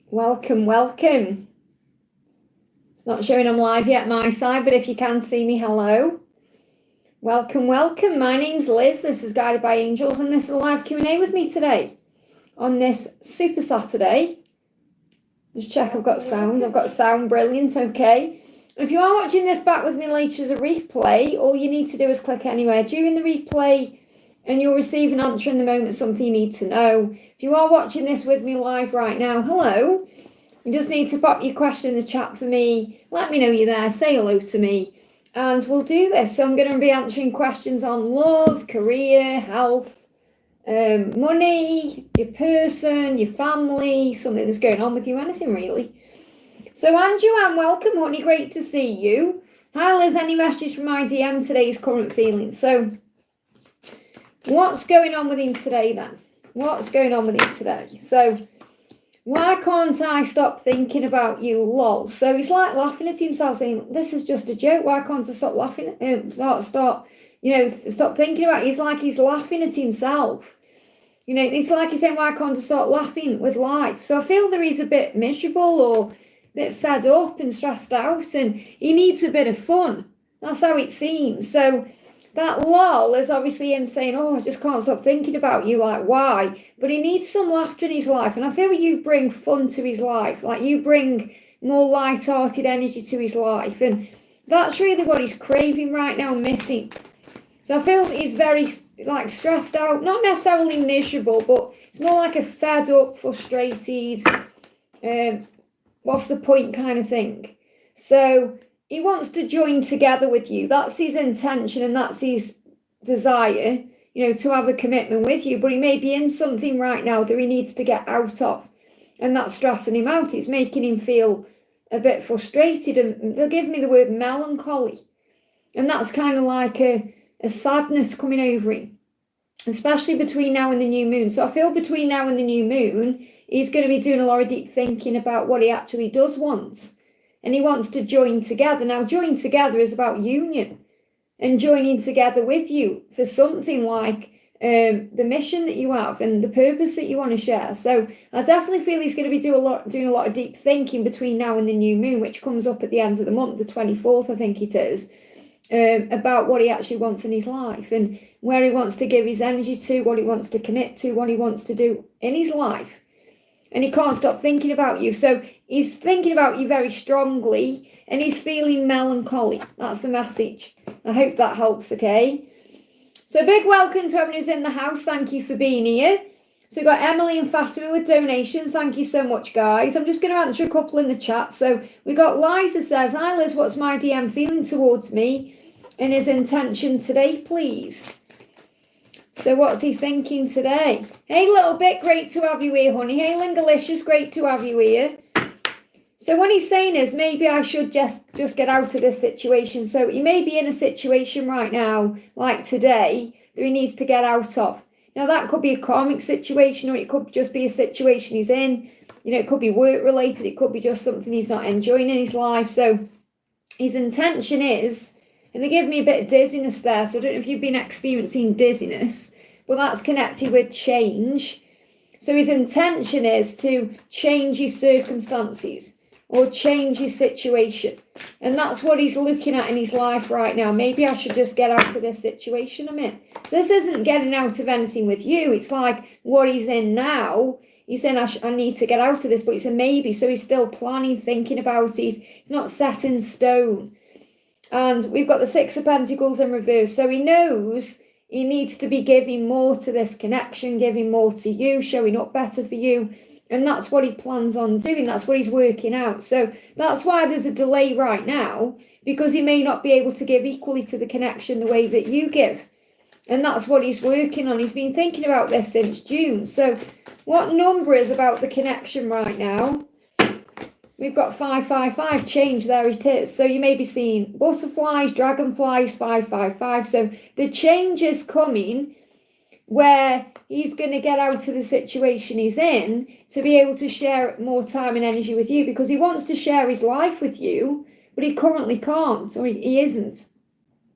Welcome, welcome. It's not showing I'm live yet my side, but if you can see me, hello. Welcome, welcome. My name's Liz. This is Guided by Angels, and this is a live Q&A with me today on this Super Saturday. Just check I've got sound. I've got sound, brilliant, okay. If you are watching this back with me later as a replay, all you need to do is click anywhere during the replay and you'll receive an answer in the moment, something you need to know. If you are watching this with me live right now, hello. You just need to pop your question in the chat for me. Let me know you're there. Say hello to me. And we'll do this. So I'm going to be answering questions on love, career, health, money, your person, your family, something that's going on with you, anything really. So Anne, welcome, honey. Great to see you. Hi, Liz. Any messages from my DM today's current feelings? So what's going on with him today then? What's going on with him today? So why can't I stop thinking about you, lol? So he's like laughing at himself saying, this is just a joke. Why can't I stop laughing? Stop thinking about it. It's like he's laughing at himself. You know, it's like he's saying, why can't I stop laughing with life? So I feel that he's a bit miserable or a bit fed up and stressed out and he needs a bit of fun. That's how it seems. So that lol is obviously him saying, oh, I just can't stop thinking about you, like, why? But he needs some laughter in his life. And I feel you bring fun to his life. Like, you bring more light-hearted energy to his life. And that's really what he's craving right now, missing. So I feel that he's very, like, stressed out. Not necessarily miserable, but it's more like a fed up, frustrated, what's the point kind of thing. So he wants to join together with you. That's his intention and that's his desire, you know, to have a commitment with you. But he may be in something right now that he needs to get out of. And that's stressing him out. It's making him feel a bit frustrated. And they'll give me the word melancholy. And that's kind of like a sadness coming over him, especially between now and the new moon. So I feel between now and the new moon, he's going to be doing a lot of deep thinking about what he actually does want. And he wants to join together. Now, join together is about union and joining together with you for something like the mission that you have and the purpose that you want to share. So I definitely feel he's going to be doing a lot of deep thinking between now and the new moon, which comes up at the end of the month, the 24th, I think it is, about what he actually wants in his life and where he wants to give his energy to, what he wants to commit to, what he wants to do in his life. And he can't stop thinking about you. So he's thinking about you very strongly and he's feeling melancholy. That's the message. I hope that helps, okay? So big welcome to everyone who's in the house. Thank you for being here. So we've got Emily and Fatima with donations. Thank you so much, guys. I'm just going to answer a couple in the chat. So we got Liza says, hi Liz, what's my DM feeling towards me and his intention today, please? So what's he thinking today? Hey, little bit, great to have you here, honey. Hey, Lingalicious, great to have you here. So what he's saying is maybe I should just get out of this situation. So he may be in a situation right now, like today, that he needs to get out of. Now, that could be a karmic situation or it could just be a situation he's in. You know, it could be work-related. It could be just something he's not enjoying in his life. So his intention is... And they give me a bit of dizziness there. So I don't know if you've been experiencing dizziness, but that's connected with change. So his intention is to change his circumstances or change his situation. And that's what he's looking at in his life right now. Maybe I should just get out of this situation I'm in. So this isn't getting out of anything with you. It's like what he's in now. He's saying, I need to get out of this, but it's a maybe. So he's still planning, thinking about it. He's not set in stone. And we've got the Six of Pentacles in reverse. So he knows he needs to be giving more to this connection, giving more to you, showing up better for you. And that's what he plans on doing. That's what he's working out. So that's why there's a delay right now, because he may not be able to give equally to the connection the way that you give. And that's what he's working on. He's been thinking about this since June. So what number is about the connection right now? We've got 555, change, there it is. So you may be seeing butterflies, dragonflies, 555. So the change is coming where he's going to get out of the situation he's in to be able to share more time and energy with you, because he wants to share his life with you, but he currently can't, or he isn't.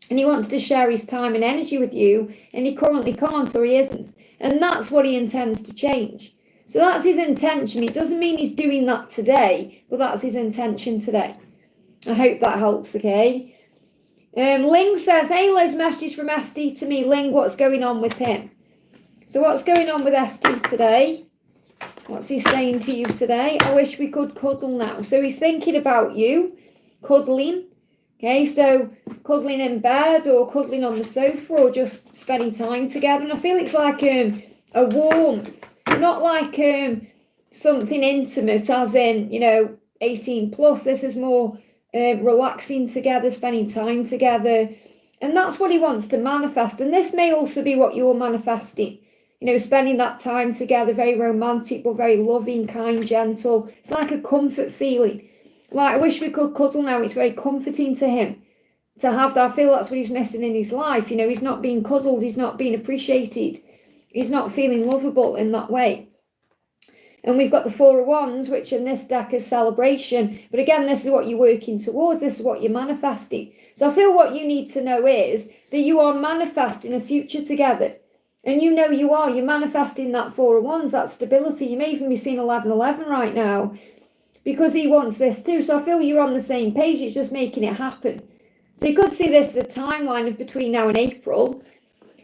and he wants to share his time and energy with you, and he currently can't, or he isn't. And that's what he intends to change. So that's his intention. It doesn't mean he's doing that today, but that's his intention today. I hope that helps, okay? Ling says, hey Liz, message from SD to me. Ling, what's going on with him? So what's going on with SD today? What's he saying to you today? I wish we could cuddle now. So he's thinking about you, cuddling. Okay, so cuddling in bed or cuddling on the sofa or just spending time together. And I feel it's like a warmth, not like something intimate as in, 18 plus. This is more relaxing together, spending time together. And that's what he wants to manifest. And this may also be what you're manifesting. Spending that time together, very romantic, but very loving, kind, gentle. It's like a comfort feeling. Like, I wish we could cuddle now. It's very comforting to him to have that. I feel that's what he's missing in his life. He's not being cuddled. He's not being appreciated. He's not feeling lovable in that way. And we've got the Four of Wands, which in this deck is celebration. But again, this is what you're working towards. This is what you're manifesting. So I feel what you need to know is that you are manifesting a future together. And you are. You're manifesting that Four of Wands, that stability. You may even be seeing 1111 right now, because he wants this too. So I feel you're on the same page. It's just making it happen. So you could see this as a timeline of between now and April.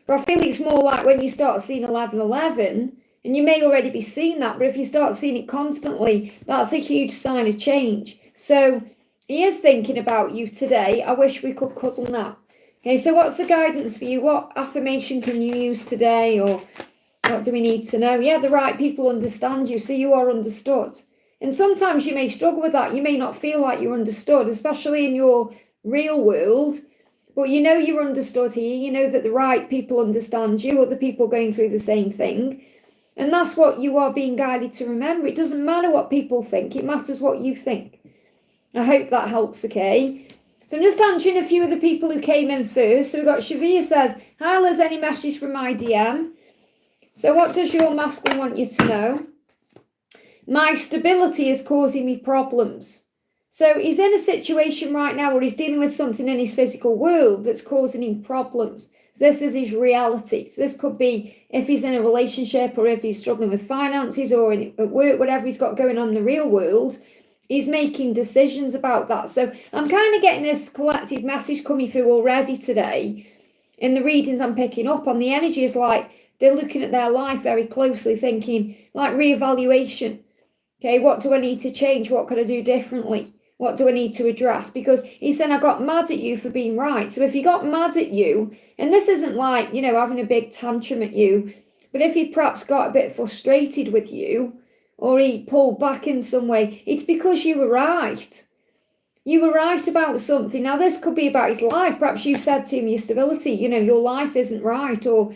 But I feel it's more like when you start seeing 1111, and you may already be seeing that, but if you start seeing it constantly, that's a huge sign of change. So he is thinking about you today. I wish we could cuddle now. Okay, so what's the guidance for you? What affirmation can you use today? Or what do we need to know? Yeah, the right people understand you, so you are understood. And sometimes you may struggle with that. You may not feel like you're understood, especially in your real world. But you're understood here. You know that the right people understand you, other people going through the same thing. And that's what you are being guided to remember. It doesn't matter what people think. It matters what you think. I hope that helps, okay? So I'm just answering a few of the people who came in first. So we've got Shavia says, hi Liz, any message from my DM? So what does your masculine want you to know? My stability is causing me problems. So he's in a situation right now where he's dealing with something in his physical world that's causing him problems. So this is his reality. So this could be if he's in a relationship or if he's struggling with finances or at work, whatever he's got going on in the real world. He's making decisions about that. So I'm kind of getting this collective message coming through already today. In the readings I'm picking up on, the energy is like they're looking at their life very closely, thinking like reevaluation. Okay, what do I need to change? What could I do differently? What do I need to address? Because he said, I got mad at you for being right. So if he got mad at you, and this isn't like, having a big tantrum at you, but if he perhaps got a bit frustrated with you, or he pulled back in some way, it's because you were right. You were right about something. Now, this could be about his life. Perhaps you said to him, your stability, your life isn't right, or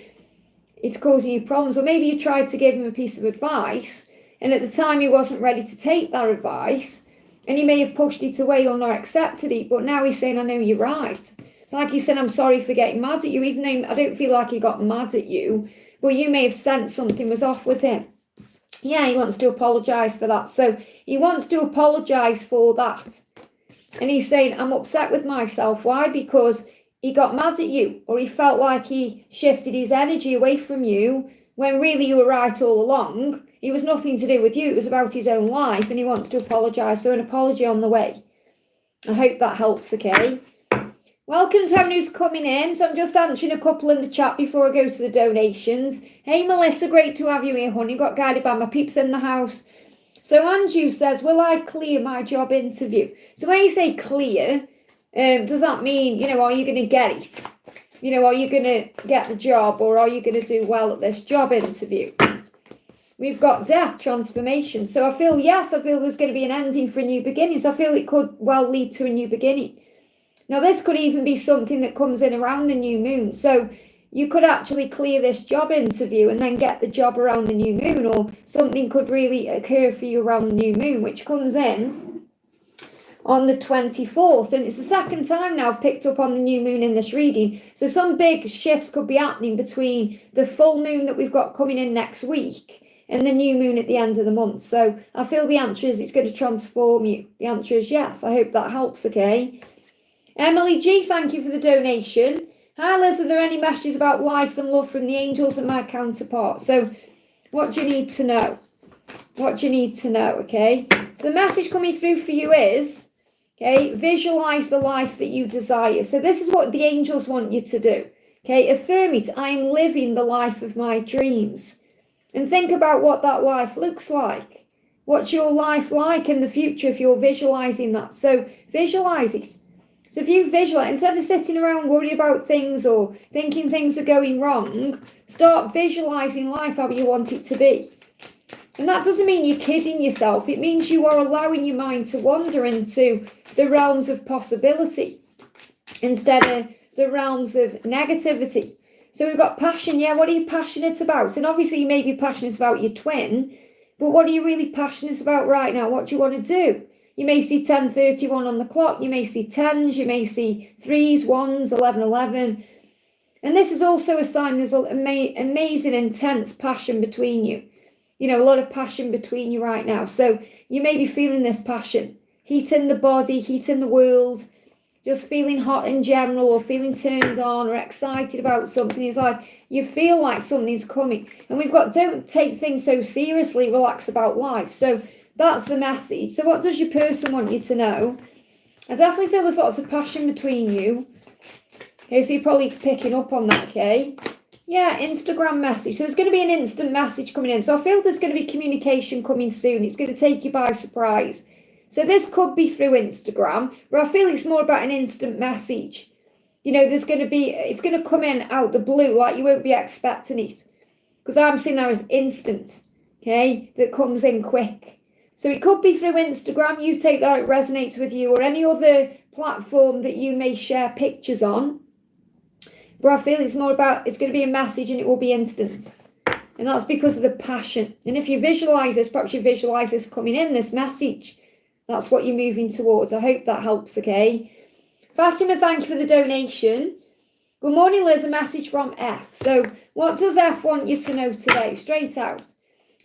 it's causing you problems. Or maybe you tried to give him a piece of advice, and at the time he wasn't ready to take that advice, and he may have pushed it away or not accepted it, but now he's saying, I know you're right. It's like he said, I'm sorry for getting mad at you, even though I don't feel like he got mad at you, but you may have sensed something was off with him. Yeah, he wants to apologise for that. So he wants to apologise for that. And he's saying, I'm upset with myself. Why? Because he got mad at you, or he felt like he shifted his energy away from you when really you were right all along. It was nothing to do with you. It was about his own life, and he wants to apologise. So an apology on the way. I hope that helps, okay? Welcome to everyone who's coming in. So I'm just answering a couple in the chat before I go to the donations. Hey, Melissa, great to have you here, honey. Got guided by my peeps in the house. So Andrew says, will I clear my job interview? So when you say clear, does that mean, are you going to get it? Are you going to get the job, or are you going to do well at this job interview? We've got death, transformation. So I feel there's going to be an ending for a new beginning. So I feel it could well lead to a new beginning. Now, this could even be something that comes in around the new moon. So you could actually clear this job interview and then get the job around the new moon, or something could really occur for you around the new moon, which comes in on the 24th. And it's the second time now I've picked up on the new moon in this reading. So some big shifts could be happening between the full moon that we've got coming in next week and the new moon at the end of the month. So I feel the answer is it's going to transform you. The answer is yes. I hope that helps, okay? Emily G, thank you for the donation. Hi Liz, are there any messages about life and love from the angels and my counterpart? So what do you need to know? What do you need to know, okay? So the message coming through for you is, okay, visualize the life that you desire. So this is what the angels want you to do. Okay, affirm it. I am living the life of my dreams. And think about what that life looks like. What's your life like in the future if you're visualizing that? So visualize it. So if you visualize, instead of sitting around worrying about things or thinking things are going wrong, start visualizing life how you want it to be. And that doesn't mean you're kidding yourself. It means you are allowing your mind to wander into the realms of possibility instead of the realms of negativity. So we've got passion. Yeah, what are you passionate about? And obviously you may be passionate about your twin, but what are you really passionate about right now? What do you want to do? You may see 10:31 on the clock. You may see 10s. You may see 3s, 1s, 11:11. And this is also a sign there's an amazing, intense passion between you. You know, a lot of passion between you right now. So you may be feeling this passion. Heat in the body, heat in the world, just feeling hot in general or feeling turned on or excited about something. It's like you feel like something's coming. And we've got, don't take things so seriously, relax about life. So that's the message. So what does your person want you to know? I definitely feel there's lots of passion between you. Okay, so you're probably picking up on that, okay? Yeah, Instagram message. So there's going to be an instant message coming in. So I feel there's going to be communication coming soon. It's going to take you by surprise. So this could be through Instagram, but I feel it's more about an instant message. You know, there's going to be, it's going to come in out the blue, like you won't be expecting it. Because I'm seeing that as instant, okay, that comes in quick. So it could be through Instagram. You take that, it resonates with you, or any other platform that you may share pictures on. But I feel it's more about, it's going to be a message and it will be instant. And that's because of the passion. And if you visualize this, perhaps you visualize this coming in, this message. That's what you're moving towards. I hope that helps, okay? Fatima, thank you for the donation. Good morning, Liz. A message from F. So what does F want you to know today? Straight out.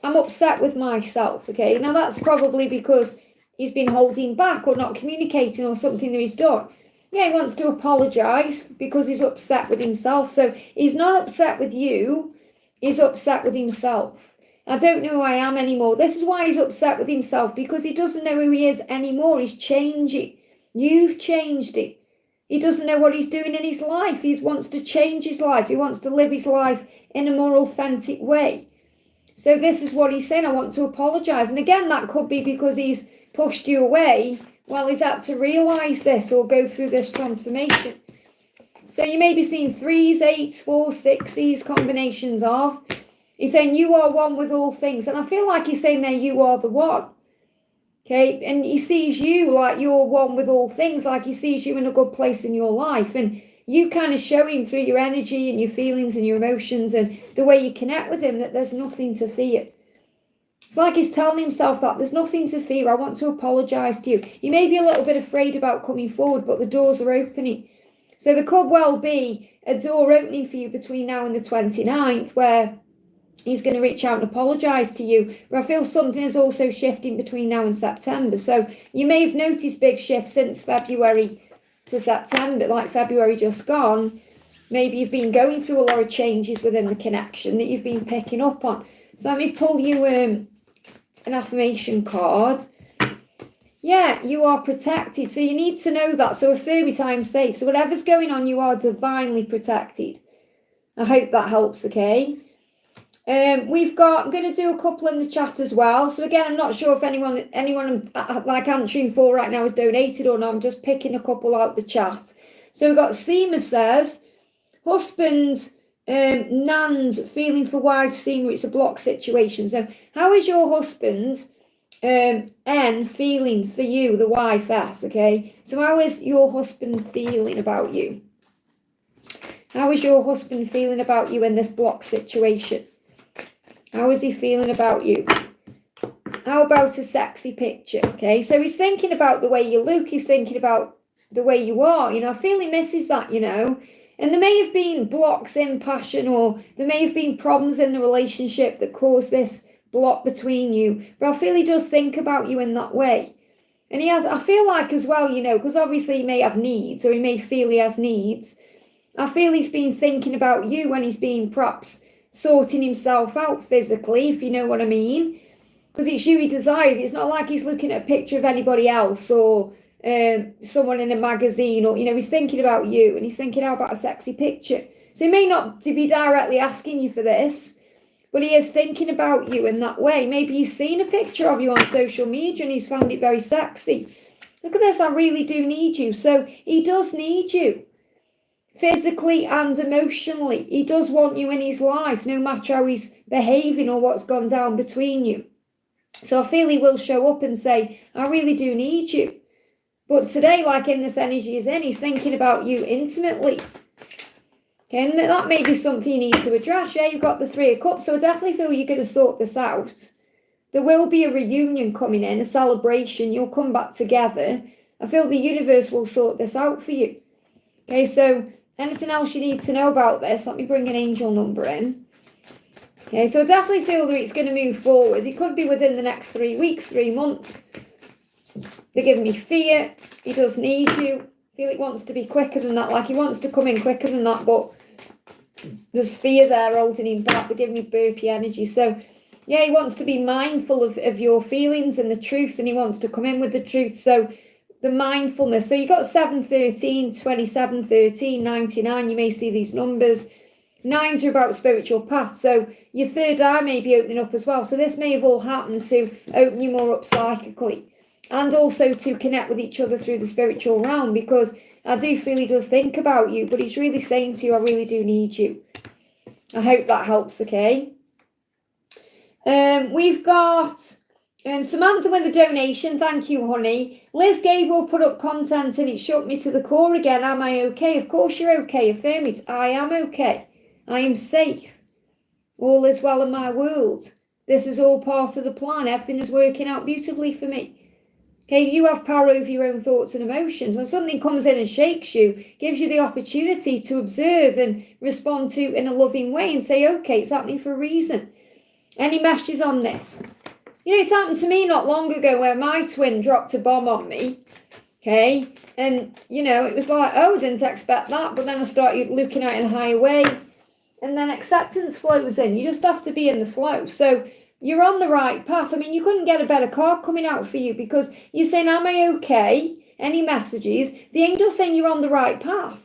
I'm upset with myself, okay? Now that's probably because he's been holding back or not communicating or something that he's done. Yeah, he wants to apologise because he's upset with himself. So he's not upset with you, he's upset with himself. I don't know who I am anymore. This is why he's upset with himself, because he doesn't know who he is anymore. He's changing. You've changed it. He doesn't know what he's doing in his life. He wants to change his life. He wants to live his life in a more authentic way. So this is what he's saying. I want to apologise. And again, that could be because he's pushed you away. Well, he's had to realise this or go through this transformation. So you may be seeing 3s, 8s, 4s, 6s, combinations of. He's saying you are one with all things. And I feel like he's saying there you are the one. Okay, and he sees you like you're one with all things, like he sees you in a good place in your life. And you kind of show him through your energy and your feelings and your emotions and the way you connect with him that there's nothing to fear. It's like he's telling himself that there's nothing to fear. I want to apologise to you. You may be a little bit afraid about coming forward, but the doors are opening. So there could well be a door opening for you between now and the 29th where he's going to reach out and apologise to you. But I feel something is also shifting between now and September. So you may have noticed big shifts since February to September, like February just gone. Maybe you've been going through a lot of changes within the connection that you've been picking up on. So let me pull you an affirmation card. Yeah, you are protected. So you need to know that. So affirm it, I am safe. So whatever's going on, you are divinely protected. I hope that helps, okay? I'm going to do a couple in the chat as well. So again, I'm not sure if anyone like answering for right now is donated or not. I'm just picking a couple out the chat. So we've got Seema says, husband, Nand, feeling for wife, Seema, it's a block situation. So how is your husband, N, feeling for you, the wife, S, okay? So how is your husband feeling about you? How is your husband feeling about you in this block situation? How is he feeling about you? How about a sexy picture? Okay, so he's thinking about the way you look. He's thinking about the way you are. You know, I feel he misses that, you know. And there may have been blocks in passion, or there may have been problems in the relationship that caused this block between you. But I feel he does think about you in that way. And he has, I feel like as well, you know, because obviously he may have needs, or he may feel he has needs. I feel he's been thinking about you when he's been perhaps sorting himself out physically, if you know what I mean. Because it's you he desires. It's not like he's looking at a picture of anybody else or someone in a magazine, or, you know, he's thinking about you, and he's thinking, how about a sexy picture? So he may not be directly asking you for this, but he is thinking about you in that way. Maybe he's seen a picture of you on social media and he's found it very sexy. Look at this, I really do need you. So he does need you, physically and emotionally. He does want you in his life, no matter how he's behaving or what's gone down between you. So I feel he will show up and say, I really do need you. But today, like in this energy he's in, he's thinking about you intimately. Okay, and that may be something you need to address. Yeah, you've got the Three of Cups, so I definitely feel you're going to sort this out. There will be a reunion coming in, a celebration. You'll come back together. I feel the universe will sort this out for you. Okay, so anything else you need to know about this? Let me bring an angel number in. Okay, so I definitely feel that it's going to move forwards. It could be within the next 3 weeks, 3 months. They're giving me fear. He does need you. I feel it wants to be quicker than that. Like he wants to come in quicker than that, but there's fear there holding him back. They're giving me burpee energy. So, yeah, he wants to be mindful of your feelings and the truth, and he wants to come in with the truth. So, the mindfulness. So, you got 7, 13, 27, 13, 99. You may see these numbers. 9s are about spiritual path. So, your third eye may be opening up as well. So, this may have all happened to open you more up psychically, and also to connect with each other through the spiritual realm, because I do feel he does think about you, but he's really saying to you, I really do need you. I hope that helps, okay? We've got Samantha with a donation. Thank you, honey. Liz Gable put up content and it shook me to the core again. Am I okay? Of course you're okay. Affirm it. I am okay. I am safe. All is well in my world. This is all part of the plan. Everything is working out beautifully for me. Okay, you have power over your own thoughts and emotions. When something comes in and shakes you, gives you the opportunity to observe and respond to in a loving way and say, okay, it's happening for a reason. Any messages on this? You know, it's happened to me not long ago where my twin dropped a bomb on me. Okay, and, you know, it was like, oh, didn't expect that. But then I started looking at it in a higher way. And then acceptance flows in. You just have to be in the flow. So you're on the right path. I mean, you couldn't get a better card coming out for you, because you're saying, am I okay? Any messages? The angel's saying you're on the right path.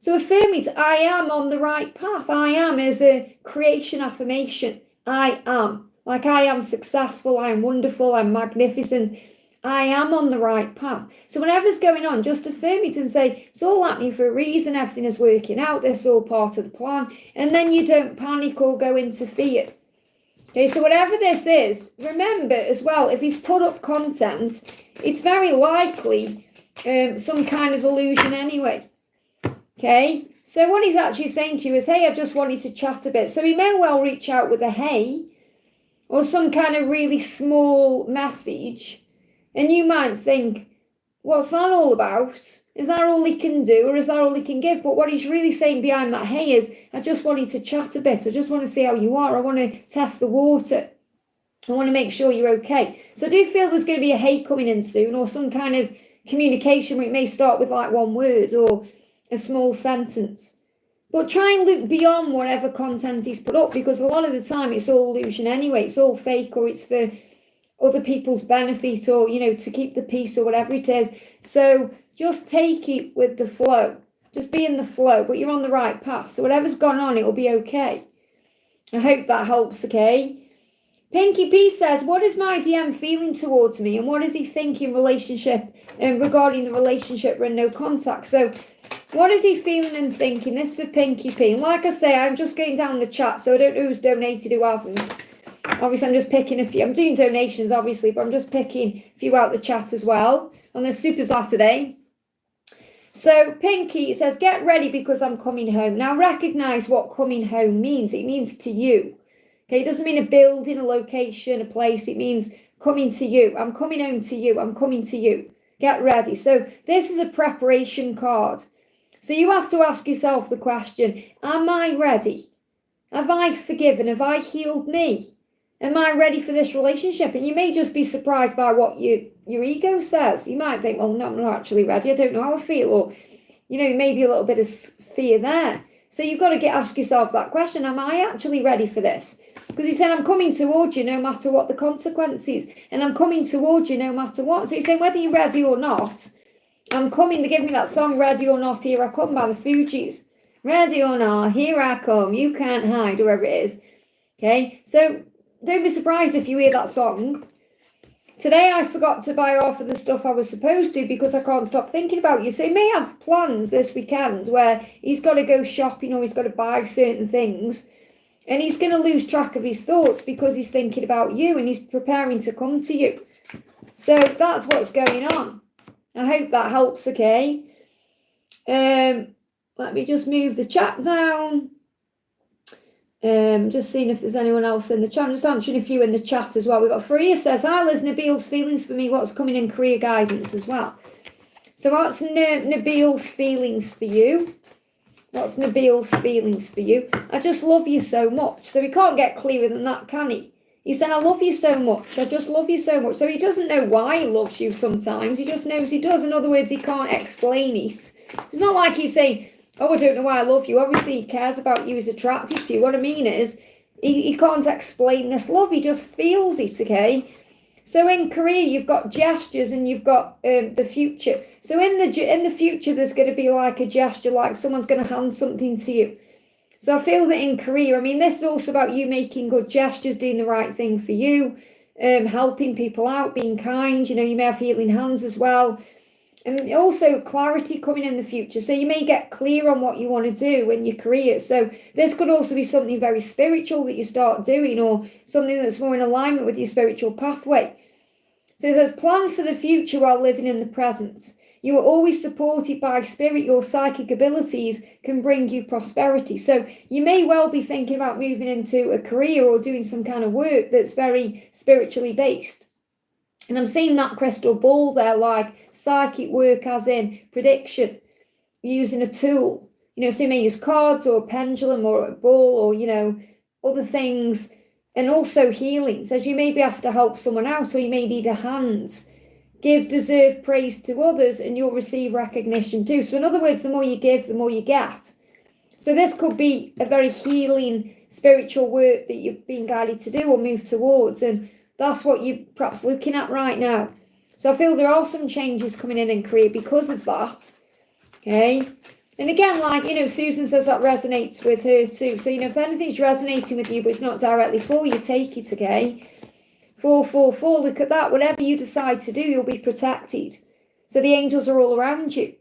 So affirm it. I am on the right path. I am is a creation affirmation. I am. Like, I am successful. I am wonderful. I'm magnificent. I am on the right path. So whatever's going on, just affirm it and say, it's all happening for a reason. Everything is working out. This is all part of the plan. And then you don't panic or go into fear. Okay, so whatever this is, remember as well, if he's put up content, it's very likely some kind of illusion anyway. Okay, so what he's actually saying to you is, hey, I just wanted to chat a bit. So he may well reach out with a hey, or some kind of really small message. And you might think, what's that all about? Is that all he can do, or is that all he can give? But what he's really saying behind that hey is, I just wanted to chat a bit. I just want to see how you are. I want to test the water. I want to make sure you're okay. So I do feel there's going to be a hey coming in soon, or some kind of communication where it may start with like one word or a small sentence. But try and look beyond whatever content he's put up, because a lot of the time it's all illusion anyway. It's all fake, or it's for other people's benefit, or, you know, to keep the peace or whatever it is. So just take it with the flow. Just be in the flow, but you're on the right path. So whatever's gone on, it will be okay. I hope that helps, okay? Pinky P says, what is my DM feeling towards me, and what does he think in relationship, regarding the relationship and no contact? So what is he feeling and thinking? This for Pinky P. And like I say, I'm just going down the chat, so I don't know who's donated, who hasn't. Obviously, I'm just picking a few. I'm doing donations, obviously, but I'm just picking a few out the chat as well on this Super Saturday. So Pinky says, get ready because I'm coming home. Now, recognize what coming home means. It means to you. Okay, it doesn't mean a building, a location, a place. It means coming to you. I'm coming home to you. I'm coming to you. Get ready. So this is a preparation card. So you have to ask yourself the question, am I ready? Have I forgiven? Have I healed me? Am I ready for this relationship? And you may just be surprised by what your ego says. You might think, well, no, I'm not actually ready. I don't know how I feel. Or, maybe a little bit of fear there. So you've got to ask yourself that question. Am I actually ready for this? Because he said, I'm coming towards you no matter what the consequences. And I'm coming towards you no matter what. So he's saying, whether you're ready or not, I'm coming. They give me that song, Ready or Not, Here I Come, by the Fugees. Ready or not, here I come. You can't hide, whoever it is. Okay, so don't be surprised if you hear that song. Today I forgot to buy half of the stuff I was supposed to because I can't stop thinking about you. So he may have plans this weekend where he's got to go shopping or he's got to buy certain things. And he's going to lose track of his thoughts because he's thinking about you and he's preparing to come to you. So that's what's going on. I hope that helps, okay? Let me just move the chat down. Just seeing if there's anyone else in the chat. I'm just answering a few in the chat as well. We've got Faria says, hi Liz, Nabil's feelings for me, what's coming in career guidance as well. So what's Nabil's feelings for you? What's Nabil's feelings for you? I just love you so much. So he can't get clearer than that, can he? He said, I love you so much. I just love you so much. So he doesn't know why he loves you sometimes. He just knows he does. In other words, he can't explain it. It's not like he's saying, oh, I don't know why I love you. Obviously, he cares about you. He's attracted to you. What I mean is, he can't explain this love. He just feels it, okay? So in career, you've got gestures and you've got the future. So in the future, there's going to be like a gesture, like someone's going to hand something to you. So I feel that in career, I mean, this is also about you making good gestures, doing the right thing for you, helping people out, being kind. You may have healing hands as well. And also clarity coming in the future. So you may get clear on what you want to do in your career. So this could also be something very spiritual that you start doing or something that's more in alignment with your spiritual pathway. So there's plan for the future while living in the present. You are always supported by spirit. Your psychic abilities can bring you prosperity. So you may well be thinking about moving into a career or doing some kind of work that's very spiritually based. And I'm seeing that crystal ball there, like psychic work as in prediction, using a tool. So you may use cards or a pendulum or a ball or, other things. And also healing. Says you may be asked to help someone out or you may need a hand. Give, deserve praise to others and you'll receive recognition too. So in other words, the more you give, the more you get. So this could be a very healing spiritual work that you've been guided to do or move towards. And that's what you're perhaps looking at right now. So I feel there are some changes coming in career because of that. Okay. And again, like, Susan says that resonates with her too. So, if anything's resonating with you, but it's not directly for you, take it, okay? 444, look at that. Whatever you decide to do, you'll be protected. So the angels are all around you.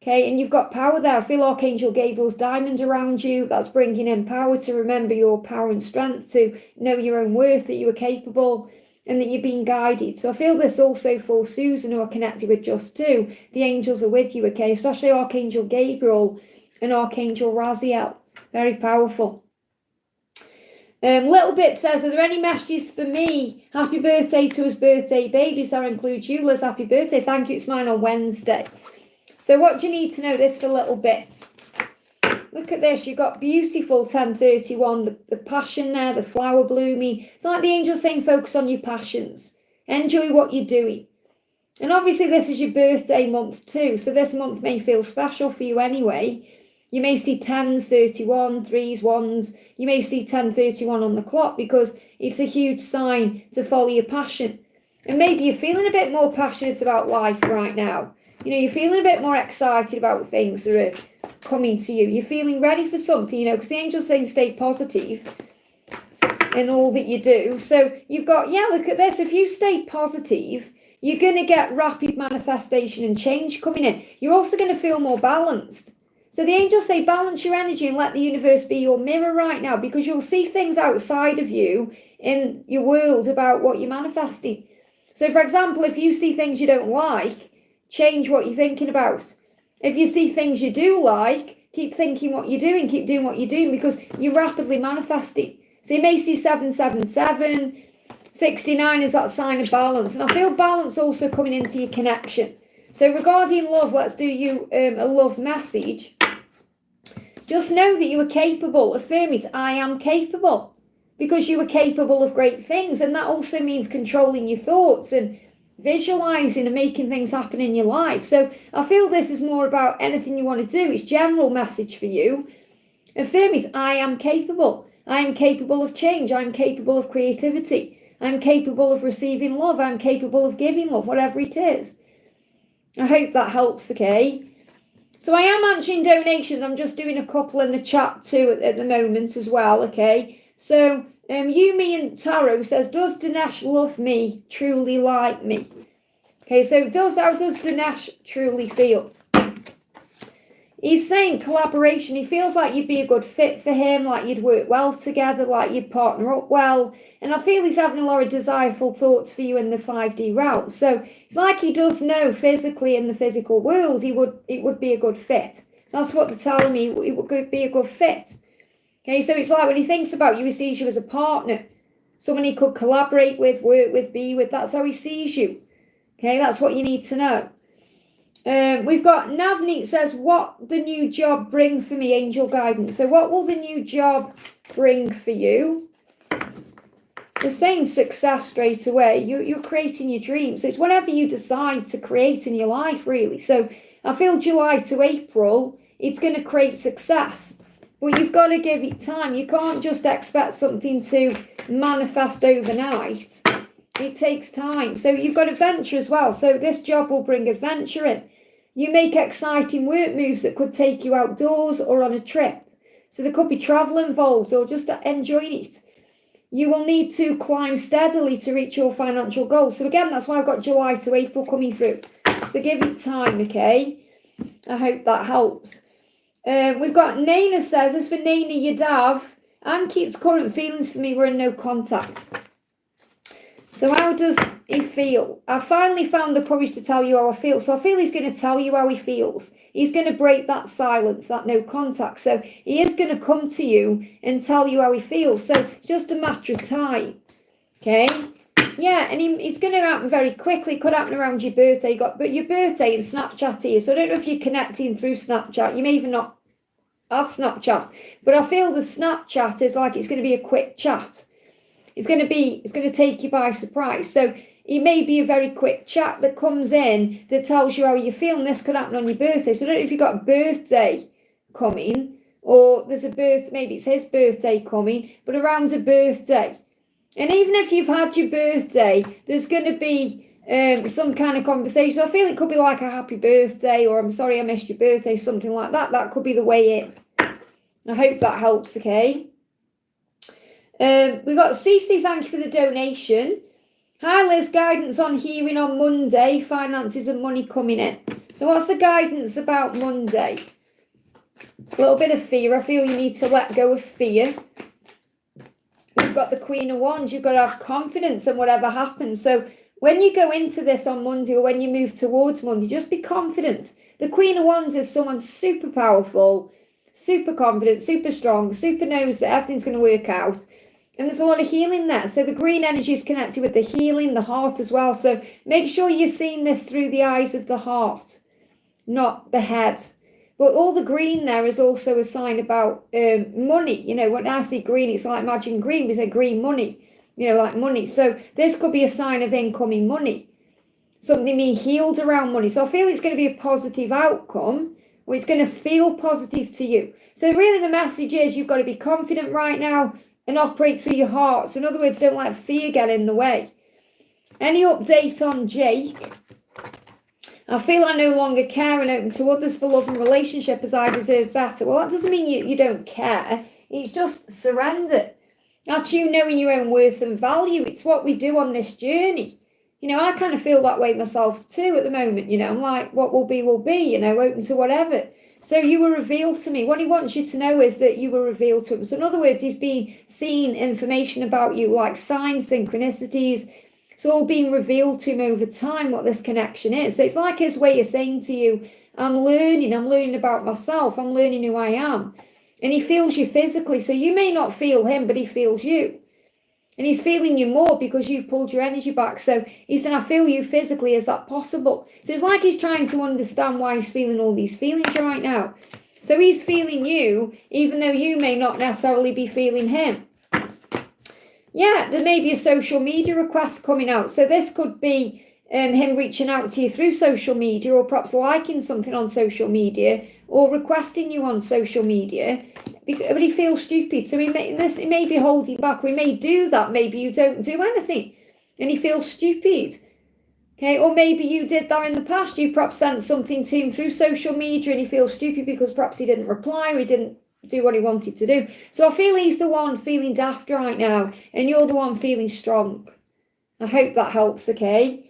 Okay, and you've got power there. I feel Archangel Gabriel's diamond around you. That's bringing in power to remember your power and strength, to know your own worth, that you are capable, and that you're being guided. So I feel this also for Susan, who are connected with Just Two. The angels are with you, okay? Especially Archangel Gabriel and Archangel Raziel. Very powerful. Little Bit says, are there any messages for me? Happy birthday to his birthday babies. That includes you, Liz. Happy birthday. Thank you. It's mine on Wednesday. So what do you need to know this for Little Bit? Look at this. You've got beautiful 1031, the passion there, the flower blooming. It's like the angel saying, focus on your passions. Enjoy what you're doing. And obviously this is your birthday month too. So this month may feel special for you anyway. You may see 10s, 31, 3s, 1s. You may see 1031 on the clock because it's a huge sign to follow your passion. And maybe you're feeling a bit more passionate about life right now. You're feeling a bit more excited about things that are coming to you. You're feeling ready for something, because the angel's saying stay positive in all that you do. So you've got, look at this. If you stay positive, you're going to get rapid manifestation and change coming in. You're also going to feel more balanced. So the angels say balance your energy and let the universe be your mirror right now, because you'll see things outside of you in your world about what you're manifesting. So for example, if you see things you don't like, change what you're thinking about. If you see things you do like, keep thinking what you're doing, keep doing what you're doing, because you're rapidly manifesting. So you may see 777, 69 is that sign of balance. And I feel balance also coming into your connection. So regarding love, let's do you a love message. Just know that you are capable. Affirm it. I am capable. because you are capable of great things. And that also means controlling your thoughts and visualizing and making things happen in your life. So I feel this is more about anything you want to do. It's general message for you. Affirm it. I am capable. I am capable of change. I'm capable of creativity. I'm capable of receiving love. I'm capable of giving love, whatever it is. I hope that helps, okay? So I am answering donations. I'm just doing a couple in the chat too at the moment as well, okay? So Yumi and Tarot says, does Dinesh love me, truly like me? Okay, so how does Dinesh truly feel? He's saying collaboration. He feels like you'd be a good fit for him, like you'd work well together, like you'd partner up well. And I feel he's having a lot of desireful thoughts for you in the 5D realm. So it's like he does know physically in the physical world, it would be a good fit. That's what they're telling me, it would be a good fit. Okay, so it's like when he thinks about you, he sees you as a partner. Someone he could collaborate with, work with, be with. That's how he sees you. Okay, that's what you need to know. We've got Navneet says, what the new job bring for me, angel guidance? So what will the new job bring for you? They're saying success straight away. You're creating your dreams. It's whatever you decide to create in your life, really. So I feel July to April, it's going to create success. But you've got to give it time. You can't just expect something to manifest overnight. It takes time. So you've got adventure as well. So this job will bring adventure in. You make exciting work moves that could take you outdoors or on a trip. So there could be travel involved or just enjoying it. You will need to climb steadily to reach your financial goals. So again, that's why I've got July to April coming through. So give it time, okay? I hope that helps. We've got Naina says, as for Naina Yadav, Ankit's current feelings for me were in no contact. So how does he feel? I finally found the courage to tell you how I feel. So I feel he's going to tell you how he feels. He's going to break that silence, that no contact. So he is going to come to you and tell you how he feels. So it's just a matter of time. Okay? Yeah, and it's going to happen very quickly. It could happen around your birthday. But your birthday and Snapchat here. So I don't know if you're connecting through Snapchat. You may even not have Snapchat. But I feel the Snapchat is like it's going to be a quick chat. It's going to take you by surprise. So it may be a very quick chat that comes in that tells you how you're feeling. This could happen on your birthday. So I don't know if you've got a birthday coming or there's a maybe it's his birthday coming, but around a birthday. And even if you've had your birthday, there's going to be some kind of conversation. So I feel it could be like a happy birthday or I'm sorry I missed your birthday, something like that. That could be the way in. I hope that helps, okay? We've got Cece, thank you for the donation. Hi Liz, guidance on hearing on Monday, finances and money coming in. So what's the guidance about Monday? A little bit of fear. I feel you need to let go of fear. We've got the Queen of Wands. You've got to have confidence in whatever happens. So when you go into this on Monday or when you move towards Monday, just be confident. The Queen of Wands is someone super powerful, super confident, super strong, super knows that everything's going to work out. And there's a lot of healing there. So the green energy is connected with the healing, the heart as well. So make sure you're seeing this through the eyes of the heart, not the head. But all the green there is also a sign about money. You know, when I see green, it's like imagine green. We say green money, you know, like money. So this could be a sign of incoming money. Something being healed around money. So I feel it's going to be a positive outcome, or it's going to feel positive to you. So really the message is you've got to be confident right now and operate through your heart. So in other words, don't let fear get in the way. Any update on Jake? I feel I no longer care and open to others for love and relationship as I deserve better. Well, that doesn't mean you don't care. It's just surrender. That's you knowing your own worth and value. It's what we do on this journey. You know, I kind of feel that way myself too at the moment. You know, I'm like, what will be, you know, open to whatever. So you were revealed to me. What he wants you to know is that you were revealed to him. So in other words, he's been seeing information about you, like signs, synchronicities. It's all being revealed to him over time what this connection is. So it's like his way of saying to you, I'm learning about myself. I'm learning who I am. And he feels you physically. So you may not feel him, but he feels you. And he's feeling you more because you've pulled your energy back. So he's saying, I feel you physically. Is that possible? So it's like he's trying to understand why he's feeling all these feelings right now. So he's feeling you, even though you may not necessarily be feeling him. Yeah, there may be a social media request coming out. So this could be him reaching out to you through social media, or perhaps liking something on social media, or requesting you on social media. But he feels stupid, so he may be holding back. We may do that. Maybe you don't do anything, and he feels stupid. Okay, or maybe you did that in the past. You perhaps sent something to him through social media, and he feels stupid because perhaps he didn't reply, or he didn't do what he wanted to do. So I feel he's the one feeling daft right now, and you're the one feeling strong. I hope that helps, okay?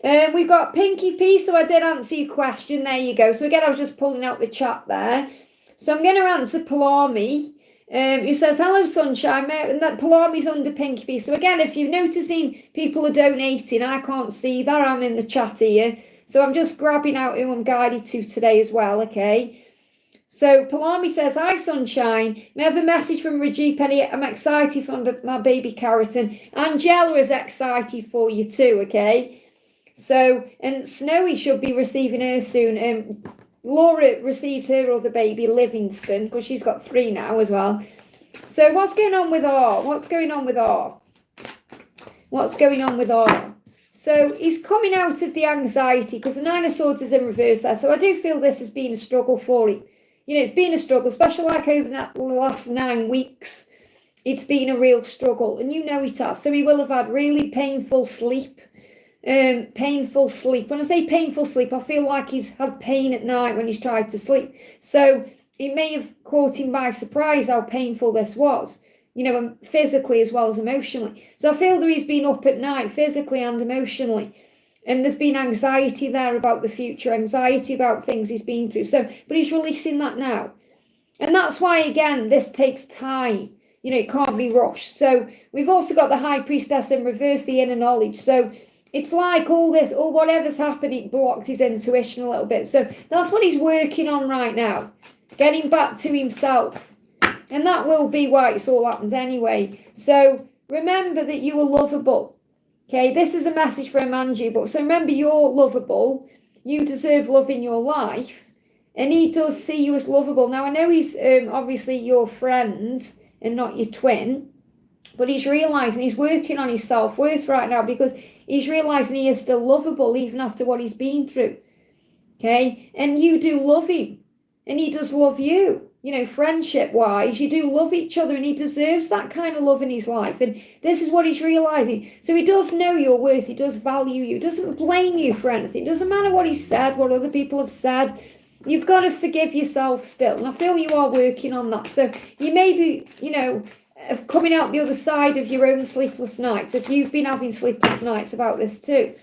We've got Pinky P, so I did answer your question. There you go. So again, I was just pulling out the chat there. So I'm going to answer Palami, who says, hello, Sunshine. And that Palami's under Pinky P. So again, if you're noticing people are donating, I can't see that. I'm in the chat here. So I'm just grabbing out who I'm guided to today as well, okay? So Palami says, hi, Sunshine. May I have a message from Rajiv Penny? I'm excited for my baby carrot. And Angela is excited for you too, okay? So, and Snowy should be receiving her soon. Laura received her other baby, Livingston, because she's got 3 now as well. So what's going on with R? What's going on with R? What's going on with R? So he's coming out of the anxiety because the 9 of Swords is in reverse there. So I do feel this has been a struggle for him. You know, it's been a struggle, especially like over the last 9 weeks. It's been a real struggle, and you know it has. So he will have had really painful sleep. Painful sleep. When I say painful sleep, I feel like he's had pain at night when he's tried to sleep. So it may have caught him by surprise how painful this was, you know, physically as well as emotionally. So I feel that he's been up at night physically and emotionally. And there's been anxiety there about the future, anxiety about things he's been through. So, but he's releasing that now. And that's why, again, this takes time. You know, it can't be rushed. So we've also got the High Priestess in reverse, the inner knowledge. So it's like all this, or whatever's happened, it blocked his intuition a little bit. So that's what he's working on right now, getting back to himself. And that will be why it's all happened anyway. So remember that you are lovable. Okay, this is a message for Manju. But so remember, you're lovable. You deserve love in your life. And he does see you as lovable. Now, I know he's obviously your friend and not your twin. But he's realising he's working on his self-worth right now because he's realising he is still lovable even after what he's been through. Okay? And you do love him. And he does love you. You know, friendship-wise, you do love each other, and he deserves that kind of love in his life. And this is what he's realising. So he does know your worth. He does value you. He doesn't blame you for anything. It doesn't matter what he said, what other people have said. You've got to forgive yourself still. And I feel you are working on that. So you may be, you know, coming out the other side of your own sleepless nights. If you've been having sleepless nights about this too.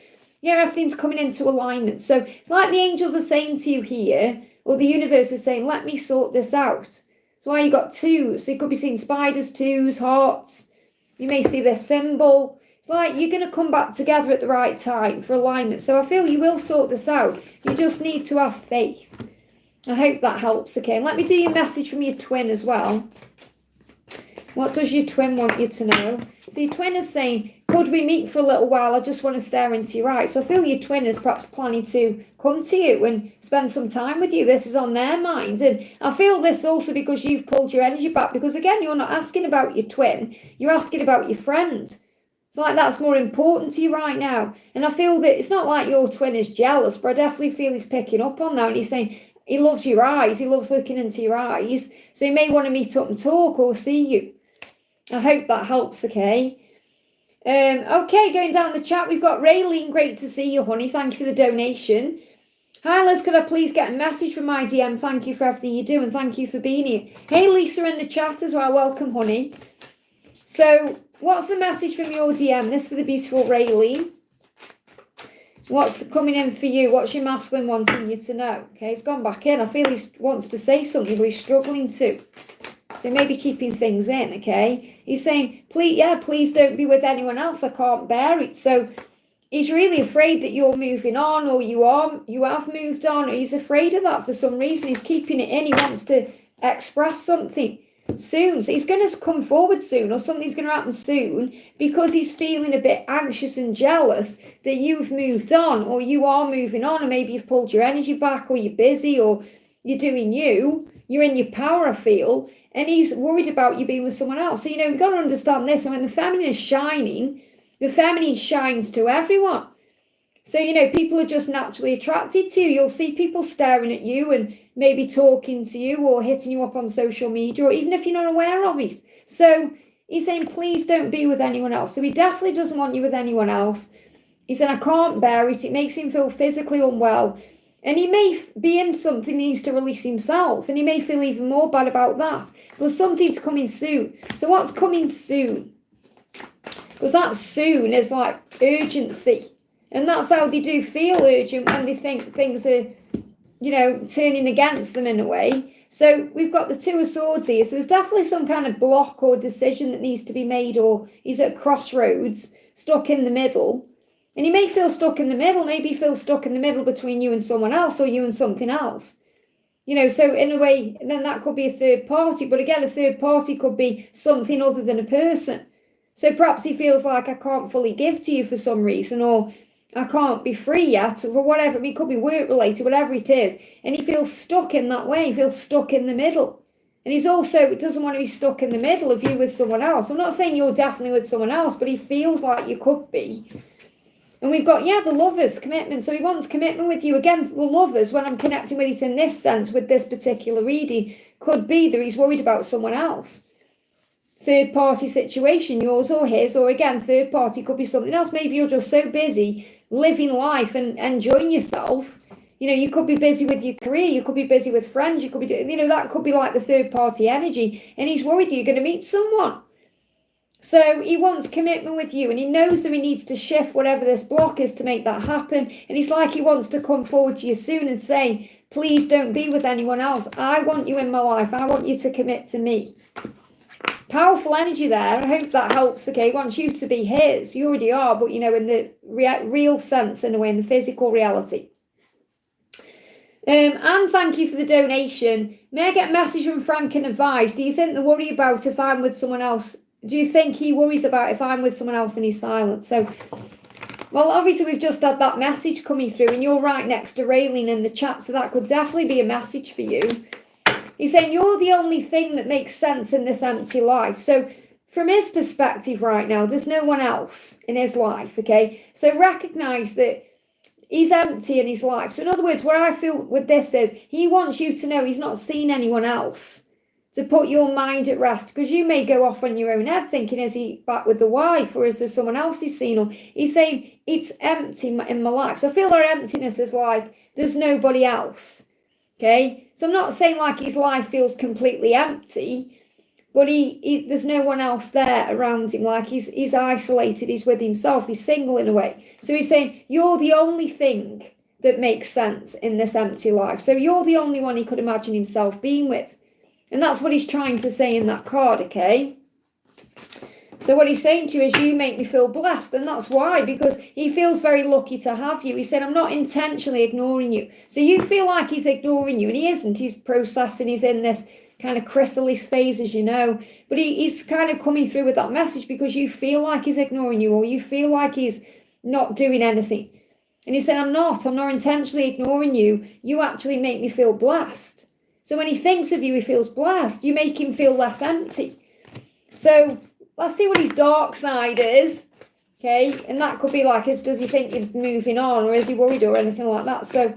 Yeah, everything's coming into alignment. So it's like the angels are saying to you here, or the universe is saying, let me sort this out. That's why you got 2s. So you could be seeing spiders, 2s, hearts. You may see this symbol. It's like you're going to come back together at the right time for alignment. So I feel you will sort this out. You just need to have faith. I hope that helps. Okay, and let me do your message from your twin as well. What does your twin want you to know? So your twin is saying, could we meet for a little while? I just want to stare into your eyes. So I feel your twin is perhaps planning to come to you and spend some time with you. This is on their mind. And I feel this also because you've pulled your energy back. Because again, you're not asking about your twin. You're asking about your friend. It's like that's more important to you right now. And I feel that it's not like your twin is jealous, but I definitely feel he's picking up on that. And he's saying he loves your eyes. He loves looking into your eyes. So he may want to meet up and talk or see you. I hope that helps, okay? Okay, going down the chat, we've got Raylene. Great to see you, honey. Thank you for the donation. Hi, Liz. Could I please get a message from my DM? Thank you for everything you do, and thank you for being here. Hey, Lisa in the chat as well. Welcome, honey. So, what's the message from your DM? This for the beautiful Raylene. What's coming in for you? What's your masculine wanting you to know? Okay, he's gone back in. I feel he wants to say something, but he's struggling to. So maybe keeping things in, okay? He's saying, please don't be with anyone else. I can't bear it. So he's really afraid that you're moving on, or you have moved on. Or he's afraid of that for some reason. He's keeping it in. He wants to express something soon. So he's going to come forward soon, or something's going to happen soon, because he's feeling a bit anxious and jealous that you've moved on, or you are moving on, or maybe you've pulled your energy back, or you're busy, or you're doing you. You're in your power, I feel. and he's worried about you being with someone else. So, you've got to understand this. And when the feminine is shining, the feminine shines to everyone. So, people are just naturally attracted to you. You'll see people staring at you and maybe talking to you or hitting you up on social media, or even if you're not aware of it. So he's saying, please don't be with anyone else. So he definitely doesn't want you with anyone else. He said, I can't bear it. It makes him feel physically unwell. And he may be in something he needs to release himself. And he may feel even more bad about that. But something's coming soon. So what's coming soon? Because that soon is like urgency. And that's how they do feel urgent, when they think things are, turning against them in a way. So we've got the Two of Swords here. So there's definitely some kind of block or decision that needs to be made, or he's at crossroads, stuck in the middle. And he may feel stuck in the middle. Maybe he feels stuck in the middle between you and someone else, or you and something else. So in a way, then that could be a third party. But again, a third party could be something other than a person. So perhaps he feels like, I can't fully give to you for some reason, or I can't be free yet, or whatever. It could be work related, whatever it is. And he feels stuck in that way. He feels stuck in the middle. And he's also doesn't want to be stuck in the middle of you with someone else. I'm not saying you're definitely with someone else, but he feels like you could be. And we've got, the Lovers, commitment. So he wants commitment with you. Again, the Lovers, when I'm connecting with it in this sense, with this particular reading, could be that he's worried about someone else. Third party situation, yours or his, or again, third party could be something else. Maybe you're just so busy living life and enjoying yourself. You could be busy with your career, you could be busy with friends, you could be doing, that could be like the third party energy, and he's worried you're going to meet someone. So he wants commitment with you, and he knows that he needs to shift whatever this block is to make that happen. And it's like he wants to come forward to you soon and say, please don't be with anyone else. I want you in my life. I want you to commit to me. Powerful energy there. I hope that helps. Okay, he wants you to be his. You already are, but in the real sense, in a way, in the physical reality. And thank you for the donation. May I get a message from Frank and advice? Do you think the worry about if I'm with someone else? Do you think he worries about if I'm with someone else and he's silent? So, well, obviously we've just had that message coming through, and you're right next to Raylene in the chat, so that could definitely be a message for you. He's saying you're the only thing that makes sense in this empty life. So from his perspective right now, there's no one else in his life, okay? So recognize that he's empty in his life. So in other words, what I feel with this is he wants you to know he's not seen anyone else to put your mind at rest, because you may go off on your own head thinking, is he back with the wife, or is there someone else he's seen? Or he's saying it's empty in my life. So I feel that emptiness is like there's nobody else. Okay, so I'm not saying like his life feels completely empty, but there's no one else there around him. Like he's isolated, he's with himself, he's single in a way. So he's saying you're the only thing that makes sense in this empty life. So you're the only one he could imagine himself being with. And that's what he's trying to say in that card, okay? So what he's saying to you is, you make me feel blessed. And that's why, because he feels very lucky to have you. He said, I'm not intentionally ignoring you. So you feel like he's ignoring you, and he isn't. He's processing. He's in this kind of chrysalis phase, as you know. But he's kind of coming through with that message because you feel like he's ignoring you, or you feel like he's not doing anything. And he said, I'm not intentionally ignoring you. You actually make me feel blessed. So when he thinks of you, he feels blessed. You make him feel less empty. So let's see what his dark side is. Okay, and that could be like, does he think you're moving on, or is he worried or anything like that? So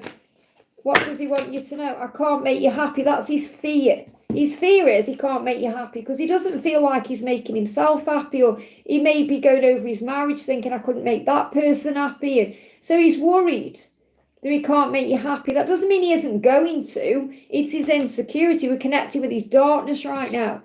what does he want you to know? I can't make you happy. That's his fear. His fear is he can't make you happy because he doesn't feel like he's making himself happy, or he may be going over his marriage thinking, I couldn't make that person happy. And so he's worried that he can't make you happy. That doesn't mean he isn't going to. It's his insecurity. We're connected with his darkness right now.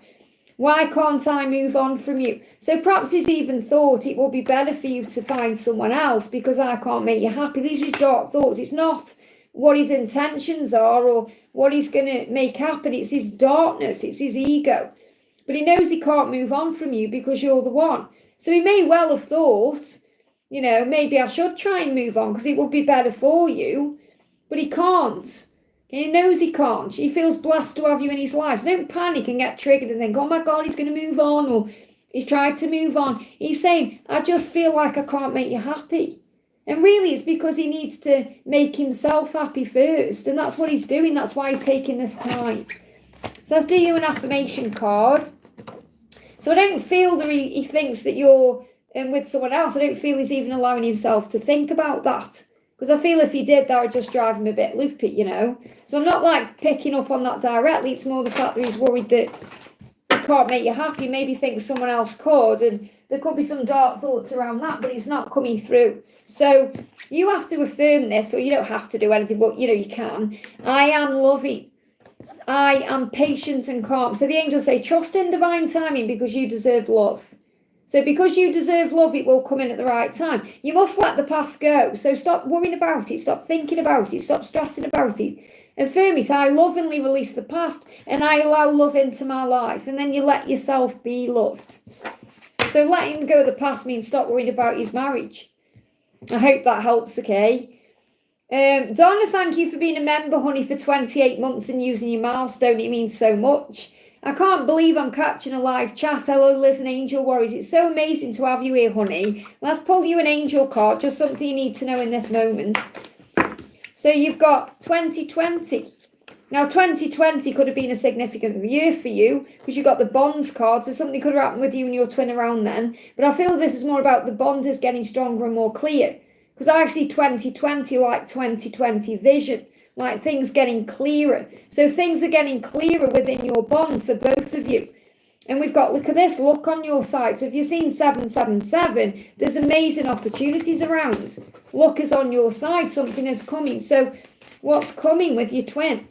Why can't I move on from you? So perhaps he's even thought it will be better for you to find someone else because I can't make you happy. These are his dark thoughts. It's not what his intentions are or what he's going to make happen. It's his darkness. It's his ego. But he knows he can't move on from you because you're the one. So he may well have thought, maybe I should try and move on because it will be better for you. But he can't. And he knows he can't. He feels blessed to have you in his life. So don't panic and get triggered and think, oh my God, he's going to move on, or he's tried to move on. He's saying, I just feel like I can't make you happy. And really it's because he needs to make himself happy first. And that's what he's doing. That's why he's taking this time. So let's do you an affirmation card. So I don't feel that he thinks that you're with someone else. I don't feel he's even allowing himself to think about that. Because I feel if he did, that would just drive him a bit loopy, you know. So I'm not like picking up on that directly. It's more the fact that he's worried that he can't make you happy. Maybe thinks someone else could. And there could be some dark thoughts around that, but it's not coming through. So you have to affirm this, or you don't have to do anything, but you know you can. I am loving. I am patient and calm. So the angels say, trust in divine timing because you deserve love. So because you deserve love, it will come in at the right time. You must let the past go. So stop worrying about it. Stop thinking about it. Stop stressing about it. Affirm it. I lovingly release the past and I allow love into my life. And then you let yourself be loved. So letting go of the past means stop worrying about his marriage. I hope that helps, okay? Donna, thank you for being a member, honey, for 28 months and using your milestone. It means so much. I can't believe I'm catching a live chat. Hello, Liz and Angel Warriors. It's so amazing to have you here, honey. Let's pull you an angel card, just something you need to know in this moment. So you've got 2020. Now, 2020 could have been a significant year for you because you got the bonds card, so something could have happened with you and your twin around then. But I feel this is more about the bond is getting stronger and more clear because I see 2020 like 2020 vision. Like things getting clearer. So things are getting clearer within your bond for both of you. And we've got, look at this, luck on your side. So if you've seen 777, there's amazing opportunities around. Luck is on your side. Something is coming. So what's coming with your twin?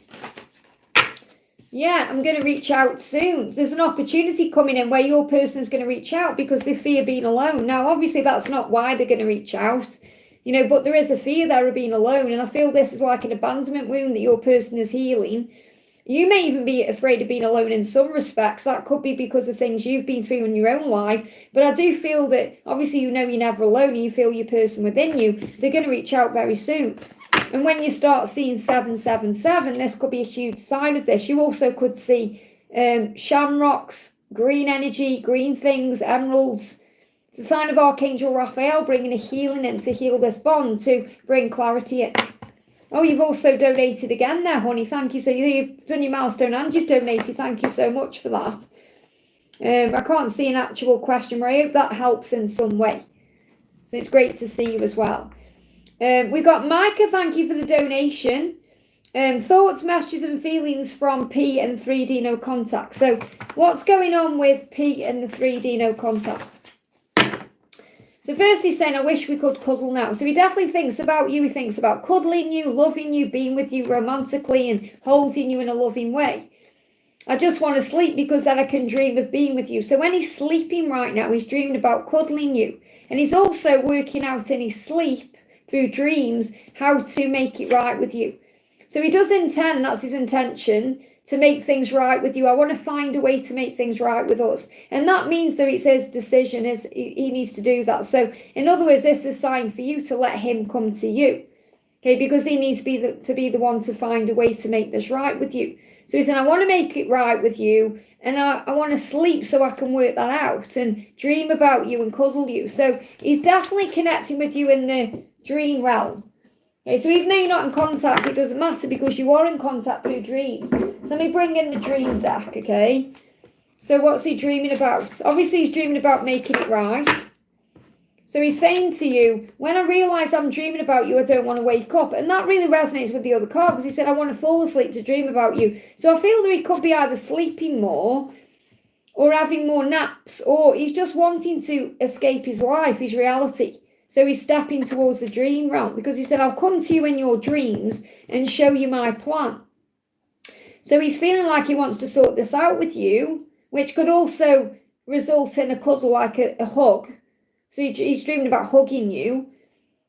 Yeah, I'm going to reach out soon. There's an opportunity coming in where your person's going to reach out because they fear being alone. Now, obviously, that's not why they're going to reach out. You know, but there is a fear there of being alone. And I feel this is like an abandonment wound that your person is healing. You may even be afraid of being alone in some respects. That could be because of things you've been through in your own life. But I do feel that, obviously, you know you're never alone and you feel your person within you. They're going to reach out very soon. And when you start seeing 777, this could be a huge sign of this. You also could see shamrocks, green energy, green things, emeralds. It's a sign of Archangel Raphael bringing a healing in to heal this bond, to bring clarity in. Oh, you've also donated again there, honey. Thank you. So you've done your milestone and you've donated. Thank you so much for that. I can't see an actual question, but I hope that helps in some way. So it's great to see you as well. We've got Micah. Thank you for the donation. Thoughts, messages and feelings from P and 3D no contact. So what's going on with P and the 3D no contact? So first he's saying, I wish we could cuddle now. So he definitely thinks about you. He thinks about cuddling you, loving you, being with you romantically and holding you in a loving way. I just want to sleep because then I can dream of being with you. So when he's sleeping right now, he's dreaming about cuddling you. And he's also working out in his sleep through dreams how to make it right with you. So he does intend, that's his intention, to make things right with you. I want to find a way to make things right with us. And that means that it's his decision, he needs to do that. So in other words, this is a sign for you to let him come to you. Okay, because he needs to be the one to find a way to make this right with you. So he said, I want to make it right with you. And I want to sleep so I can work that out and dream about you and cuddle you. So he's definitely connecting with you in the dream realm. Okay, so even though you're not in contact, it doesn't matter because you are in contact through dreams. So let me bring in the dream deck, okay? So what's he dreaming about? Obviously, he's dreaming about making it right. So he's saying to you, when I realise I'm dreaming about you, I don't want to wake up. And that really resonates with the other card because he said, I want to fall asleep to dream about you. So I feel that he could be either sleeping more or having more naps, or he's just wanting to escape his life, his reality. So he's stepping towards the dream realm because he said, I'll come to you in your dreams and show you my plan. So he's feeling like he wants to sort this out with you, which could also result in a cuddle, like a hug. So he's dreaming about hugging you.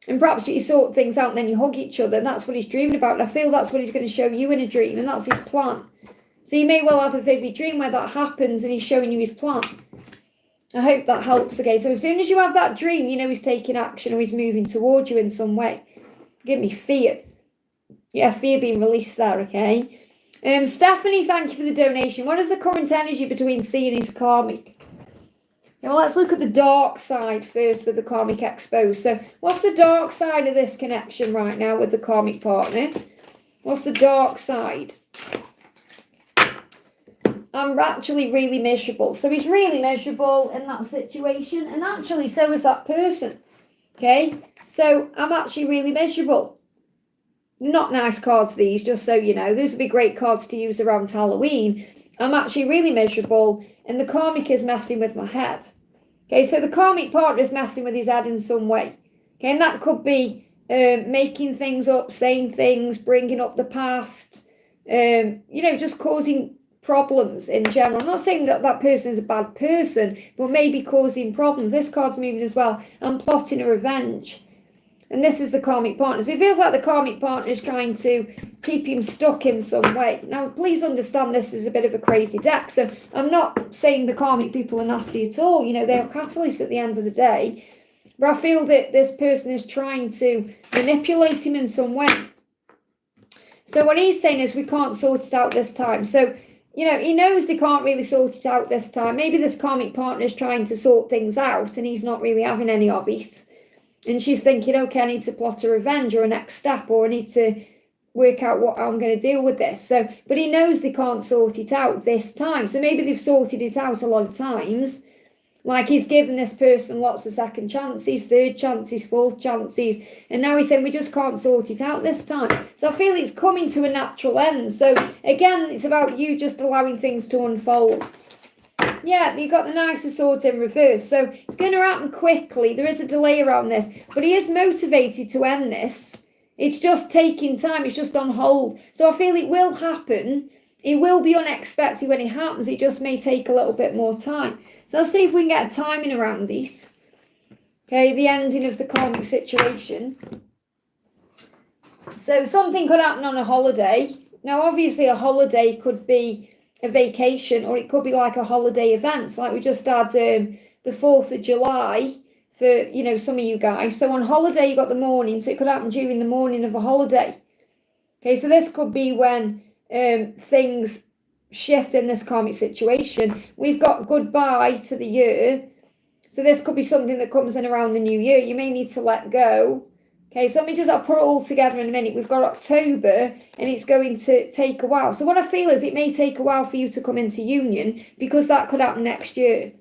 And perhaps you sort things out and then you hug each other. And that's what he's dreaming about. And I feel that's what he's going to show you in a dream. And that's his plan. So you may well have a vivid dream where that happens and he's showing you his plan. I hope that helps. Okay, so as soon as you have that dream, you know he's taking action or he's moving towards you in some way. Give me fear. Yeah, fear being released there, okay? Stephanie, thank you for the donation. What is the current energy between C and his karmic? Now let's look at the dark side first with the karmic exposed. So what's the dark side of this connection right now with the karmic partner? What's the dark side? I'm actually really miserable. So he's really miserable in that situation, and actually so is that person. Okay, so I'm actually really miserable. Not nice cards, these, just so you know. These would be great cards to use around Halloween. I'm actually really miserable, and the karmic is messing with my head. Okay, so the karmic partner is messing with his head in some way. Okay, and that could be making things up, saying things, bringing up the past, just causing problems in general. I'm not saying that that person is a bad person, but maybe causing problems. This card's moving as well. I'm plotting a revenge. And this is the karmic partner. So it feels like the karmic partner is trying to keep him stuck in some way. Now, please understand this is a bit of a crazy deck. So I'm not saying the karmic people are nasty at all. They are catalysts at the end of the day. But I feel that this person is trying to manipulate him in some way. So what he's saying is we can't sort it out this time. So, he knows they can't really sort it out this time. Maybe this karmic partner is trying to sort things out and he's not really having any of it. And she's thinking, okay, I need to plot a revenge or a next step, or I need to work out what I'm going to deal with this. So, but he knows they can't sort it out this time. So maybe they've sorted it out a lot of times. Like he's given this person lots of second chances, third chances, fourth chances. And now he's saying we just can't sort it out this time. So I feel it's coming to a natural end. So again, it's about you just allowing things to unfold. Yeah, you got the Knight of Swords in reverse. So it's going to happen quickly. There is a delay around this. But he is motivated to end this. It's just taking time. It's just on hold. So I feel it will happen. It will be unexpected when it happens. It just may take a little bit more time. So let's see if we can get a timing around this. Okay, the ending of the karmic situation. So something could happen on a holiday. Now, obviously, a holiday could be a vacation, or it could be like a holiday event. Like we just had the 4th of July for, some of you guys. So on holiday, you got the morning. So it could happen during the morning of a holiday. Okay, so this could be when things shift in this karmic situation. We've got goodbye to the year. So this could be something that comes in around the new year. You may need to let go. Okay, so let me I'll put it all together in a minute. We've got October, and it's going to take a while. So what I feel is it may take a while for you to come into union, because that could happen next year.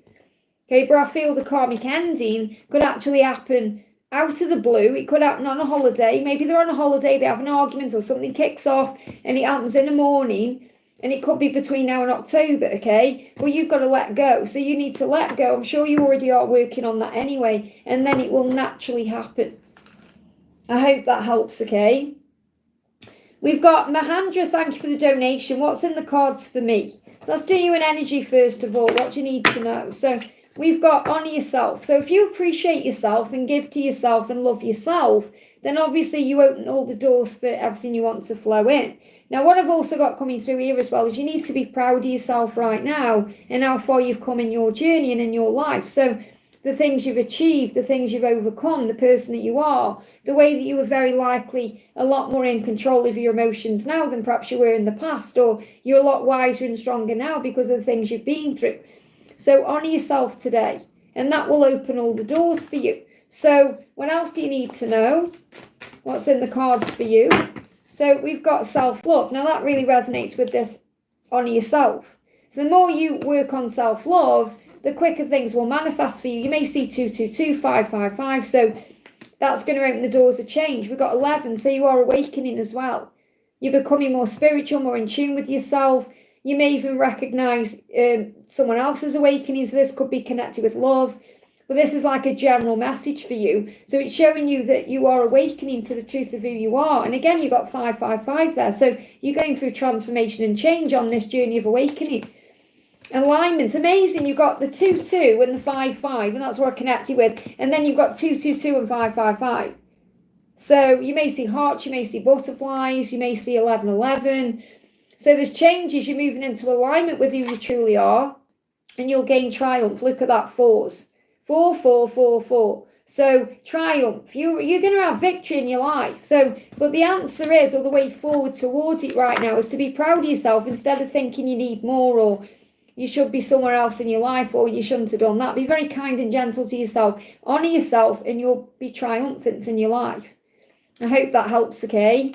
Okay, but I feel the karmic ending could actually happen out of the blue. It could happen on a holiday. Maybe they're on a holiday, they have an argument or something kicks off, and it happens in the morning. And it could be between now and October, okay? Well, you've got to let go. So you need to let go. I'm sure you already are working on that anyway. And then it will naturally happen. I hope that helps, okay? We've got Mahendra, thank you for the donation. What's in the cards for me? So let's do you an energy first of all. What do you need to know? So we've got honour yourself. So if you appreciate yourself and give to yourself and love yourself, then obviously you open all the doors for everything you want to flow in. Now, what I've also got coming through here as well is you need to be proud of yourself right now and how far you've come in your journey and in your life. So the things you've achieved, the things you've overcome, the person that you are, the way that you were very likely a lot more in control of your emotions now than perhaps you were in the past, or you're a lot wiser and stronger now because of the things you've been through. So honour yourself today, and that will open all the doors for you. So what else do you need to know? What's in the cards for you? So we've got self-love. Now that really resonates with this honour yourself. So the more you work on self-love, the quicker things will manifest for you. You may see 222, 555. So that's going to open the doors of change. We've got 11. So you are awakening as well. You're becoming more spiritual, more in tune with yourself. You may even recognise someone else's awakening. So this could be connected with love. But this is like a general message for you. So it's showing you that you are awakening to the truth of who you are. And again, you've got 555 there. So you're going through transformation and change on this journey of awakening. Alignment, amazing. You've got the 22 and the 55, and that's what I connected with. And then you've got 222 and 555. So you may see hearts, you may see butterflies, you may see 1111. So there's changes. You're moving into alignment with who you truly are, and you'll gain triumph. Look at that, 4s. 4, 4, 4, 4. So triumph. You're going to have victory in your life. So, but the answer is, or the way forward towards it right now, is to be proud of yourself instead of thinking you need more, or you should be somewhere else in your life, or you shouldn't have done that. Be very kind and gentle to yourself. Honour yourself, and you'll be triumphant in your life. I hope that helps, okay?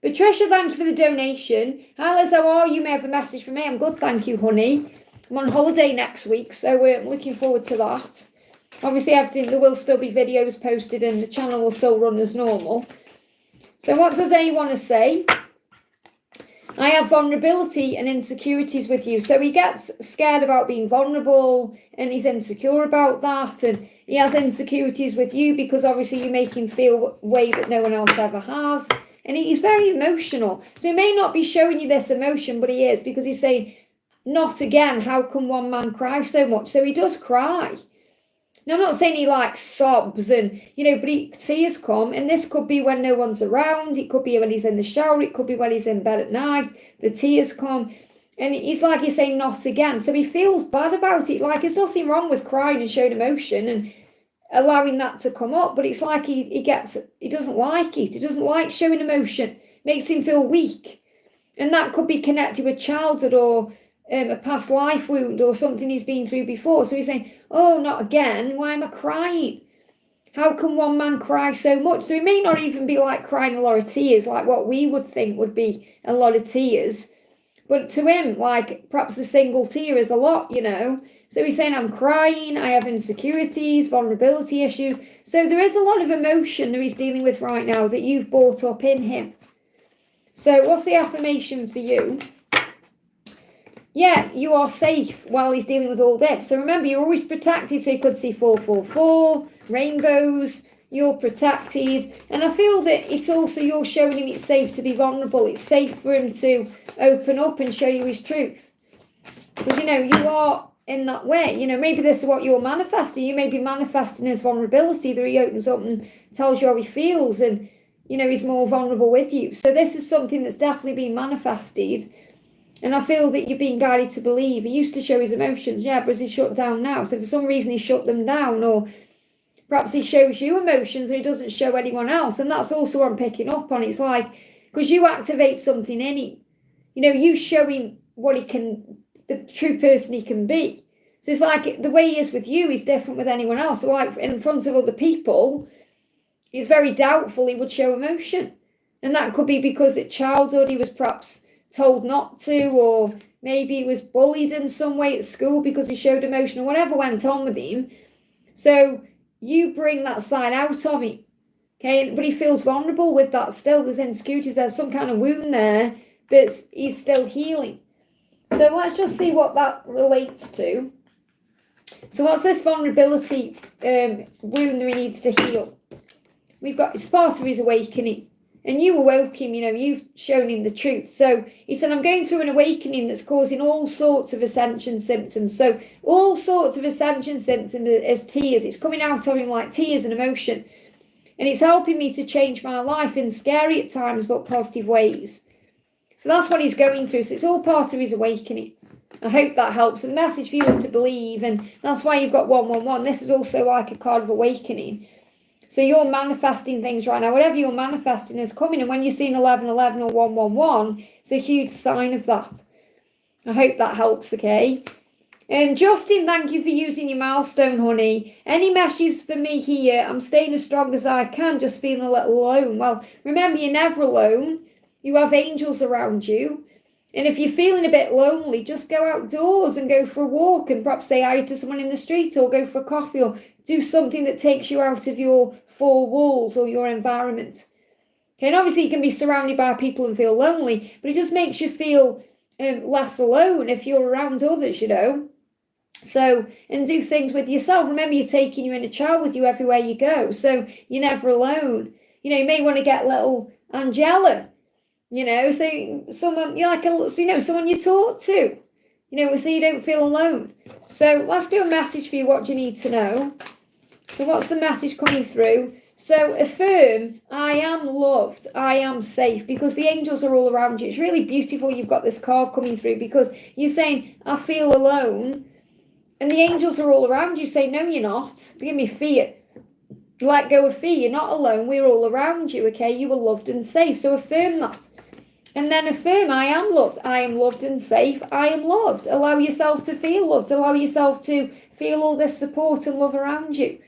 Patricia, thank you for the donation. Hi Liz, how are you? You may have a message from me. I'm good, thank you, honey. I'm on holiday next week, so we're looking forward to that. Obviously, there will still be videos posted and the channel will still run as normal. So what does A want to say? I have vulnerability and insecurities with you. So he gets scared about being vulnerable and he's insecure about that. And he has insecurities with you because obviously you make him feel a way that no one else ever has. And he's very emotional. So he may not be showing you this emotion, but he is, because he's saying, not again, how can one man cry so much? So he does cry. Now, I'm not saying he like sobs and, but tears come, and this could be when no one's around. It could be when he's in the shower. It could be when he's in bed at night. The tears come, and he's saying not again. So he feels bad about it. Like there's nothing wrong with crying and showing emotion and allowing that to come up, but it's like he doesn't like it. He doesn't like showing emotion. It makes him feel weak, and that could be connected with childhood or a past life wound or something he's been through before. So he's saying, oh, not again. Why am I crying? How can one man cry so much? So he may not even be like crying a lot of tears, like what we would think would be a lot of tears. But to him, like perhaps a single tear is a lot, So he's saying, I'm crying, I have insecurities, vulnerability issues. So there is a lot of emotion that he's dealing with right now that you've brought up in him. So what's the affirmation for you? Yeah, you are safe while he's dealing with all this. So remember, you're always protected. So you could see 444, rainbows, you're protected. And I feel that it's also, you're showing him it's safe to be vulnerable. It's safe for him to open up and show you his truth. Because, you are in that way. Maybe this is what you're manifesting. You may be manifesting his vulnerability, that he opens up and tells you how he feels. And, he's more vulnerable with you. So this is something that's definitely been manifested. And I feel that you're being guided to believe. He used to show his emotions, but is he shut down now? So for some reason he shut them down, or perhaps he shows you emotions and he doesn't show anyone else. And that's also what I'm picking up on. It's like, because you activate something in him. You show him what he can, the true person he can be. So it's like the way he is with you is different with anyone else. So like in front of other people, he's very doubtful he would show emotion. And that could be because at childhood he was perhaps told not to, or maybe he was bullied in some way at school because he showed emotion, or whatever went on with him. So you bring that side out of him, okay? But he feels vulnerable with that still. There's insecurities, there's some kind of wound there that he's still healing. So let's just see what that relates to. So what's this vulnerability wound that he needs to heal? We've got, it's part of his awakening. And you awoke him, you've shown him the truth. So he said, I'm going through an awakening that's causing all sorts of ascension symptoms. So all sorts of ascension symptoms as tears. It's coming out of him like tears and emotion. And it's helping me to change my life in scary at times, but positive ways. So that's what he's going through. So it's all part of his awakening. I hope that helps. And the message for you is to believe. And that's why you've got 111. This is also like a card of awakening. So you're manifesting things right now. Whatever you're manifesting is coming. And when you're seeing 1111 or 111, it's a huge sign of that. I hope that helps, okay? Justin, thank you for using your milestone, honey. Any messages for me here? I'm staying as strong as I can, just feeling a little alone. Well, remember, you're never alone. You have angels around you. And if you're feeling a bit lonely, just go outdoors and go for a walk and perhaps say hi to someone in the street, or go for a coffee, or do something that takes you out of your four walls or your environment. Okay, and obviously you can be surrounded by people and feel lonely, but it just makes you feel less alone if you're around others, So, and do things with yourself. Remember, you're taking your inner child with you everywhere you go, so you're never alone. You may want to get little Angela, so someone you like, someone you talk to, so you don't feel alone. So let's do a message for you. What do you need to know? So what's the message coming through? So affirm, I am loved, I am safe, because the angels are all around you. It's really beautiful you've got this card coming through, because you're saying, I feel alone, and the angels are all around you saying, no, you're not. Give me fear. Let go of fear. You're not alone. We're all around you, okay? You are loved and safe. So affirm that. And then affirm, I am loved. I am loved and safe. I am loved. Allow yourself to feel loved. Allow yourself to feel all this support and love around you.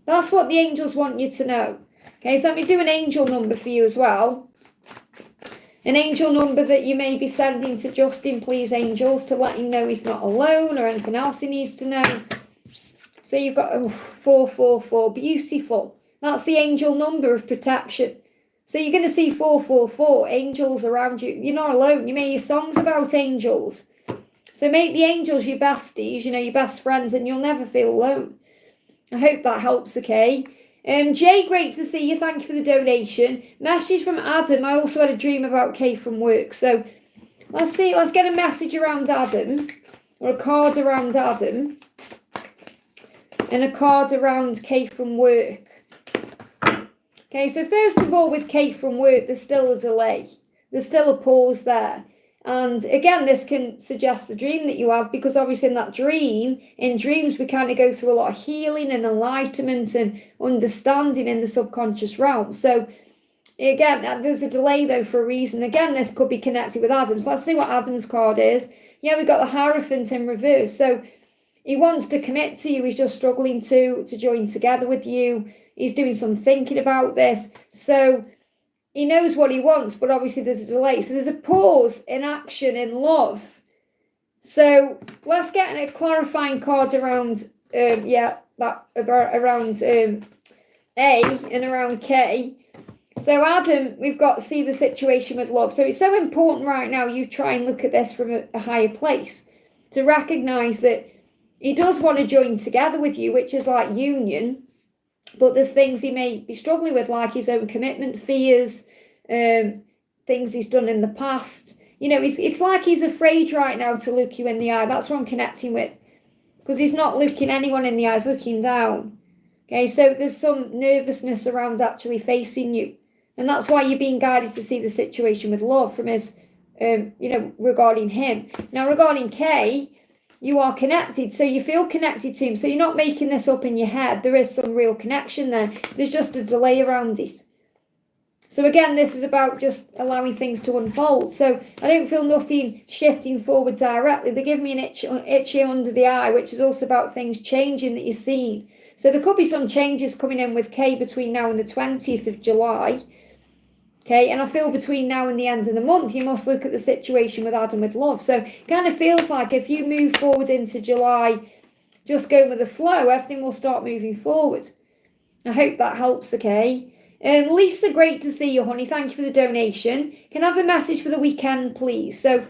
That's what the angels want you to know. Okay, so let me do an angel number for you as well. An angel number that you may be sending to Justin, please, angels, to let him know he's not alone or anything else he needs to know. So you've got 444, beautiful. That's the angel number of protection. So you're going to see 444, angels around you. You're not alone. You may hear songs about angels. So make the angels your besties, your best friends, and you'll never feel alone. I hope that helps, okay? Jay, great to see you. Thank you for the donation. Message from Adam. I also had a dream about Kay from work. So let's see. Let's get a message around Adam, or a card around Adam, and a card around Kay from work. Okay, so first of all, with Kay from work, there's still a delay. There's still a pause there. And again, this can suggest the dream that you have, because obviously in dreams, we kind of go through a lot of healing and enlightenment and understanding in the subconscious realm. So again, there's a delay though for a reason. Again, this could be connected with Adam. So let's see what Adam's card is. Yeah, we've got the Hierophant in reverse. So he wants to commit to you. He's just struggling to join together with you. He's doing some thinking about this. So he knows what he wants, but obviously there's a delay. So there's a pause in action, in love. So let's get a clarifying card around, around A and around K. So Adam, we've got see the situation with love. So it's so important right now you try and look at this from a higher place, to recognize that he does want to join together with you, which is like union. But there's things he may be struggling with, like his own commitment fears, things he's done in the past. It's like he's afraid right now to look you in the eye. That's what I'm connecting with. Because he's not looking anyone in the eyes, looking down. Okay, so there's some nervousness around actually facing you. And that's why you're being guided to see the situation with love from his, regarding him. Now, regarding Kay, you are connected, so you feel connected to him. So you're not making this up in your head. There is some real connection there. There's just a delay around it. So again, this is about just allowing things to unfold. So I don't feel nothing shifting forward directly. They give me an itchy under the eye, which is also about things changing that you're seeing. So there could be some changes coming in with Kay between now and the 20th of July. Okay, and I feel between now and the end of the month, you must look at the situation with Adam with love. So it kind of feels like if you move forward into July, just going with the flow, everything will start moving forward. I hope that helps, okay? Lisa, great to see you, honey. Thank you for the donation. Can I have a message for the weekend, please? So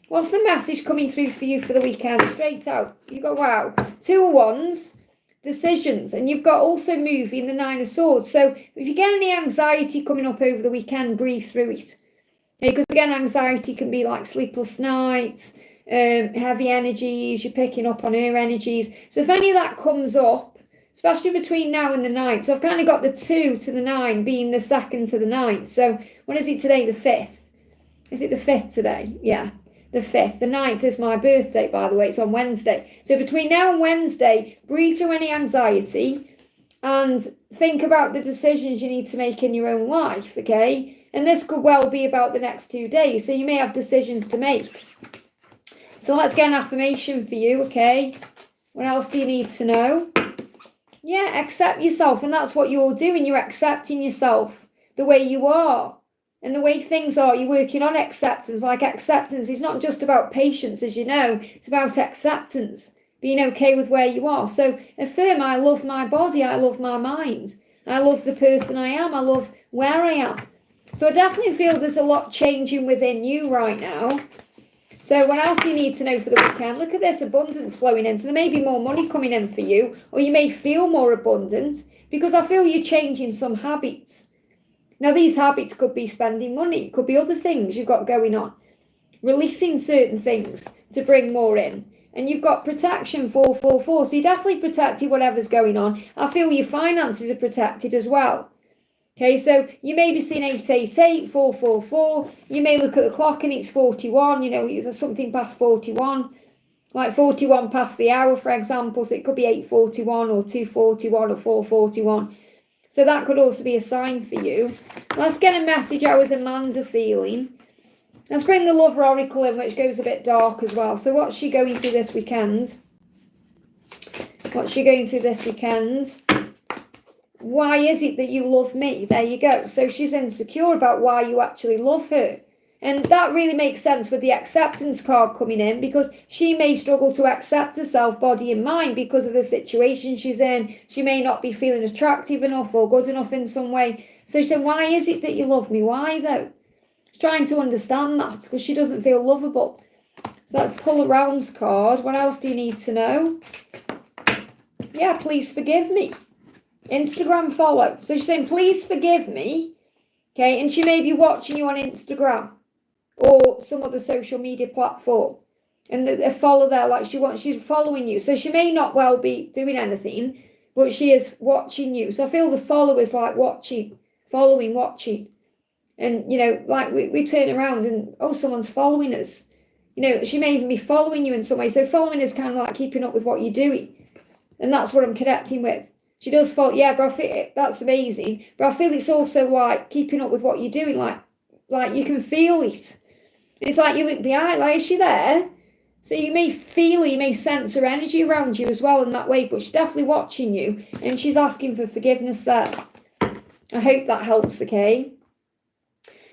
what's the message coming through for you for the weekend? Straight out. You got, wow, 2 of Wands. Decisions, and you've got also moving the 9 of Swords. So if you get any anxiety coming up over the weekend, breathe through it. Okay, because again, anxiety can be like sleepless nights, heavy energies, you're picking up on her energies. So if any of that comes up, especially between now and the 9th, so I've kind of got the 2 to the 9 being the 2nd to the 9th. So when is it today? The 5th. Is it the 5th today? Yeah. The 5th. The 9th is my birthday, by the way. It's on Wednesday. So between now and Wednesday, breathe through any anxiety and think about the decisions you need to make in your own life, okay? And this could well be about the next 2 days. So you may have decisions to make. So let's get an affirmation for you, okay? What else do you need to know? Yeah, accept yourself. And that's what you're doing. You're accepting yourself the way you are. And the way things are, you're working on acceptance. Like acceptance is not just about patience, as you know. It's about acceptance, being okay with where you are. So affirm, I love my body, I love my mind. I love the person I am, I love where I am. So I definitely feel there's a lot changing within you right now. So what else do you need to know for the weekend? Look at this abundance flowing in. So there may be more money coming in for you, or you may feel more abundant, because I feel you're changing some habits. Now, these habits could be spending money. It could be other things you've got going on. Releasing certain things to bring more in. And you've got protection 444. So you're definitely protected whatever's going on. I feel your finances are protected as well. Okay, so you may be seeing 888, 444. You may look at the clock and it's 41. There's something past 41. Like 41 past the hour, for example. So it could be 841 or 241 or 441. So that could also be a sign for you. Let's get a message. How is Amanda feeling? Let's bring the Lover Oracle in, which goes a bit dark as well. So what's she going through this weekend? What's she going through this weekend? Why is it that you love me? There you go. So she's insecure about why you actually love her. And that really makes sense with the acceptance card coming in, because she may struggle to accept herself, body and mind, because of the situation she's in. She may not be feeling attractive enough or good enough in some way. So she said, why is it that you love me? Why though? She's trying to understand that because she doesn't feel lovable. So let's pull a rounds card. What else do you need to know? Yeah, please forgive me. Instagram follow. So she's saying, please forgive me. Okay, and she may be watching you on Instagram or some other social media platform, and a follow there, like she's following you. So she may not well be doing anything, but she is watching you. So I feel the followers like watching, following, watching. And, you know, like we turn around and, oh, someone's following us. You know, she may even be following you in some way. So following is kind of like keeping up with what you're doing. And that's what I'm connecting with. She does follow, yeah, but I feel that's amazing. But I feel it's also like keeping up with what you're doing. Like you can feel it. It's like you look behind, like, is she there? So you may feel, you may sense her energy around you as well in that way, but she's definitely watching you and she's asking for forgiveness there. I hope that helps, okay?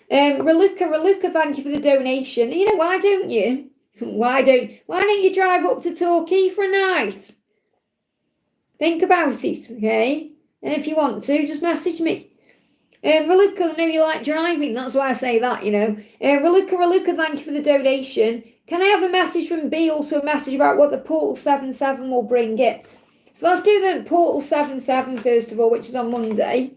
Raluca, thank you for the donation. You know, why don't you? Why don't you drive up to Torquay for a night? Think about it, okay? And if you want to, just message me. Raluca, I know you like driving, that's why I say that, you know. Raluca, thank you for the donation. Can I have a message from B, also a message about what the Portal 77 will bring in? So let's do the Portal 77 first of all, which is on Monday.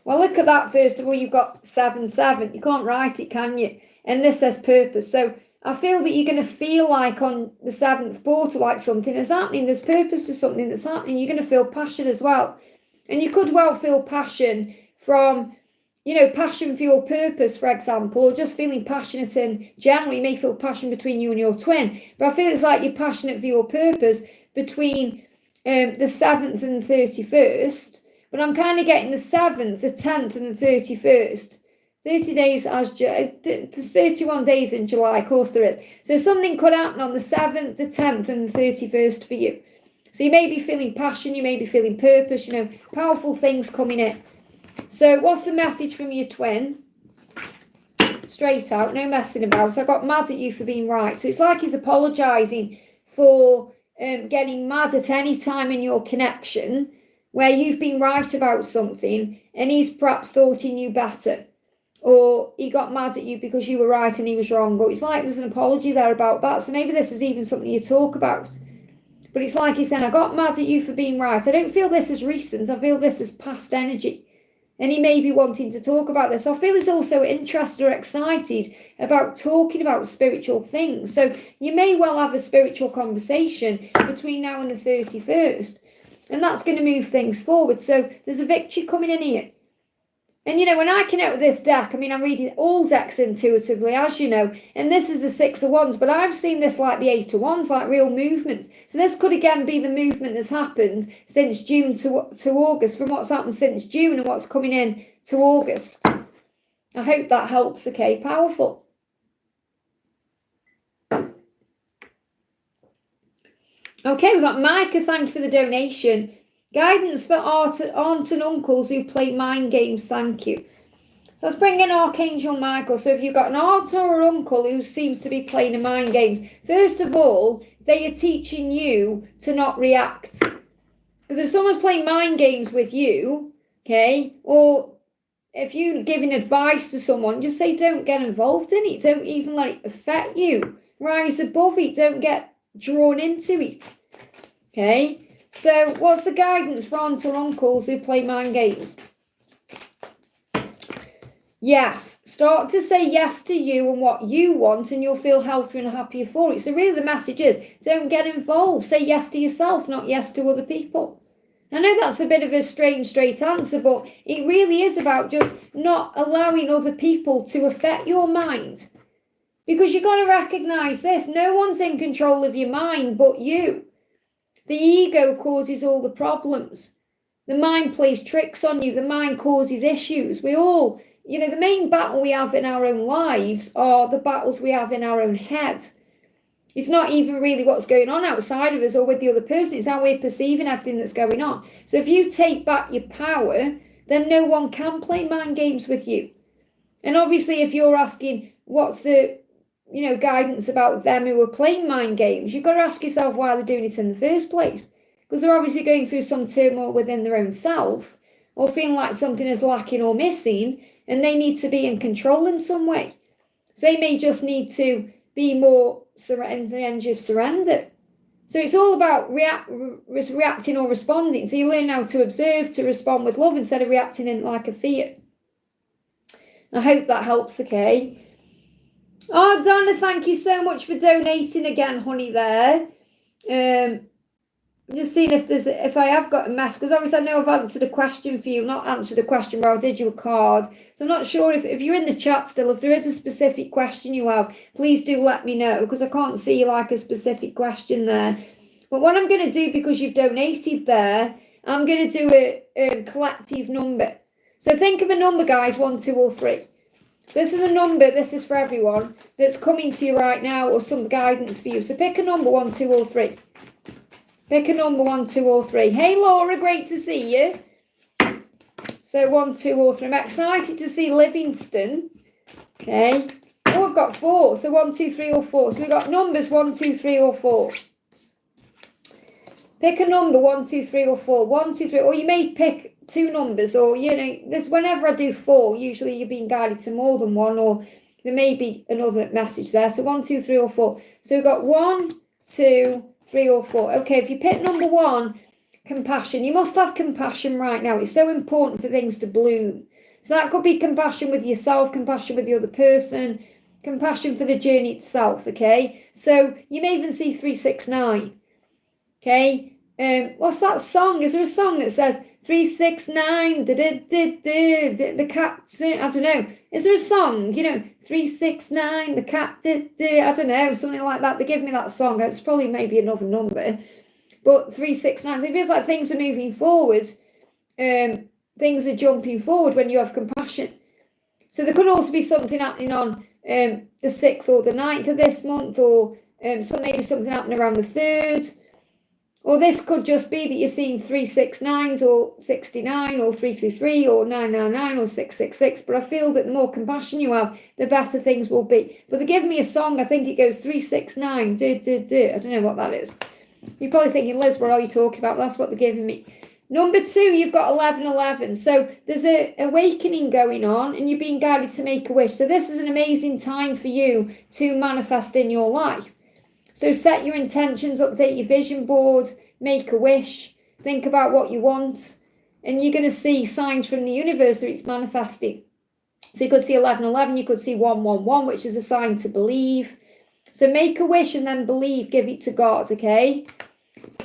Well, look at that first of all, you've got 77. You can't write it, can you? And this says purpose. So I feel that you're going to feel like on the 7th portal, like something is happening. There's purpose to something that's happening. You're going to feel passion as well. And you could well feel passion from, you know, passion for your purpose, for example, or just feeling passionate in general. You may feel passion between you and your twin, but I feel it's like you're passionate for your purpose between the 7th and the 31st. But I'm kind of getting the 7th, the 10th, and the 31st. 30 days there's 31 days in July, of course there is. So something could happen on the 7th, the 10th, and the 31st for you. So you may be feeling passion, you may be feeling purpose, you know, powerful things coming in. So what's the message from your twin? Straight out, no messing about. I got mad at you for being right. So it's like he's apologising for getting mad at any time in your connection where you've been right about something and he's perhaps thought he knew better. Or he got mad at you because you were right and he was wrong. But it's like there's an apology there about that. So maybe this is even something you talk about. But it's like he's saying, I got mad at you for being right. I don't feel this is recent. I feel this is past energy. And he may be wanting to talk about this. I feel he's also interested or excited about talking about spiritual things. So you may well have a spiritual conversation between now and the 31st. And that's going to move things forward. So there's a victory coming in here. And, you know, when I connect with this deck, I mean, I'm reading all decks intuitively, as you know, and this is the 6 of Wands, but I've seen this like the 8 of Wands, like real movement. So this could again be the movement that's happened since June to August, from what's happened since June and what's coming in to August. I hope that helps, okay? Powerful. Okay, we've got Micah, thank you for the donation. Guidance for aunts and uncles who play mind games, thank you. So let's bring in Archangel Michael. So if you've got an aunt or an uncle who seems to be playing the mind games, first of all, they are teaching you to not react. Because if someone's playing mind games with you, okay, or if you're giving advice to someone, just say don't get involved in it. Don't even let it affect you. Rise above it. Don't get drawn into it. Okay? So, what's the guidance for aunts or uncles who play mind games? Yes. Start to say yes to you and what you want, and you'll feel healthier and happier for it. So, really, the message is don't get involved. Say yes to yourself, not yes to other people. I know that's a bit of a strange, straight answer, but it really is about just not allowing other people to affect your mind. Because you've got to recognise this. No one's in control of your mind but you. The ego causes all the problems. The mind plays tricks on you. The mind causes issues. We all, you know, the main battle we have in our own lives are the battles we have in our own head. It's not even really what's going on outside of us or with the other person. It's how we're perceiving everything that's going on. So if you take back your power, then no one can play mind games with you. And obviously, if you're asking what's the, guidance about them who are playing mind games? You've got to ask yourself why they're doing it in the first place. Because they're obviously going through some turmoil within their own self, or feeling like something is lacking or missing, and they need to be in control in some way. So they may just need to be more in the energy of surrender. So it's all about reacting or responding. So you learn how to observe, to respond with love instead of reacting in like a fear. I hope that helps, okay? Oh, Donna, thank you so much for donating again, honey, there. I'm just seeing if I have got a mess, because obviously I know I've answered a question for you, not answered a question, but I did you a card. So I'm not sure if you're in the chat still, if there is a specific question you have, please do let me know, because I can't see like a specific question there. But what I'm going to do, because you've donated there, I'm going to do a collective number. So think of a number, guys, 1, 2, or 3. So this is a number, this is for everyone, that's coming to you right now, or some guidance for you. So pick a number, 1, 2, or 3. Pick a number, 1, 2, or 3. Hey, Laura, great to see you. So 1, 2, or 3. I'm excited to see Livingston. Okay. Oh, I've got 4. So 1, 2, 3, or 4. So we've got numbers 1, 2, 3, or 4. Pick a number, 1, 2, 3, or 4. 1, 2, 3. Or you may pick 2 numbers, or, this, whenever I do 4, usually you're being guided to more than 1, or there may be another message there. So 1, 2, 3, or 4. So we've got 1, 2, 3, or 4. Okay, if you pick number 1, compassion. You must have compassion right now. It's so important for things to bloom. So that could be compassion with yourself, compassion with the other person, compassion for the journey itself, okay? So you may even see 369, okay? What's that song? Is there a song that says 369, the cat, I don't know. Is there a song, 369, the cat, I don't know, something like that. They give me that song. It's probably maybe another number. But 369, so it feels like things are moving forward. Things are jumping forward when you have compassion. So there could also be something happening on the 6th or the 9th of this month, or maybe something happening around the 3rd. Or this could just be that you're seeing 369s or 69 or 333 or 999 or 666. But I feel that the more compassion you have, the better things will be. But they give me a song, I think it goes 369, I don't know what that is. You're probably thinking, Liz, what are you talking about? That's what they're giving me. Number 2, you've got 1111. So there's an awakening going on and you're being guided to make a wish. So this is an amazing time for you to manifest in your life. So set your intentions, update your vision board, make a wish, think about what you want, and you're going to see signs from the universe that it's manifesting. So you could see 1111, you could see 111, which is a sign to believe. So make a wish and then believe, give it to God, okay?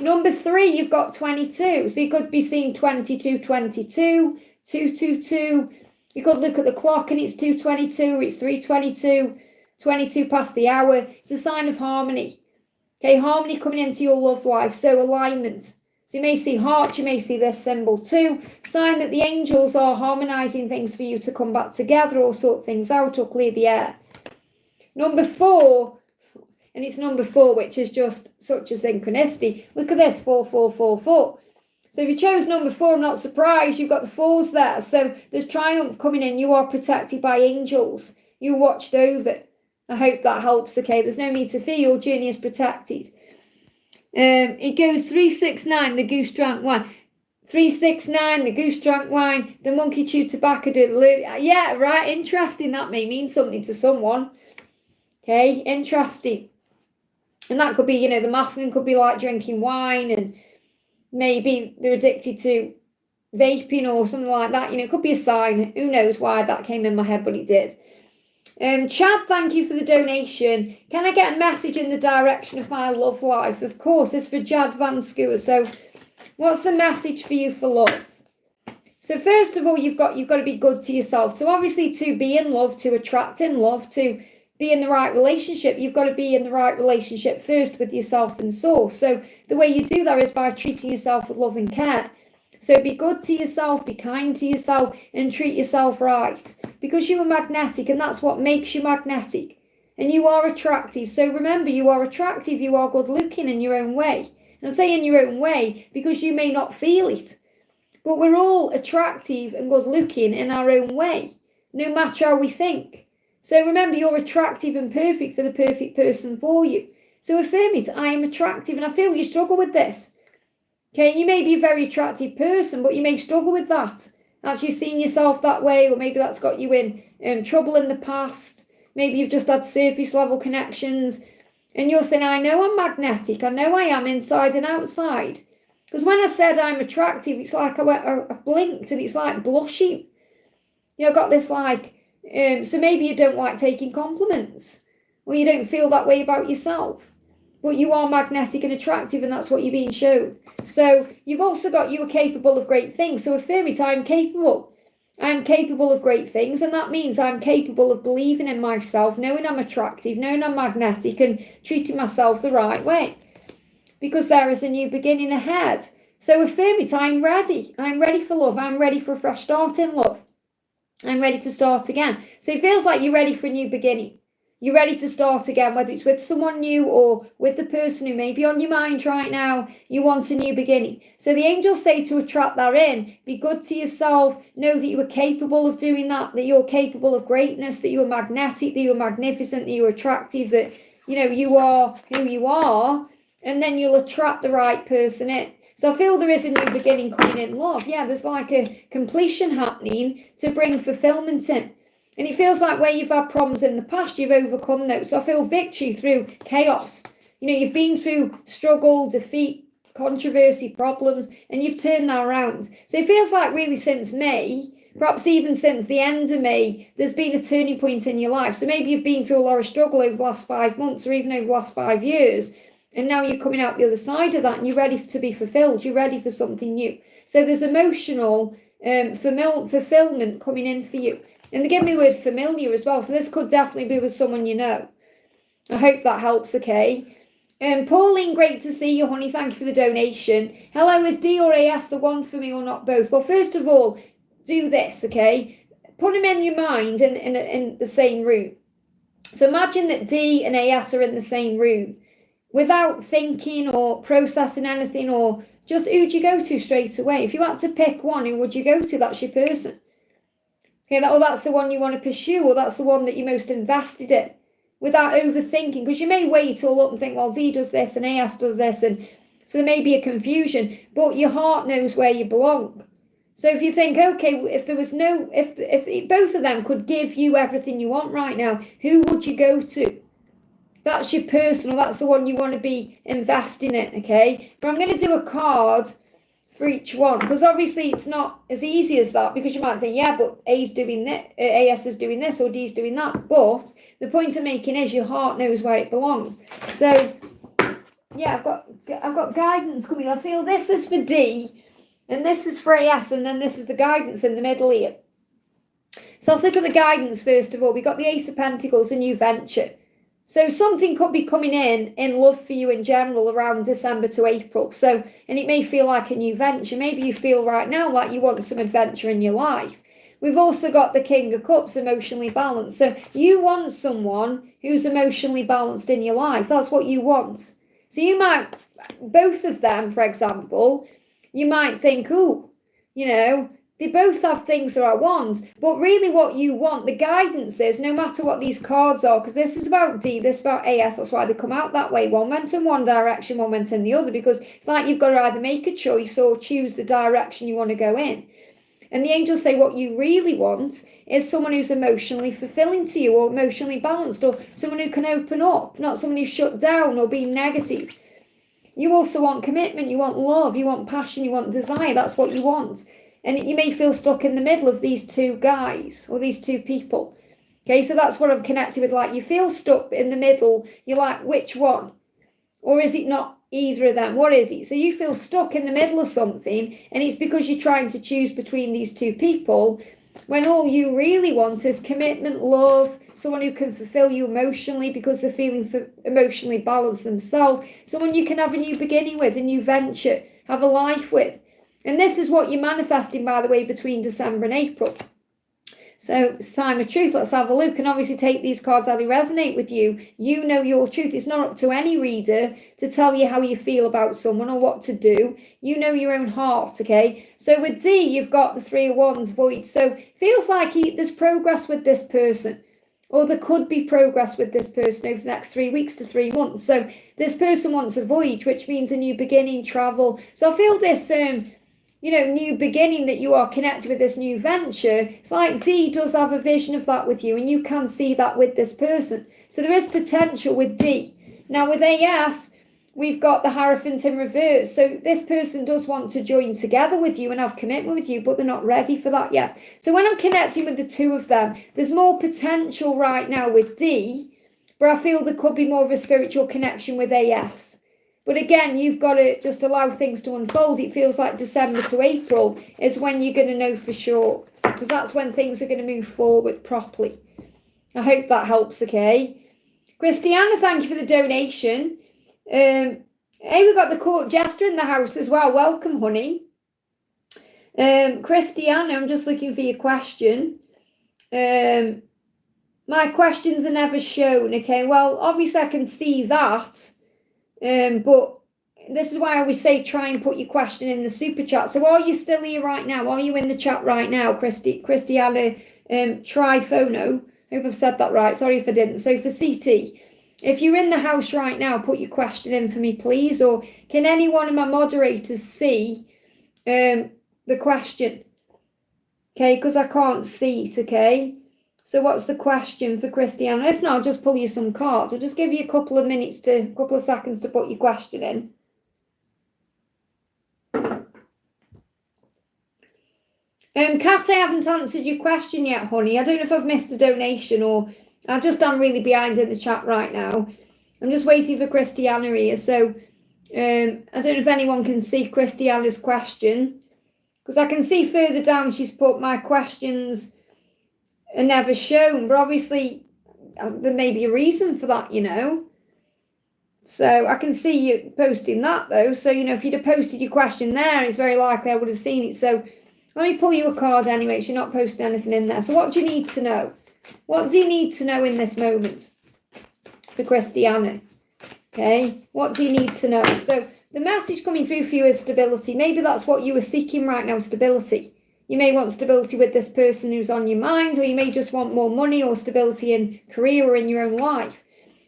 Number 3, you've got 22. So you could be seeing 2222, 222. You could look at the clock and it's 222 or it's 322, 22 past the hour. It's a sign of harmony. Okay, harmony coming into your love life, so alignment. So you may see hearts, you may see this symbol too. Sign that the angels are harmonizing things for you to come back together or sort things out or clear the air. Number 4, and it's number 4, which is just such a synchronicity. Look at this, 4444. So if you chose number 4, I'm not surprised, you've got the 4s there. So there's triumph coming in. You are protected by angels. You're watched over. I hope that helps, okay? There's no need to fear. Your journey is protected. It goes 369, the goose drank wine. 369, the goose drank wine. The monkey chewed tobacco. Yeah, right. Interesting. That may mean something to someone. Okay, interesting. And that could be, the masculine could be like drinking wine, and maybe they're addicted to vaping or something like that. It could be a sign. Who knows why that came in my head, but it did. Chad, thank you for the donation. Can I get a message in the direction of my love life? Of course, it's for Jad Van Skewer. So what's the message for you for love? So first of all, you've got to be good to yourself. So obviously to be in love, to attract in love, to be in the right relationship, you've got to be in the right relationship first with yourself and source. So the way you do that is by treating yourself with love and care. So be good to yourself, be kind to yourself, and treat yourself right. Because you are magnetic, and that's what makes you magnetic. And you are attractive. So remember, you are attractive, you are good looking in your own way. And I say in your own way because you may not feel it. But we're all attractive and good looking in our own way, no matter how we think. So remember, you're attractive and perfect for the perfect person for you. So affirm it. I am attractive, and I feel you struggle with this. Okay, and you may be a very attractive person, but you may struggle with that. Actually seeing yourself that way, or maybe that's got you in trouble in the past. Maybe you've just had surface level connections, and you're saying, I know I'm magnetic. I know I am inside and outside. Because when I said I'm attractive, it's like I blinked, and it's like blushing. I got this like, so maybe you don't like taking compliments, or you don't feel that way about yourself. But you are magnetic and attractive, and that's what you're being shown. So you've also got, you are capable of great things. So affirm it, I'm capable. I'm capable of great things, and that means I'm capable of believing in myself, knowing I'm attractive, knowing I'm magnetic, and treating myself the right way. Because there is a new beginning ahead. So affirm it, I'm ready. I'm ready for love. I'm ready for a fresh start in love. I'm ready to start again. So it feels like you're ready for a new beginning. You're ready to start again, whether it's with someone new or with the person who may be on your mind right now. You want a new beginning. So the angels say to attract that in, be good to yourself, know that you are capable of doing that you're capable of greatness, that you are magnetic, that you are magnificent, that you are attractive, that you are who you are, and then you'll attract the right person in. So I feel there is a new beginning coming in love. Yeah, there's like a completion happening to bring fulfillment in. And it feels like where you've had problems in the past, you've overcome those. So I feel victory through chaos. You've been through struggle, defeat, controversy, problems, and you've turned that around. So it feels like really since May, perhaps even since the end of May, there's been a turning point in your life. So maybe you've been through a lot of struggle over the last 5 months, or even over the last 5 years. And now you're coming out the other side of that, and you're ready to be fulfilled. You're ready for something new. So there's emotional fulfillment coming in for you. And they give me the word familiar as well. So this could definitely be with someone you know. I hope that helps, okay? Pauline, great to see you, honey. Thank you for the donation. Hello, is D or AS the one for me or not both? Well, first of all, do this, okay? Put them in your mind in the same room. So imagine that D and AS are in the same room without thinking or processing anything, or just who'd you go to straight away? If you had to pick one, who would you go to? That's your person. Okay, that's the one you want to pursue, or that's the one that you're most invested in, without overthinking. Because you may wait all up and think, well, D does this and AS does this, and so there may be a confusion, but your heart knows where you belong. So if you think, okay, if both of them could give you everything you want right now, who would you go to? That's your personal, that's the one you want to be investing in, okay? But I'm going to do a card for each one, because obviously it's not as easy as that, because you might think, yeah, but A's doing this, AS is doing this, or D's doing that. But the point I'm making is your heart knows where it belongs. So yeah, I've got guidance coming. I feel this is for D, and this is for AS, and then this is the guidance in the middle here. So let's look at the guidance first of all. We got the Ace of Pentacles, a new venture. So something could be coming in love for you in general around December to April. So, and it may feel like a new venture. Maybe you feel right now like you want some adventure in your life. We've also got the King of Cups, emotionally balanced. So you want someone who's emotionally balanced in your life. That's what you want. So you might, both of them, for example, you might think, oh, they both have things that I want, but really what you want, the guidance is, no matter what these cards are, because this is about D, this is about AS, that's why they come out that way. One went in one direction, one went in the other, because it's like you've got to either make a choice or choose the direction you want to go in. And the angels say what you really want is someone who's emotionally fulfilling to you, or emotionally balanced, or someone who can open up, not someone who's shut down or being negative. You also want commitment, you want love, you want passion, you want desire. That's what you want. And you may feel stuck in the middle of these two guys or these two people. Okay, so that's what I'm connected with. Like, you feel stuck in the middle. You're like, which one? Or is it not either of them? What is it? So you feel stuck in the middle of something, and it's because you're trying to choose between these two people, when all you really want is commitment, love, someone who can fulfill you emotionally because they're feeling emotionally balanced themselves, someone you can have a new beginning with, a new venture, have a life with. And this is what you're manifesting, by the way, between December and April. So it's time of truth. Let's have a look, and obviously take these cards how they resonate with you. You know your truth. It's not up to any reader to tell you how you feel about someone or what to do. You know your own heart, okay? So with D, you've got the Three of Wands, void. So feels like there's progress with this person. or there could be progress with this person over the next 3 weeks to 3 months. So this person wants a voyage, which means a new beginning, travel. So I feel this, new beginning that you are connected with, this new venture. It's like D does have a vision of that with you, and you can see that with this person. So there is potential with D. Now with AS, we've got the Hierophant in reverse. So this person does want to join together with you and have commitment with you, but they're not ready for that yet. So when I'm connecting with the two of them, there's more potential right now with D, but I feel there could be more of a spiritual connection with AS. But again, you've got to just allow things to unfold. It feels like December to April is when you're going to know for sure, because that's when things are going to move forward properly. I hope that helps, okay? Christiana, thank you for the donation. Hey, we've got the court jester in the house as well. Welcome, honey. Christiana, I'm just looking for your question. My questions are never shown, okay? Well, obviously I can see that. But this is why I always say try and put your question in the super chat. So are you still here right now? Are you in the chat right now, Christiana Trifono? I hope I've said that right. Sorry if I didn't. So for CT, if you're in the house right now, put your question in for me, please. Or can any one of my moderators see the question? Okay, because I can't see it, okay? So what's the question for Christiana? If not, I'll just pull you some cards. I'll just give you a couple of seconds to put your question in. Kat, I haven't answered your question yet, honey. I don't know if I've missed a donation or I just am really behind in the chat right now. I'm just waiting for Christiana here. So I don't know if anyone can see Christiana's question, because I can see further down she's put my questions are never shown, but obviously there may be a reason for that, So I can see you posting that though. So, if you'd have posted your question there, it's very likely I would have seen it. So let me pull you a card anyway, so you're not posting anything in there. So what do you need to know? What do you need to know in this moment for Christiana? Okay, what do you need to know? So the message coming through for you is stability. Maybe that's what you are seeking right now, stability. You may want stability with this person who's on your mind, or you may just want more money or stability in career or in your own life.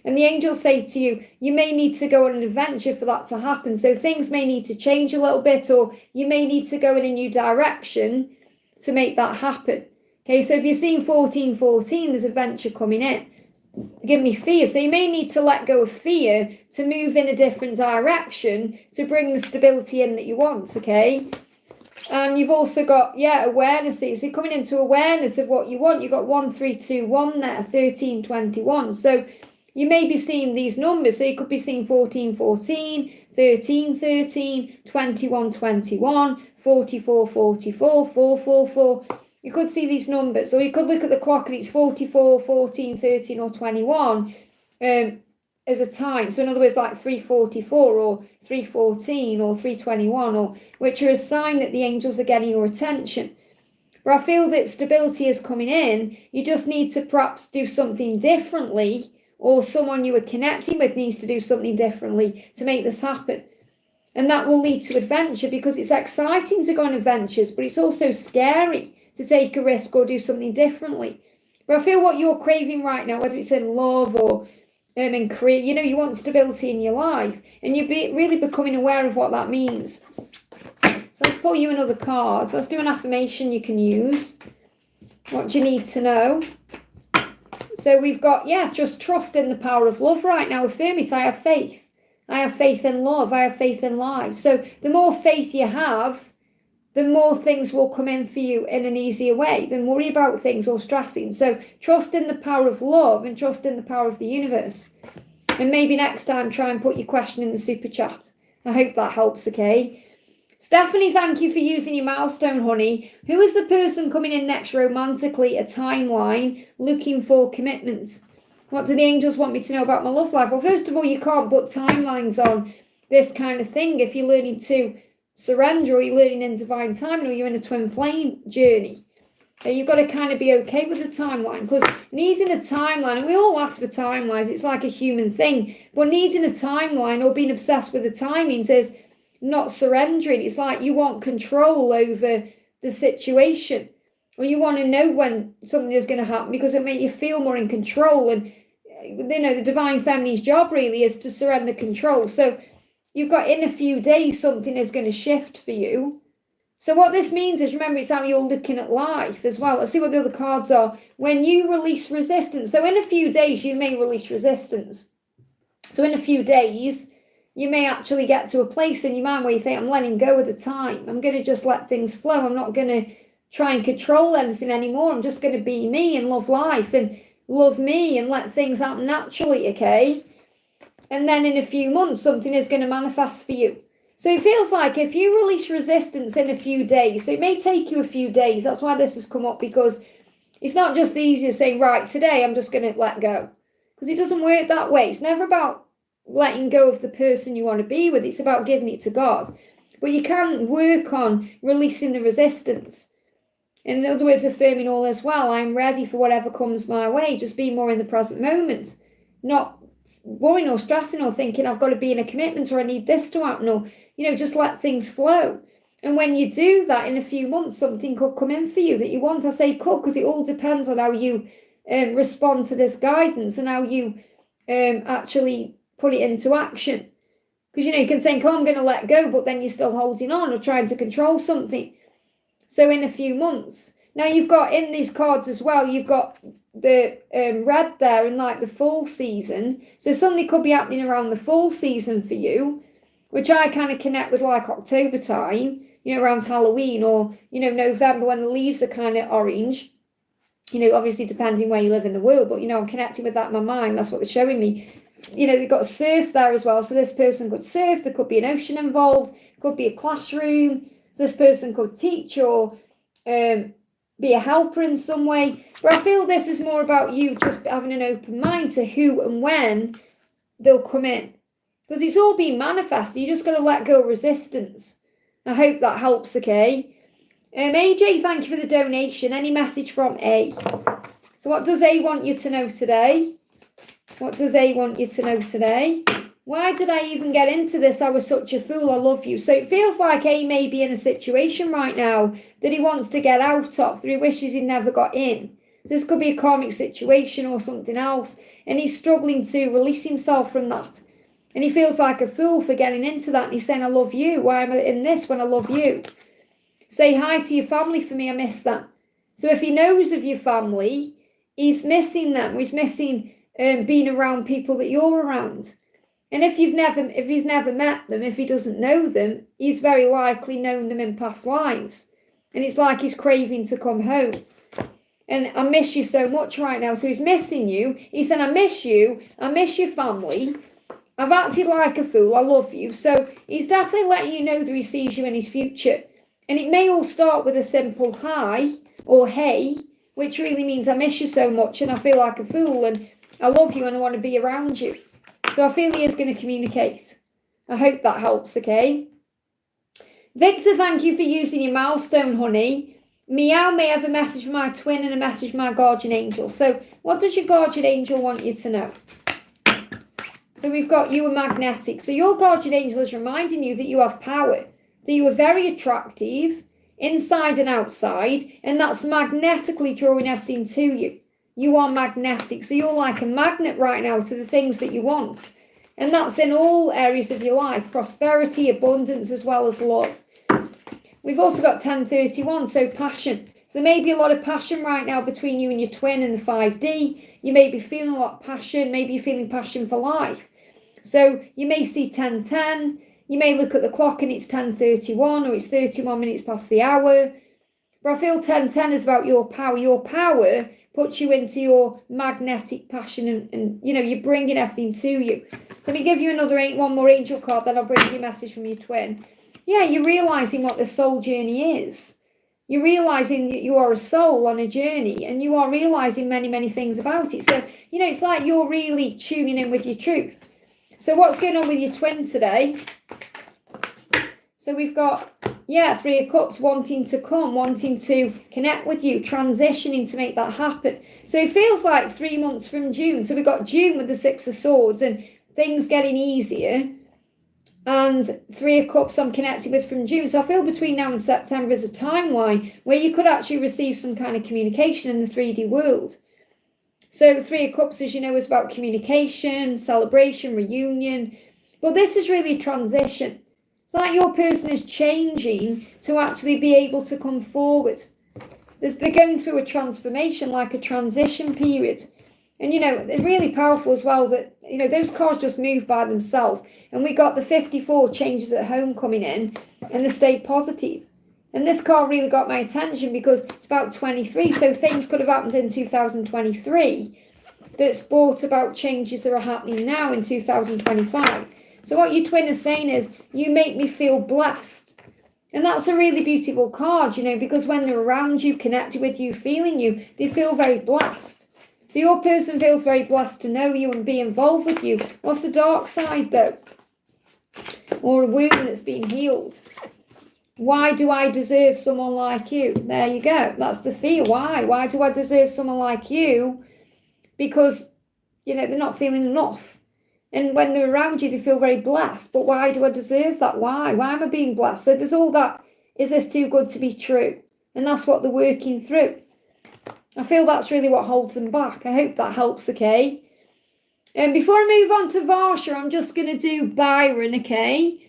And the angels say to you, you may need to go on an adventure for that to happen. So things may need to change a little bit, or you may need to go in a new direction to make that happen. Okay, so if you're seeing 1414, there's adventure coming in. Give me fear. So you may need to let go of fear to move in a different direction to bring the stability in that you want, okay? And you've also got, awareness. So you're coming into awareness of what you want. You've got 1321 there, 1321. So you may be seeing these numbers. So you could be seeing 1414, 1313, 2121, 4444, 444. You could see these numbers. Or you could look at the clock and it's 44, 14, 13 or 21 as a time. So in other words, like 344 or 314 or 321, or which are a sign that the angels are getting your attention. But I feel that stability is coming in. You just need to perhaps do something differently, or someone you are connecting with needs to do something differently to make this happen. And that will lead to adventure, because it's exciting to go on adventures, but it's also scary to take a risk or do something differently. But I feel what you're craving right now, whether it's in love or in career, you want stability in your life, and you're really becoming aware of what that means. So let's pull you another card. So let's do an affirmation you can use. What do you need to know? So we've got, just trust in the power of love right now. Affirm it. I have faith. I have faith in love. I have faith in life. So the more faith you have, the more things will come in for you in an easier way than worry about things or stressing. So trust in the power of love and trust in the power of the universe. And maybe next time try and put your question in the super chat. I hope that helps, okay? Stephanie, thank you for using your milestone, honey. Who is the person coming in next romantically? A timeline, looking for commitment. What do the angels want me to know about my love life? Well, first of all, you can't put timelines on this kind of thing if you're learning to surrender, or you're learning in divine timing, or you're in a twin flame journey. You've got to kind of be okay with the timeline, because needing a timeline, and we all ask for timelines, it's like a human thing, but needing a timeline or being obsessed with the timings is not surrendering. It's like you want control over the situation, or you want to know when something is going to happen because it makes you feel more in control. And the divine feminine's job really is to surrender control. So you've got in a few days something is going to shift for you. So what this means is, remember, it's how you're looking at life as well. Let's see what the other cards are. When you release resistance, so in a few days you may release resistance. So in a few days you may actually get to a place in your mind where you think, I'm letting go of the time. I'm going to just let things flow. I'm not going to try and control anything anymore. I'm just going to be me and love life and love me and let things happen naturally, okay? And then in a few months, something is going to manifest for you. So it feels like if you release resistance in a few days, so it may take you a few days. That's why this has come up, because it's not just easy to say, right, today I'm just going to let go. Because it doesn't work that way. It's never about letting go of the person you want to be with. It's about giving it to God. But you can work on releasing the resistance. In other words, affirming all as well. I'm ready for whatever comes my way. Just be more in the present moment. Not worrying or stressing or thinking I've got to be in a commitment or I need this to happen, or, just let things flow. And when you do that, in a few months, something could come in for you that you want. I say could because it all depends on how you respond to this guidance and how you actually put it into action. Because, you can think, oh, I'm going to let go, but then you're still holding on or trying to control something. So in a few months. Now you've got in these cards as well, you've got the red there and like the fall season. So something could be happening around the fall season for you, which I kind of connect with like October time, around Halloween, or, November when the leaves are kind of orange. Obviously depending where you live in the world, but, I'm connecting with that in my mind. That's what they're showing me. They've got surf there as well. So this person could surf. There could be an ocean involved. Could be a classroom. This person could teach or be a helper in some way. But I feel this is more about you just having an open mind to who and when they'll come in. Because it's all being manifested. You just got to let go of resistance. I hope that helps, okay? AJ, thank you for the donation. Any message from A? So what does A want you to know today? What does A want you to know today? Why did I even get into this? I was such a fool. I love you. So it feels like A may be in a situation right now that he wants to get out of, that he wishes he never got in. So this could be a karmic situation or something else. And he's struggling to release himself from that. And he feels like a fool for getting into that. And he's saying, I love you. Why am I in this when I love you? Say hi to your family for me. I miss that. So if he knows of your family, he's missing them. He's missing being around people that you're around. And if he's never met them, if he doesn't know them, he's very likely known them in past lives. And it's like he's craving to come home. And I miss you so much right now. So he's missing you. He said, I miss you. I miss your family. I've acted like a fool. I love you. So he's definitely letting you know that he sees you in his future. And it may all start with a simple hi or hey, which really means I miss you so much and I feel like a fool and I love you and I want to be around you. So I feel he is going to communicate. I hope that helps, okay? Victor, thank you for using your milestone, honey. Meow may have a message from my twin and a message from my guardian angel. So what does your guardian angel want you to know? So we've got you are magnetic. So your guardian angel is reminding you that you have power, that you are very attractive, inside and outside, and that's magnetically drawing everything to you. You are magnetic. So you're like a magnet right now to the things that you want. And that's in all areas of your life, prosperity, abundance, as well as love. We've also got 1031, so passion. So there may be a lot of passion right now between you and your twin in the 5D. You may be feeling a lot of passion. Maybe you're feeling passion for life. So you may see 1010. You may look at the clock and it's 10:31 or it's 31 minutes past the hour. But I feel 1010 is about your power. Your power puts you into your magnetic passion and you're bringing everything to you. So let me give you one more angel card, then I'll bring you a message from your twin. Yeah, you're realising what the soul journey is. You're realising that you are a soul on a journey and you are realising many, many things about it. So, it's like you're really tuning in with your truth. So what's going on with your twin today? So we've got, 3 of Cups, wanting to come, wanting to connect with you, transitioning to make that happen. So it feels like 3 months from June. So we've got June with the 6 of Swords and things getting easier. And Three of Cups I'm connected with from June. So I feel between now and September is a timeline where you could actually receive some kind of communication in the 3D world. So Three of Cups, as you know, is about communication, celebration, reunion. But this is really a transition. It's like your person is changing to actually be able to come forward. They're going through a transformation, like a transition period. And, it's really powerful as well that, those cards just move by themselves. And we got the 54 changes at home coming in and the stay positive. And this card really got my attention because it's about 23. So things could have happened in 2023 that's brought about changes that are happening now in 2025. So what your twin is saying is, you make me feel blessed. And that's a really beautiful card, because when they're around you, connected with you, feeling you, they feel very blessed. So your person feels very blessed to know you and be involved with you. What's the dark side, though? Or a wound that's been healed. Why do I deserve someone like you? There you go. That's the fear. Why? Why do I deserve someone like you? Because, they're not feeling enough. And when they're around you, they feel very blessed. But why do I deserve that? Why? Why am I being blessed? So there's all that, is this too good to be true? And that's what they're working through. I feel that's really what holds them back. I hope that helps, okay? And before I move on to Varsha, I'm just going to do Byron, okay?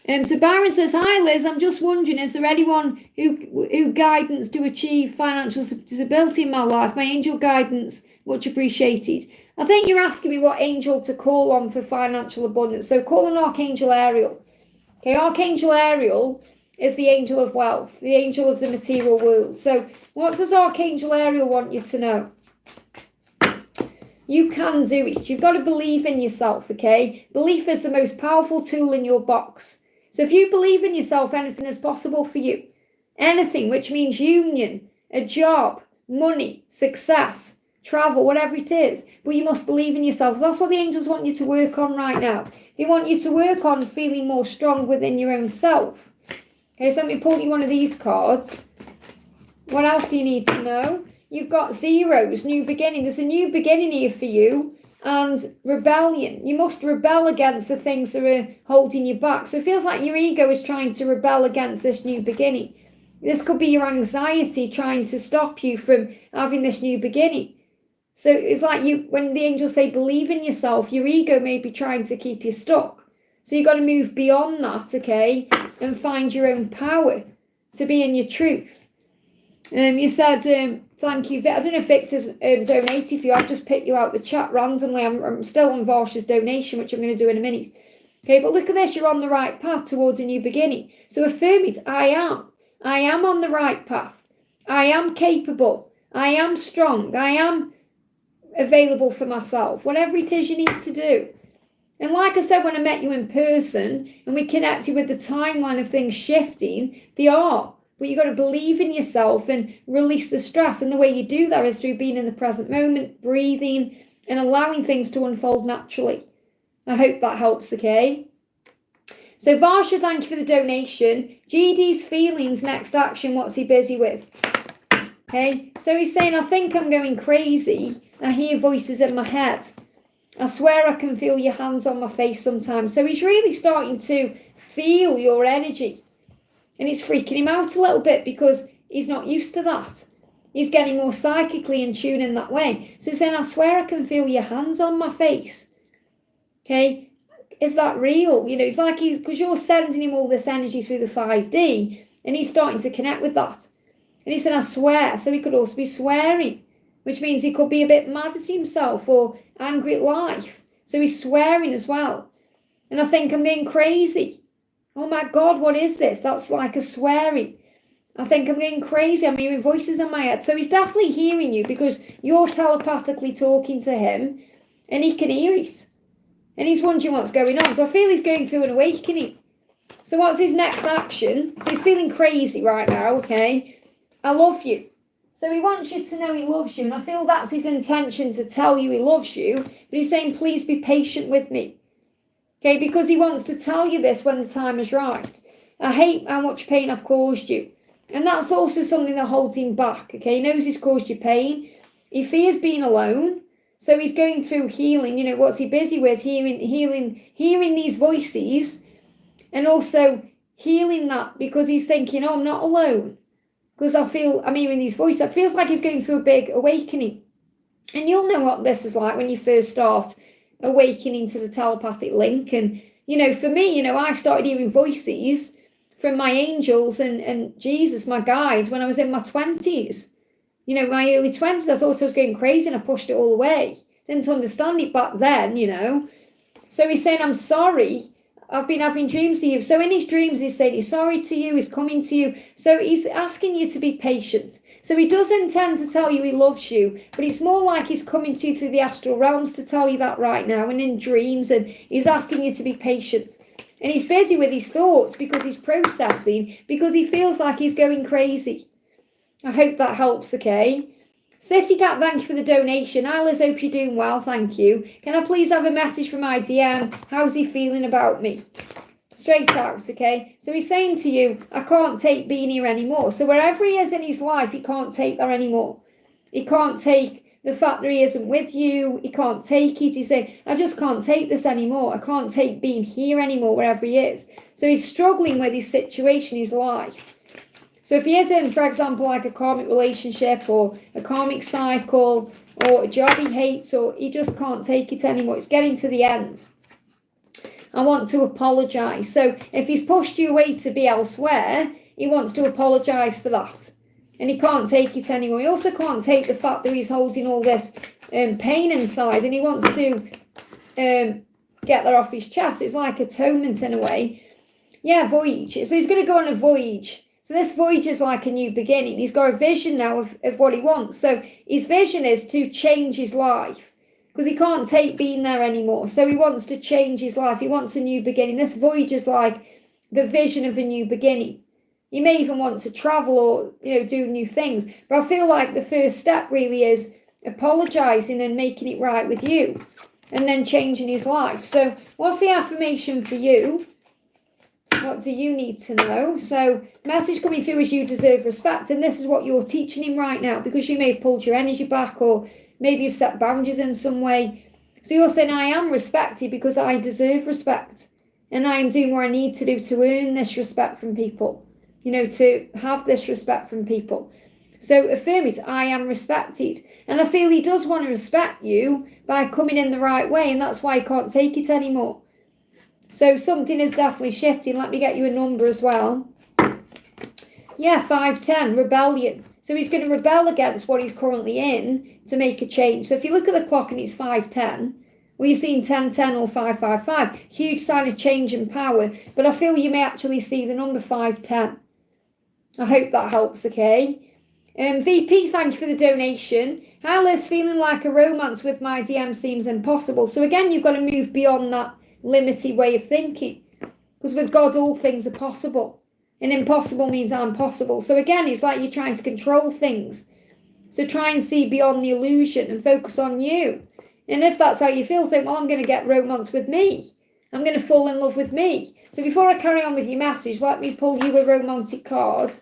So Byron says, hi Liz, I'm just wondering, is there anyone who guidance to achieve financial stability in my life? My angel guidance, much appreciated. I think you're asking me what angel to call on for financial abundance. So call on Archangel Ariel. Okay, Archangel Ariel is the angel of wealth, the angel of the material world. So what does Archangel Ariel want you to know? You can do it. You've got to believe in yourself, okay? Belief is the most powerful tool in your box. So if you believe in yourself, anything is possible for you. Anything, which means union, a job, money, success, travel, whatever it is. But you must believe in yourself. That's what the angels want you to work on right now. They want you to work on feeling more strong within your own self. Okay, so let me pull you one of these cards. What else do you need to know? You've got zeros, new beginning. There's a new beginning here for you. And rebellion. You must rebel against the things that are holding you back. So it feels like your ego is trying to rebel against this new beginning. This could be your anxiety trying to stop you from having this new beginning. So it's like when the angels say believe in yourself, your ego may be trying to keep you stuck. So you've got to move beyond that, okay, and find your own power to be in your truth. You said, thank you. I don't know if Victor's donated for you. I've just picked you out the chat randomly. I'm still on Varsha's donation, which I'm going to do in a minute. Okay, but look at this. You're on the right path towards a new beginning. So affirm it. I am. I am on the right path. I am capable. I am strong. I am available for myself. Whatever it is you need to do. And like I said, when I met you in person and we connected with the timeline of things shifting, they are. But you've got to believe in yourself and release the stress. And the way you do that is through being in the present moment, breathing, and allowing things to unfold naturally. I hope that helps, okay? So Varsha, thank you for the donation. GD's feelings, next action, what's he busy with? Okay, so he's saying, I think I'm going crazy. I hear voices in my head. I swear I can feel your hands on my face sometimes. So he's really starting to feel your energy. And it's freaking him out a little bit because he's not used to that. He's getting more psychically in tune in that way. So he's saying, I swear I can feel your hands on my face. Okay, is that real? It's like because you're sending him all this energy through the 5D and he's starting to connect with that. And he said, I swear. So he could also be swearing, which means he could be a bit mad at himself or angry at life. So he's swearing as well. And I think I'm going crazy. Oh my God, what is this? That's like a swearing. I think I'm going crazy. I'm hearing voices in my head. So he's definitely hearing you because you're telepathically talking to him and he can hear it. And he's wondering what's going on. So I feel he's going through an awakening. So what's his next action? So he's feeling crazy right now, okay? I love you. So he wants you to know he loves you. And I feel that's his intention to tell you he loves you. But he's saying, please be patient with me. Okay, because he wants to tell you this when the time is right. I hate how much pain I've caused you. And that's also something that holds him back. Okay, he knows he's caused you pain. He fears being alone. So he's going through healing. What's he busy with? Hearing these voices And also healing that, because he's thinking, oh, I'm not alone. Because I'm hearing these voices. It feels like he's going through a big awakening. And you'll know what this is like when you first start awakening to the telepathic link. And, for me, I started hearing voices from my angels and Jesus, my guides, when I was in my 20s. My early 20s, I thought I was going crazy and I pushed it all away. Didn't understand it back then, So he's saying, I'm sorry. I've been having dreams of you. So in his dreams, he's saying he's sorry to you, he's coming to you. So he's asking you to be patient. So he does intend to tell you he loves you, but it's more like he's coming to you through the astral realms to tell you that right now and in dreams, and he's asking you to be patient. And he's busy with his thoughts because he's processing, because he feels like he's going crazy. I hope that helps, okay? City Cat, thank you for the donation. Hi Liz, hope you're doing well, thank you. Can I please have a message from IDM? How's he feeling about me? Straight out, okay? So he's saying to you, I can't take being here anymore. So wherever he is in his life, he can't take that anymore. He can't take the fact that he isn't with you. He can't take it. He's saying, I just can't take this anymore. I can't take being here anymore, wherever he is. So he's struggling with his situation, his life. So if he is in, for example, like a karmic relationship or a karmic cycle or a job he hates, or he just can't take it anymore, it's getting to the end. I want to apologise. So if he's pushed you away to be elsewhere, he wants to apologise for that. And he can't take it anymore. He also can't take the fact that he's holding all this pain inside, and he wants to get that off his chest. It's like atonement in a way. Yeah, voyage. So he's going to go on a voyage. So this voyage is like a new beginning. He's got a vision now of what he wants. So his vision is to change his life, because he can't take being there anymore. So he wants to change his life. He wants a new beginning. This voyage is like the vision of a new beginning. He may even want to travel or, do new things. But I feel like the first step really is apologising and making it right with you, and then changing his life. So what's the affirmation for you? What do you need to know? So message coming through is you deserve respect. And this is what you're teaching him right now, because you may have pulled your energy back, or maybe you've set boundaries in some way. So you're saying, I am respected because I deserve respect. And I am doing what I need to do to earn this respect from people. To have this respect from people. So affirm it, I am respected. And I feel he does want to respect you by coming in the right way. And that's why he can't take it anymore. So something is definitely shifting. Let me get you a number as well. Yeah, 510, rebellion. So he's going to rebel against what he's currently in to make a change. So if you look at the clock and it's 510, well, you're seeing 1010 or 555. Huge sign of change and power. But I feel you may actually see the number 510. I hope that helps, okay? VP, thank you for the donation. Hi Liz, feeling like a romance with my DM seems impossible. So again, you've got to move beyond that limited way of thinking, because with God all things are possible, and impossible means I'm possible. So again, it's like you're trying to control things. So try and see beyond the illusion and focus on you. And if that's how you feel, think, well, I'm going to get romance with me. I'm going to fall in love with me. So before I carry on with your message, let me pull you a romantic card,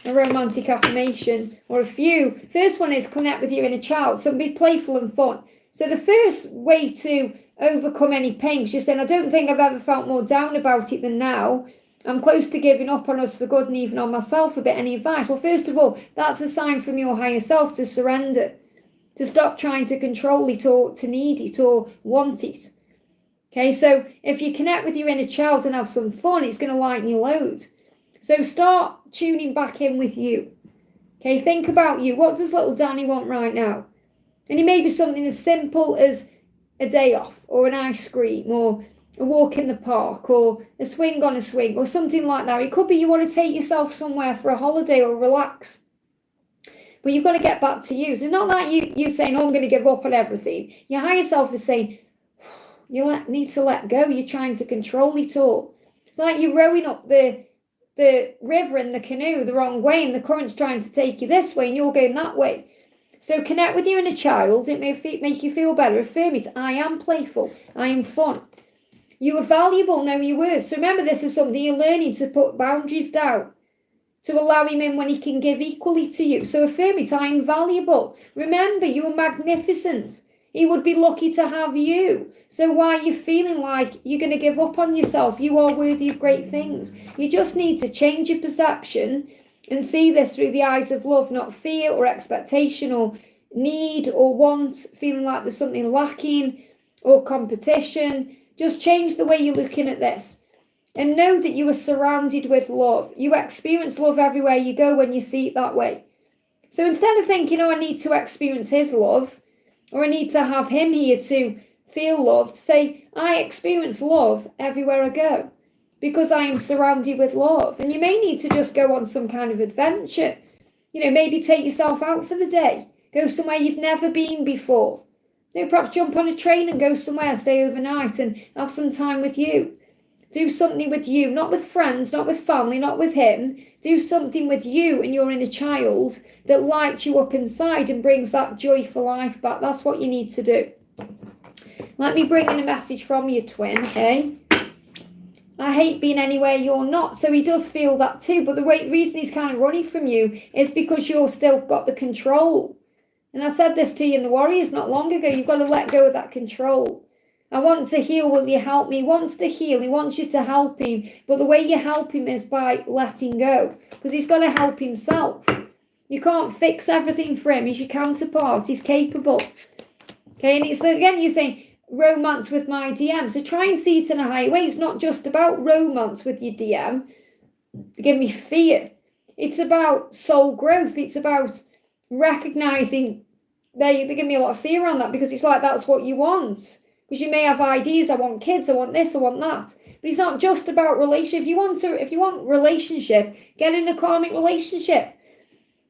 a romantic affirmation, or a few. First one is connect with your inner child. So be playful and fun. So the first way to overcome any pain, because you're saying, I don't think I've ever felt more down about it than now. I'm close to giving up on us for good and even on myself a bit. Any advice? Well, first of all, that's a sign from your higher self to surrender, to stop trying to control it or to need it or want it. Okay, so if you connect with your inner child and have some fun, it's going to lighten your load. So start tuning back in with you. Okay, think about you. What does little Danny want right now? And it may be something as simple as a day off, or an ice cream, or a walk in the park, or a swing on a swing, or something like that. It could be you want to take yourself somewhere for a holiday or relax. But you've got to get back to you. So it's not like you're saying, oh, I'm going to give up on everything. Your higher self is saying, you need to let go. You're trying to control it all. It's like you're rowing up the river in the canoe the wrong way, and the current's trying to take you this way, and you're going that way. So connect with your inner child. It may make you feel better. Affirm it. I am playful. I am fun. You are valuable. Know your worth. So remember, this is something you're learning, to put boundaries down, to allow him in when he can give equally to you. So affirm it. I am valuable. Remember, you are magnificent. He would be lucky to have you. So why are you feeling like you're going to give up on yourself? You are worthy of great things. You just need to change your perception and see this through the eyes of love, not fear or expectation or need or want, feeling like there's something lacking or competition. Just change the way you're looking at this. And know that you are surrounded with love. You experience love everywhere you go when you see it that way. So instead of thinking, oh, I need to experience his love, or I need to have him here to feel loved, say, I experience love everywhere I go because I am surrounded with love. And you may need to just go on some kind of adventure. Maybe take yourself out for the day. Go somewhere you've never been before. Perhaps jump on a train and go somewhere, stay overnight and have some time with you. Do something with you, not with friends, not with family, not with him. Do something with you and your inner child that lights you up inside and brings that joyful life back. That's what you need to do. Let me bring in a message from your twin, okay? I hate being anywhere you're not. So he does feel that too. But the reason he's kind of running from you is because you're still got the control. And I said this to you in the Warriors not long ago. You've got to let go of that control. I want to heal, will you help me? He wants to heal, he wants you to help him. But the way you help him is by letting go. Because he's got to help himself. You can't fix everything for him. He's your counterpart. He's capable. Okay, and it's again, you're saying romance with my DM. So try and see it in a higher way. It's not just about romance with your DM. They give me fear. It's about soul growth. It's about recognizing, they give me a lot of fear on that because it's like that's what you want. Because you may have ideas, I want kids, I want this, I want that. But it's not just about relationship. If you want relationship, get in a karmic relationship.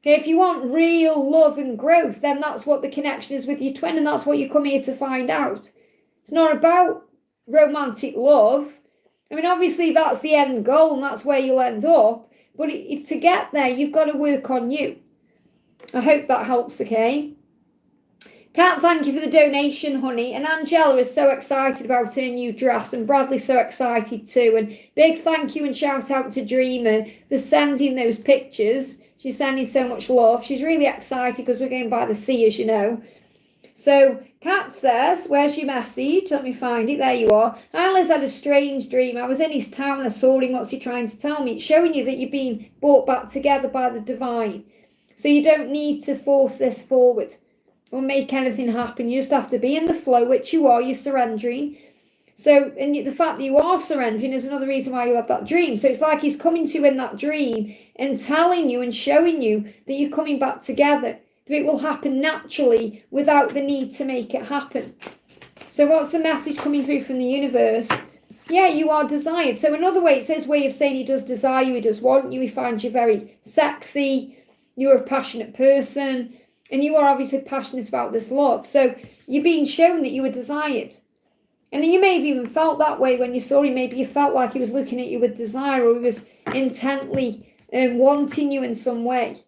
Okay, if you want real love and growth, then that's what the connection is with your twin, and that's what you come here to find out. It's not about romantic love. I mean, obviously that's the end goal and that's where you'll end up. But to get there, you've got to work on you. I hope that helps, okay? Kat, thank you for the donation, honey. And Angela is so excited about her new dress, and Bradley's so excited too. And big thank you and shout out to Dreamer for sending those pictures. She's sending so much love. She's really excited because we're going by the sea, as you know. So Kat says, where's your message? Let me find it. There you are. Alice had a strange dream. I was in his town. I saw him. What's he trying to tell me? It's showing you that you're being brought back together by the divine. So you don't need to force this forward or make anything happen. You just have to be in the flow, which you are. You're surrendering. So, and the fact that you are surrendering is another reason why you had that dream. So it's like he's coming to you in that dream and telling you and showing you that you're coming back together. That it will happen naturally without the need to make it happen. So what's the message coming through from the universe? Yeah, you are desired. So another way, it's his way of saying he does desire you, he does want you, he finds you very sexy, you're a passionate person, and you are obviously passionate about this love. So you're being shown that you were desired. And you may have even felt that way when you saw him. Maybe you felt like he was looking at you with desire, or he was intently wanting you in some way.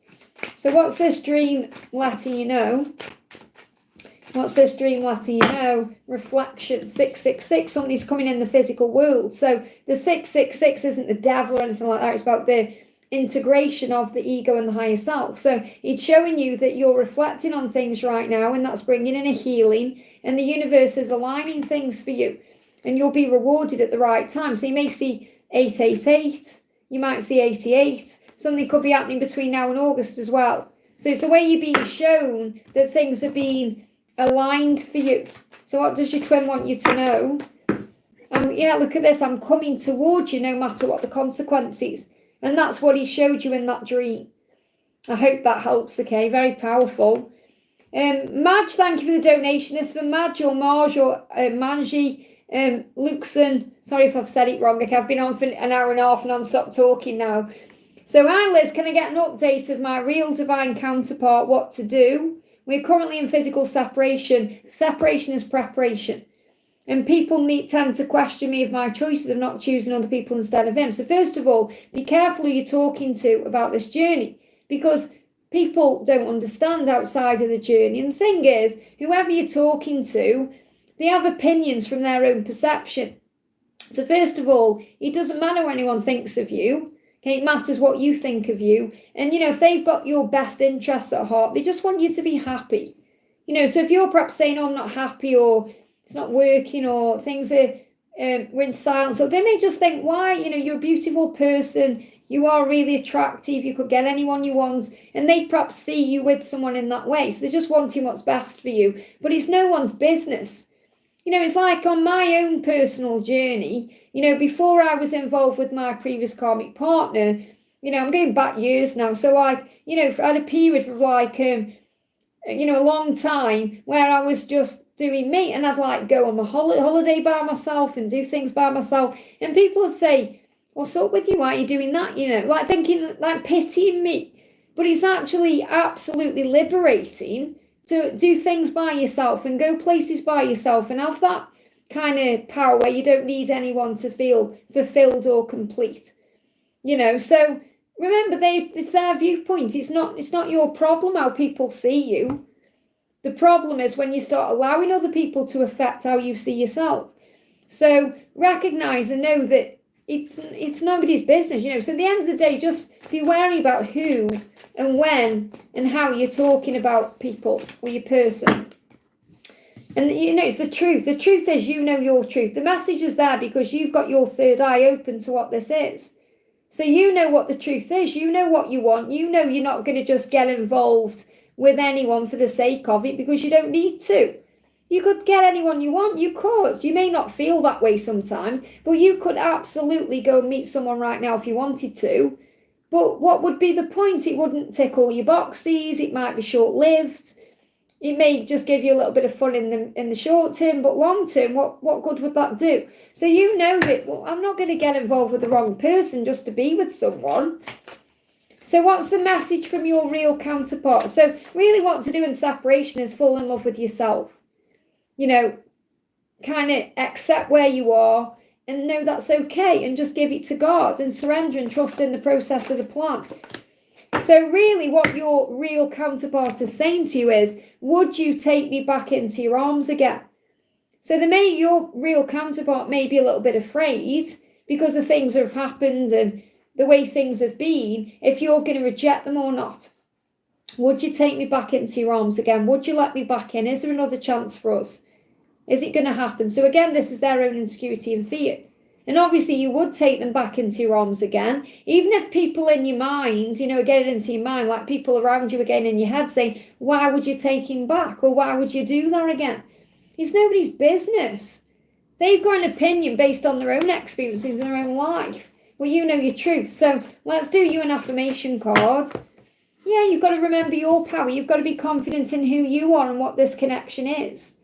So what's this dream letting you know? What's this dream letting you know? Reflection, 666, somebody's coming in the physical world. So the 666 isn't the devil or anything like that. It's about the integration of the ego and the higher self. So it's showing you that you're reflecting on things right now, and that's bringing in a healing, and the universe is aligning things for you, and you'll be rewarded at the right time. So you may see 888, you might see 88. Something could be happening between now and August as well. So it's the way you're being shown that things are being aligned for you. So what does your twin want you to know? Yeah, look at this. I'm coming towards you no matter what the consequences. And that's what he showed you in that dream. I hope that helps, okay? Very powerful. Madge, thank you for the donation. This is for Madge or Marge or Manji, Luxon. Sorry if I've said it wrong. Okay, I've been on for an hour and a half non-stop talking now. So hi Liz, can I get an update of my real divine counterpart, what to do? We're currently in physical separation. Separation is preparation. And people tend to question me of my choices of not choosing other people instead of him. So first of all, be careful who you're talking to about this journey, because people don't understand outside of the journey. And the thing is, whoever you're talking to, they have opinions from their own perception. So first of all, it doesn't matter what anyone thinks of you. Okay, it matters what you think of you. And, if they've got your best interests at heart, they just want you to be happy. You know, so if you're perhaps saying, oh, I'm not happy, or it's not working, or things are we're in silence, or they may just think, why, you know, you're a beautiful person, you are really attractive, you could get anyone you want, and they perhaps see you with someone in that way, so they're just wanting what's best for you, but it's no one's business. You know, it's like on my own personal journey, you know, before I was involved with my previous karmic partner, you know, I'm going back years now, so like, you know, I had a period of like you know, a long time where I was just doing me, and I'd like go on my holiday by myself and do things by myself, and people would say, what's up with you, why are you doing that, you know, like thinking, like pitying me. But it's actually absolutely liberating to do things by yourself and go places by yourself and have that kind of power where you don't need anyone to feel fulfilled or complete, you know. So remember, it's their viewpoint. It's not your problem how people see you. The problem is when you start allowing other people to affect how you see yourself. So recognize and know that it's nobody's business, you know. So at the end of the day, just be wary about who and when and how you're talking about people or your person. And you know, it's the truth. The truth is, you know your truth. The message is there because you've got your third eye open to what this is. So you know what the truth is. You know what you want. You know you're not going to just get involved with anyone for the sake of it, because you don't need to. You could get anyone you want. You could. You may not feel that way sometimes, but you could absolutely go and meet someone right now if you wanted to. But what would be the point? It wouldn't tick all your boxes. It might be short-lived. It may just give you a little bit of fun in the short term, but long term, what good would that do? So you know that, well, I'm not going to get involved with the wrong person just to be with someone. So what's the message from your real counterpart? So really what to do in separation is fall in love with yourself. You know, kind of accept where you are and know that's okay, and just give it to God and surrender and trust in the process of the plan. So really what your real counterpart is saying to you is, would you take me back into your arms again? So your real counterpart may be a little bit afraid because of things that have happened and the way things have been, if you're going to reject them or not. Would you take me back into your arms again? Would you let me back in? Is there another chance for us? Is it going to happen? So again, this is their own insecurity and fear. And obviously you would take them back into your arms again, even if people in your mind, you know, get it into your mind, like people around you again in your head saying, why would you take him back? Or why would you do that again? It's nobody's business. They've got an opinion based on their own experiences in their own life. Well, you know your truth. So let's do you an affirmation card. Yeah, you've got to remember your power. You've got to be confident in who you are and what this connection is.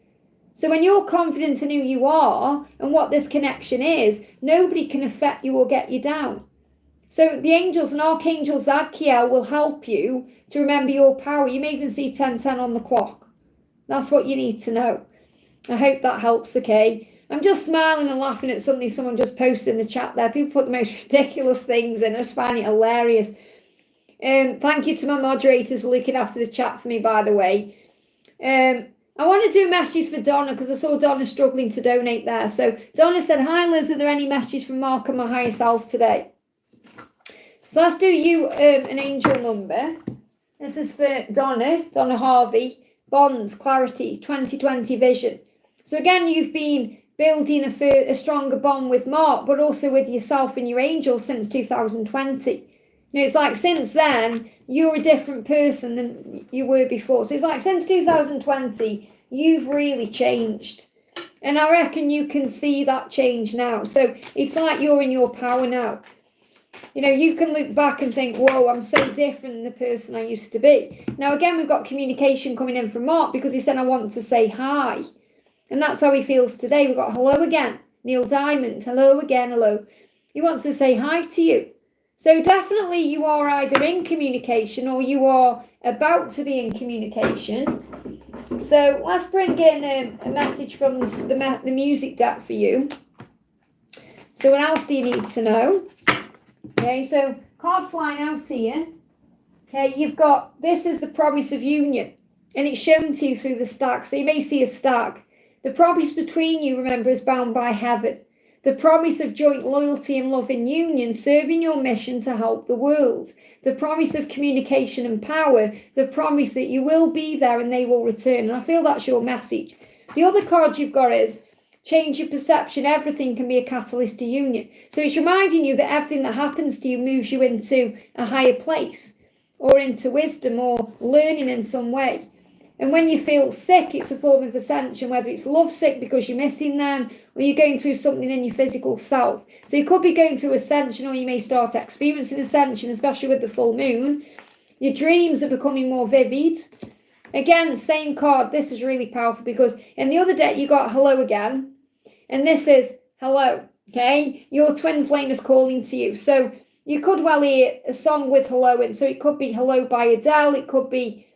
So when you're confident in who you are and what this connection is, nobody can affect you or get you down. So the angels and Archangel Zadkiel will help you to remember your power. You may even see 1010 on the clock. That's what you need to know. I hope that helps, okay? I'm just smiling and laughing at something someone just posted in the chat there. People put the most ridiculous things in. I just find it hilarious. Thank you to my moderators for looking after the chat for me, by the way. I want to do messages for Donna because I saw Donna struggling to donate there. So Donna said, hi Liz, are there any messages from Mark and my higher self today? So let's do you an angel number. This is for Donna Harvey. Bonds, clarity, 2020 vision. So again, you've been building a stronger bond with Mark, but also with yourself and your angels since 2020. You know, it's like since then, you're a different person than you were before. So it's like since 2020, you've really changed. And I reckon you can see that change now. So it's like you're in your power now. You know, you can look back and think, whoa, I'm so different than the person I used to be. Now, again, we've got communication coming in from Mark because he said, I want to say hi. And that's how he feels today. We've got hello again. Neil Diamond, hello again, hello. He wants to say hi to you. So definitely you are either in communication or you are about to be in communication. So let's bring in a message from the music deck for you. So what else do you need to know? Okay, so card flying out here. Okay, you've got, this is the promise of union. And it's shown to you through the stack. So you may see a stack. The promise between you, remember, is bound by heaven. The promise of joint loyalty and love in union, serving your mission to help the world. The promise of communication and power. The promise that you will be there and they will return. And I feel that's your message. The other card you've got is change your perception. Everything can be a catalyst to union. So it's reminding you that everything that happens to you moves you into a higher place or into wisdom or learning in some way. And when you feel sick, it's a form of ascension, whether it's love sick because you're missing them or you're going through something in your physical self. So you could be going through ascension, or you may start experiencing ascension, especially with the full moon. Your dreams are becoming more vivid. Again, same card. This is really powerful because in the other deck you got hello again. And this is hello, okay? Your twin flame is calling to you. So you could well hear a song with hello in. So it could be Hello by Adele. It could be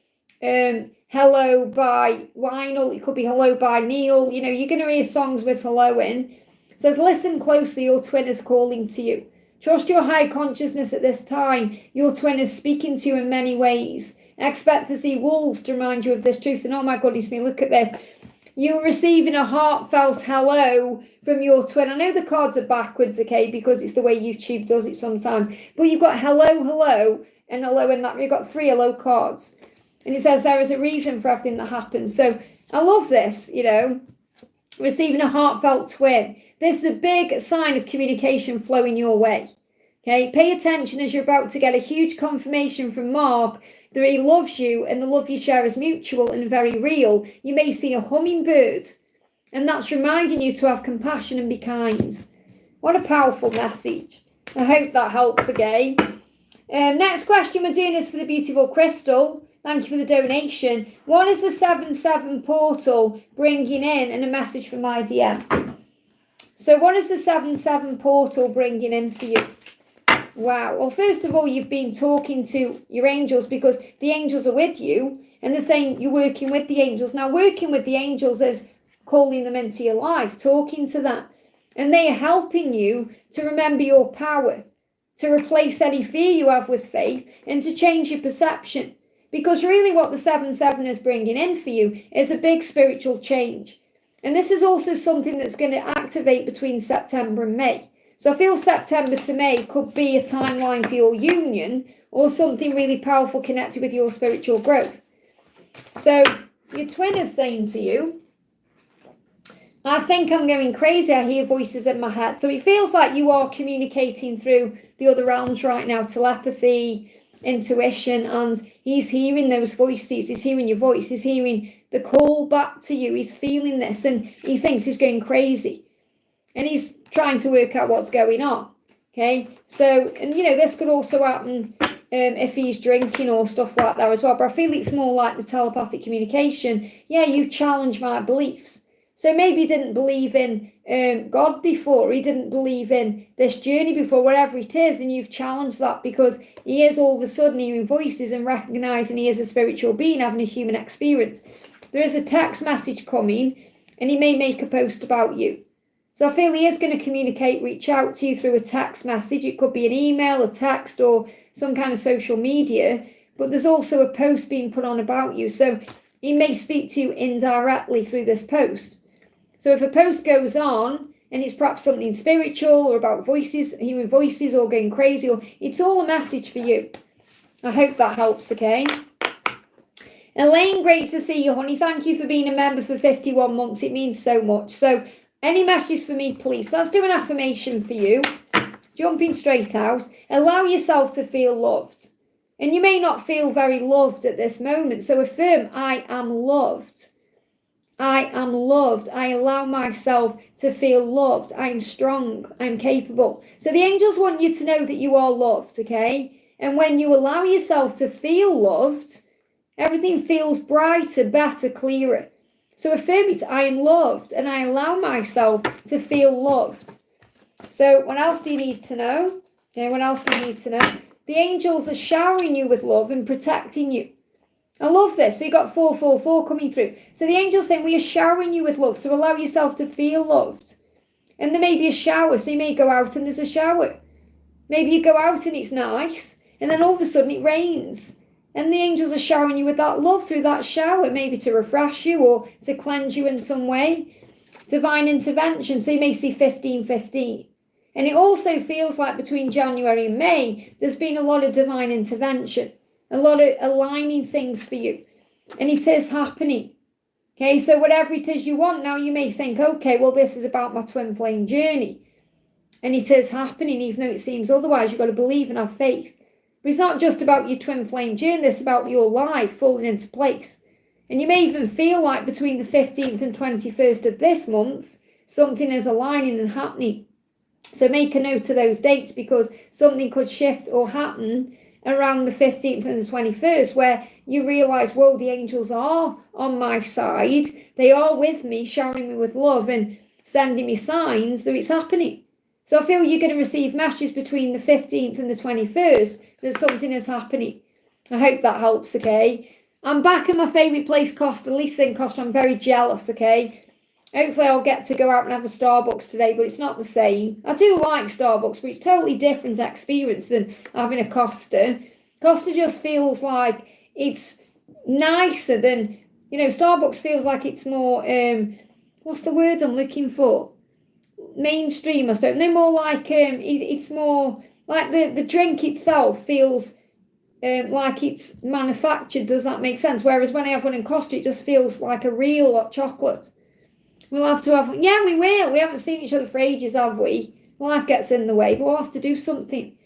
Hello by Lionel. It could be Hello by Neil. You know, you're going to hear songs with hello in. It says, listen closely, your twin is calling to you. Trust your high consciousness at this time. Your twin is speaking to you in many ways. Expect to see wolves to remind you of this truth. And oh my goodness me, look at this. You're receiving a heartfelt hello from your twin. I know the cards are backwards, okay, because it's the way YouTube does it sometimes. But you've got hello, hello, and hello in that. You've got 3 hello cards. And it says there is a reason for everything that happens. So I love this, you know, receiving a heartfelt twin. This is a big sign of communication flowing your way. Okay, pay attention as you're about to get a huge confirmation from Mark that he loves you and the love you share is mutual and very real. You may see a hummingbird, and that's reminding you to have compassion and be kind. What a powerful message. I hope that helps again. Next question we're doing is for the beautiful Crystal. Thank you for the donation. What is the 7-7 portal bringing in and a message from my DM? So what is the 7-7 portal bringing in for you? Wow. Well, first of all, you've been talking to your angels because the angels are with you and they're saying you're working with the angels. Now, working with the angels is calling them into your life, talking to them. And they are helping you to remember your power, to replace any fear you have with faith and to change your perception. Because really what the 7-7 is bringing in for you is a big spiritual change. And this is also something that's going to activate between September and May. So I feel September to May could be a timeline for your union or something really powerful connected with your spiritual growth. So your twin is saying to you, I think I'm going crazy. I hear voices in my head. So it feels like you are communicating through the other realms right now, telepathy, intuition, and he's hearing those voices. He's hearing your voice. He's hearing the call back to you. He's feeling this and he thinks he's going crazy. And he's trying to work out what's going on. Okay, so, and you know, this could also happen if he's drinking or stuff like that as well. But I feel it's more like the telepathic communication. Yeah, you challenge my beliefs. So maybe he didn't believe in God before. He didn't believe in this journey before, whatever it is. And you've challenged that because he is all of a sudden hearing voices and recognizing he is a spiritual being having a human experience. There is a text message coming and he may make a post about you. So I feel he is going to communicate, reach out to you through a text message. It could be an email, a text, or some kind of social media. But there's also a post being put on about you. So he may speak to you indirectly through this post. So if a post goes on and it's perhaps something spiritual or about voices, hearing voices or going crazy, or it's all a message for you. I hope that helps, okay? Elaine, great to see you, honey. Thank you for being a member for 51 months. It means so much. So any messages for me, please? Let's do an affirmation for you. Jumping straight out. Allow yourself to feel loved. And you may not feel very loved at this moment. So affirm, I am loved. I am loved. I allow myself to feel loved. I'm strong. I'm capable. So the angels want you to know that you are loved, okay? And when you allow yourself to feel loved, everything feels brighter, better, clearer. So affirm it, I am loved, and I allow myself to feel loved. So what else do you need to know? Okay, what else do you need to know? The angels are showering you with love and protecting you. I love this. So you got 444 coming through. So the angels saying we are showering you with love. So allow yourself to feel loved. And there may be a shower. So you may go out and there's a shower. Maybe you go out and it's nice. And then all of a sudden it rains. And the angels are showering you with that love through that shower. Maybe to refresh you or to cleanse you in some way. divine intervention. So you may see 15-15. And it also feels like between January and May, there's been a lot of divine intervention, a lot of aligning things for you. And it is happening. Okay, so whatever it is you want, now you may think, okay, well, this is about my twin flame journey. And it is happening, even though it seems otherwise. You've got to believe and have faith. But it's not just about your twin flame journey, it's about your life falling into place. And you may even feel like between the 15th and 21st of this month, something is aligning and happening. So make a note of those dates, because something could shift or happen around the 15th and the 21st, where you realise, whoa, the angels are on my side. They are with me, showering me with love and sending me signs that it's happening. So I feel you're going to receive messages between the 15th and the 21st that something is happening. I hope that helps, okay? I'm back at my favourite place, Costa, Lisa in Costa. I'm very jealous, okay? Hopefully I'll get to go out and have a Starbucks today, but it's not the same. I do like Starbucks, but it's totally different experience than having a Costa. Costa just feels like it's nicer than, Starbucks feels like it's more, what's the word I'm looking for? Mainstream, I suppose. No, more like, it's more like the drink itself feels like it's manufactured. Does that make sense? Whereas when I have one in Costa, it just feels like a real hot chocolate. We'll have to have, yeah, we will. We haven't seen each other for ages, have we? Life gets in the way, but we'll have to do something.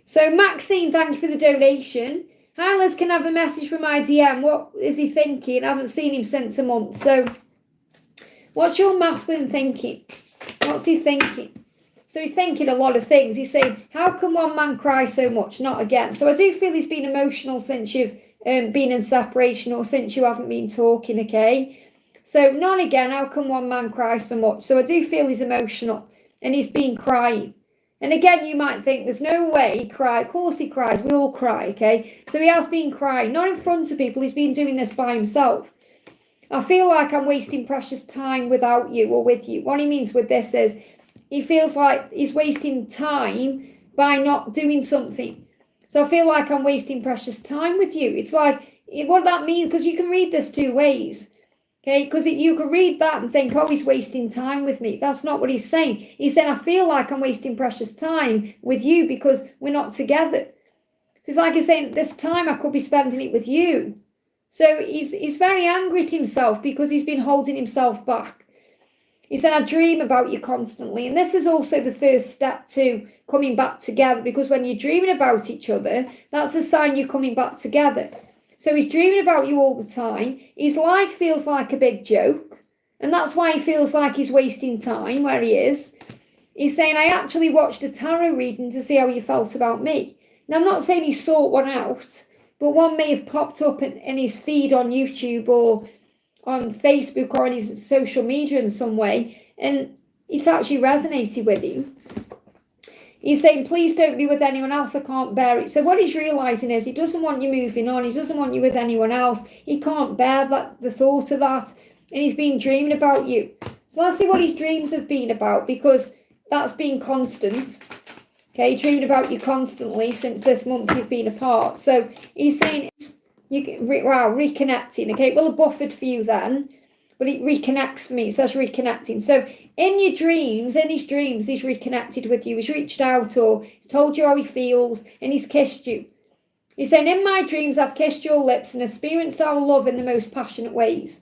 So Maxine, thank you for the donation. Hi, Liz, can I have a message from my DM? What is he thinking? I haven't seen him since a month. So what's your masculine thinking? What's he thinking? So he's thinking a lot of things. He's saying, how can one man cry so much? Not again. So I do feel he's been emotional since you've been in separation, or since you haven't been talking, okay? So not again, how can one man cry so much? So I do feel he's emotional and he's been crying. And again, you might think there's no way he cried. Of course he cries. We all cry, okay? So he has been crying, not in front of people. He's been doing this by himself. I feel like I'm wasting precious time without you or with you. What he means with this is he feels like he's wasting time by not doing something. So I feel like I'm wasting precious time with you. It's like, what that means, because you can read this two ways. Okay, because you could read that and think, oh, he's wasting time with me. That's not what he's saying. He's saying, I feel like I'm wasting precious time with you because we're not together. So it's like he's saying, this time I could be spending it with you. So he's very angry at himself because he's been holding himself back. He said, I dream about you constantly. And this is also the first step to coming back together, because when you're dreaming about each other, that's a sign you're coming back together. So he's dreaming about you all the time. His life feels like a big joke. And that's why he feels like he's wasting time where he is. He's saying, I actually watched a tarot reading to see how you felt about me. Now, I'm not saying he sought one out, but one may have popped up in his feed on YouTube or on Facebook or on his social media in some way. And it's actually resonated with you. He's saying, please don't be with anyone else. I can't bear it. So what he's realising is he doesn't want you moving on. He doesn't want you with anyone else. He can't bear the thought of that. And he's been dreaming about you. So let's see what his dreams have been about, because that's been constant. Okay, dreaming about you constantly since this month you've been apart. So he's saying, reconnecting. Okay, well, a buffered for you then. But it reconnects for me. It says reconnecting. So in your dreams, in his dreams, he's reconnected with you. He's reached out, or he's told you how he feels, and he's kissed you. He's saying, in my dreams, I've kissed your lips and experienced our love in the most passionate ways.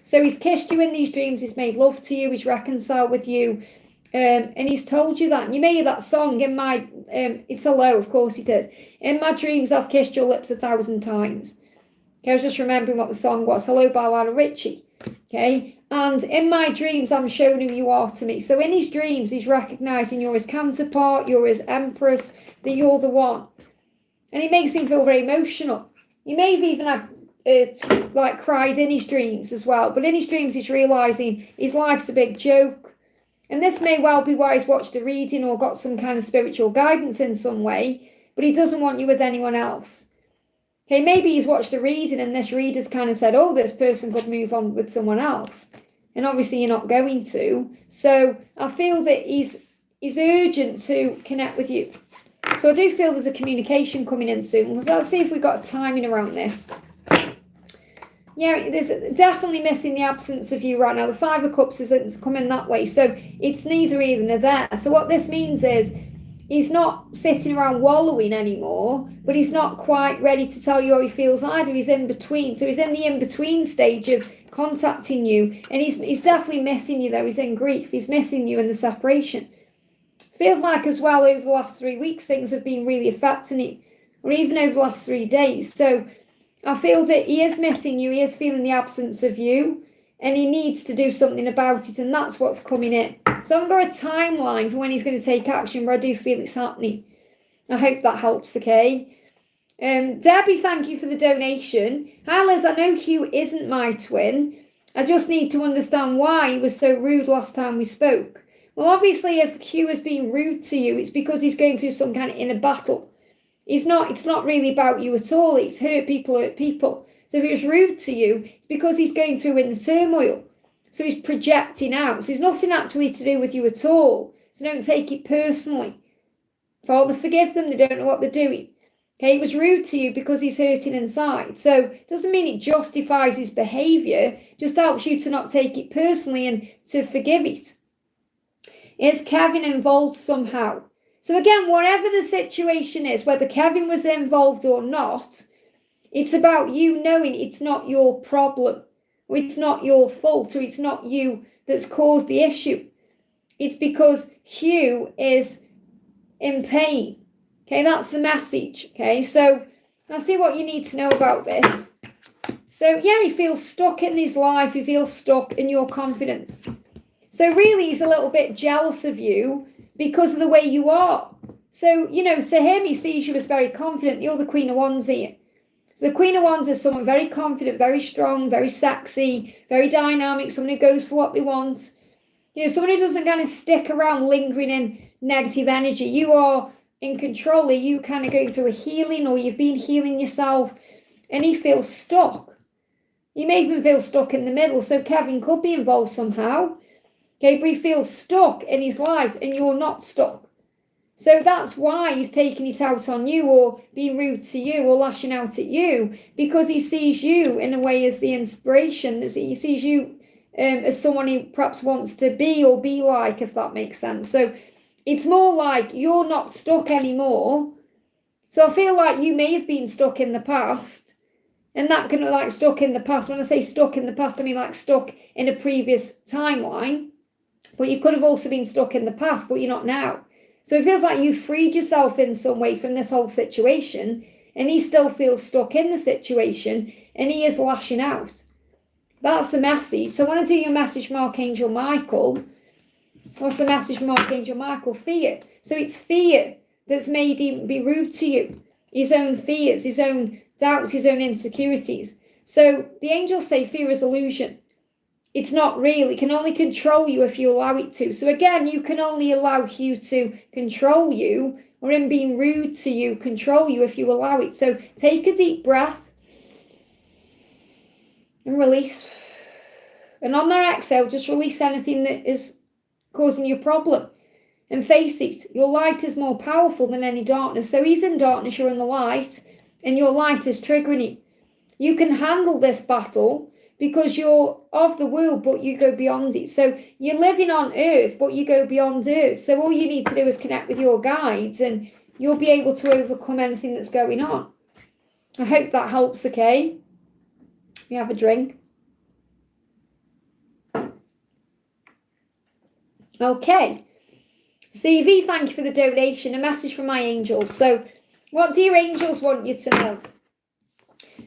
So he's kissed you in these dreams. He's made love to you. He's reconciled with you. And he's told you that. And you may hear that song in my, it's hello, of course it is. In my dreams, I've kissed your lips 1,000 times. Okay, I was just remembering what the song was. Hello by Lionel Richie. Okay, and in my dreams, I'm showing who you are to me. So in his dreams, he's recognising you're his counterpart, you're his empress, that you're the one. And it makes him feel very emotional. He may have even had, cried in his dreams as well. But in his dreams, he's realising his life's a big joke. And this may well be why he's watched a reading or got some kind of spiritual guidance in some way. But he doesn't want you with anyone else. Okay, maybe he's watched a reading and this reader's kind of said, oh, this person could move on with someone else. And obviously you're not going to. So I feel that he's urgent to connect with you. So I do feel there's a communication coming in soon. Let's see if we've got timing around this. Yeah, there's definitely missing the absence of you right now. The Five of Cups isn't coming that way. So it's neither here nor there. So what this means is he's not sitting around wallowing anymore, but he's not quite ready to tell you how he feels either. He's in between. So he's in the in-between stage of contacting you. And he's definitely missing you though. He's in grief. He's missing you in the separation. It feels like as well over the last 3 weeks, things have been really affecting him. Or even over the last 3 days. So I feel that he is missing you, he is feeling the absence of you, and he needs to do something about it, and that's what's coming in. So I haven't got a timeline for when he's going to take action, but I do feel it's happening. I hope that helps, okay? Debbie, thank you for the donation. Hi Liz, I know Hugh isn't my twin. I just need to understand why he was so rude last time we spoke. Well, obviously, if Hugh has been rude to you, it's because he's going through some kind of inner battle. It's not really about you at all. It's hurt people. So if it's rude to you, it's because he's going through inner turmoil. So he's projecting out. So there's nothing actually to do with you at all. So don't take it personally. Father, forgive them. They don't know what they're doing. Okay, he was rude to you because he's hurting inside. So it doesn't mean it justifies his behaviour. It just helps you to not take it personally and to forgive it. Is Kevin involved somehow? So again, whatever the situation is, whether Kevin was involved or not, it's about you knowing it's not your problem, or it's not your fault, or it's not you that's caused the issue. It's because Hugh is in pain. Okay, that's the message. Okay, so I'll see what you need to know about this. So yeah, he feels stuck in his life. He feels stuck in your confidence. So really, he's a little bit jealous of you because of the way you are. So, to him, he sees you as very confident. You're the Queen of Wands here. So the Queen of Wands is someone very confident, very strong, very sexy, very dynamic, someone who goes for what they want. Someone who doesn't kind of stick around lingering in negative energy. You are in control. Are you kind of going through a healing, or you've been healing yourself, and he feels stuck. You may even feel stuck in the middle. So Kevin could be involved somehow. Okay, but he feels stuck in his life and you're not stuck. So that's why he's taking it out on you, or being rude to you, or lashing out at you, because he sees you in a way as the inspiration. He sees you as someone he perhaps wants to be or be like, if that makes sense. So it's more like you're not stuck anymore. So I feel like you may have been stuck in the past, and that can look like stuck in the past. When I say stuck in the past, I mean like stuck in a previous timeline. But you could have also been stuck in the past, but you're not now. So it feels like you freed yourself in some way from this whole situation, and he still feels stuck in the situation, and he is lashing out. That's the message. So I want to do your message from Archangel Michael. What's the message from Archangel Michael? Fear. So it's fear that's made him be rude to you. His own fears, his own doubts, his own insecurities. So the angels say fear is illusion. It's not real. It can only control you if you allow it to. So again, you can only allow Hugh to control you, or him being rude to you control you if you allow it. So take a deep breath and release. And on that exhale, just release anything that is causing you a problem. And face it, your light is more powerful than any darkness. So he's in darkness, you're in the light, and your light is triggering him. You can handle this battle because you're of the world, but you go beyond it. So you're living on earth, but you go beyond earth. So all you need to do is connect with your guides, and you'll be able to overcome anything that's going on. I hope that helps, okay? You have a drink. Okay. CV, thank you for the donation. A message from my angels. So what do your angels want you to know?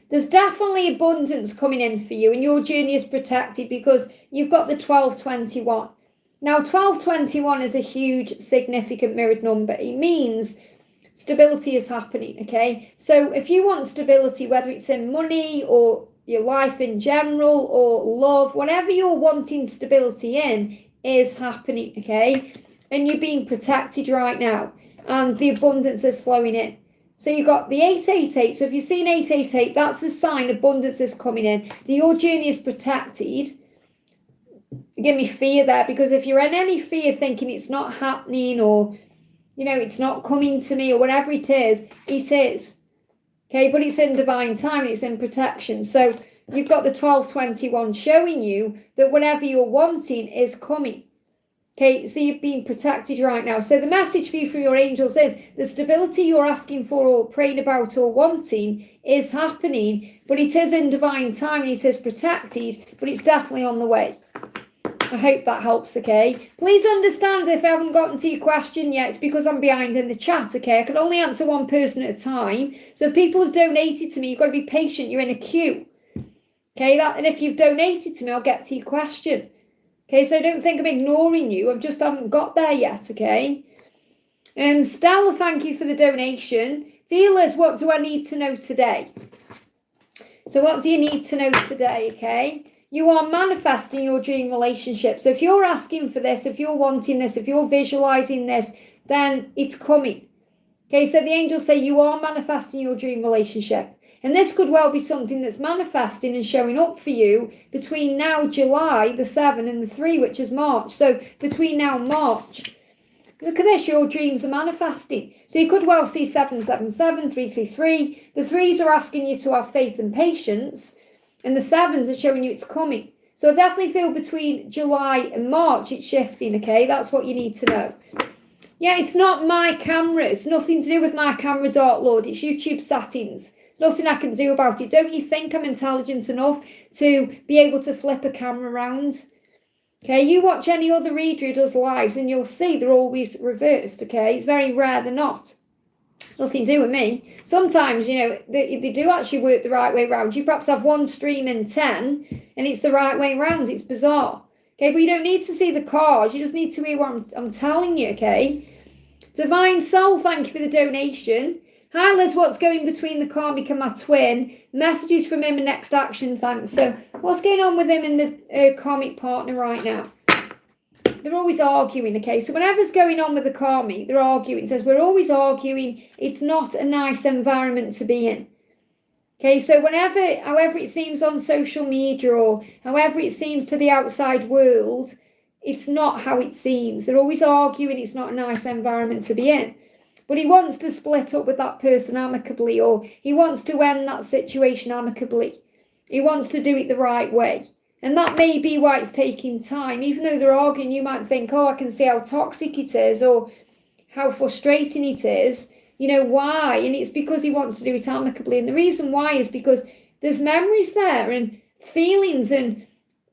There's definitely abundance coming in for you, and your journey is protected because you've got the 1221. Now, 1221 is a huge, significant mirrored number. It means stability is happening, okay? So if you want stability, whether it's in money or your life in general or love, whatever you're wanting stability in is happening, okay? And you're being protected right now, and the abundance is flowing in. So you've got the 888. So if you've seen 888, that's a sign abundance is coming in. Your journey is protected. Give me fear there, because if you're in any fear thinking it's not happening, or, it's not coming to me, or whatever it is, it is. Okay, but it's in divine time, it's in protection. So you've got the 1221 showing you that whatever you're wanting is coming. Okay, so you're being protected right now. So the message for you from your angels is the stability you're asking for or praying about or wanting is happening, but it is in divine time and it is protected, but it's definitely on the way. I hope that helps, okay? Please understand if I haven't gotten to your question yet, it's because I'm behind in the chat, okay? I can only answer one person at a time. So if people have donated to me, you've got to be patient. You're in a queue, okay? And if you've donated to me, I'll get to your question. Okay, so don't think I'm ignoring you. I just haven't got there yet, okay? Stella, thank you for the donation. Dealers, what do I need to know today? So what do you need to know today, okay? You are manifesting your dream relationship. So if you're asking for this, if you're wanting this, if you're visualizing this, then it's coming. Okay, so the angels say you are manifesting your dream relationship. And this could well be something that's manifesting and showing up for you between now, July, the 7 and the 3, which is March. So between now and March, look at this, your dreams are manifesting. So you could well see 777, 333. The 3s are asking you to have faith and patience, and the 7s are showing you it's coming. So I definitely feel between July and March, it's shifting, okay? That's what you need to know. Yeah, it's not my camera. It's nothing to do with my camera, Dark Lord. It's YouTube settings. There's nothing I can do about it. Don't you think I'm intelligent enough to be able to flip a camera around? Okay, you watch any other reader who does lives and you'll see they're always reversed, okay? It's very rare they're not. It's nothing to do with me. Sometimes, you know, they do actually work the right way around. You perhaps have one stream in 10 and it's the right way around. It's bizarre. Okay, but you don't need to see the cards. You just need to hear what I'm telling you, okay? Divine Soul, thank you for the donation. Hi Liz, what's going between the Karmic and my twin? Messages from him and next action, thanks. So what's going on with him and the Karmic partner right now? They're always arguing, okay? So whatever's going on with the Karmic, they're arguing. It says we're always arguing. It's not a nice environment to be in. Okay, so however it seems on social media or however it seems to the outside world, it's not how it seems. They're always arguing. It's not a nice environment to be in. But he wants to split up with that person amicably, or he wants to end that situation amicably. He wants to do it the right way. And that may be why it's taking time. Even though they're arguing, you might think, oh, I can see how toxic it is or how frustrating it is. You know, why? And it's because he wants to do it amicably. And the reason why is because there's memories there and feelings and,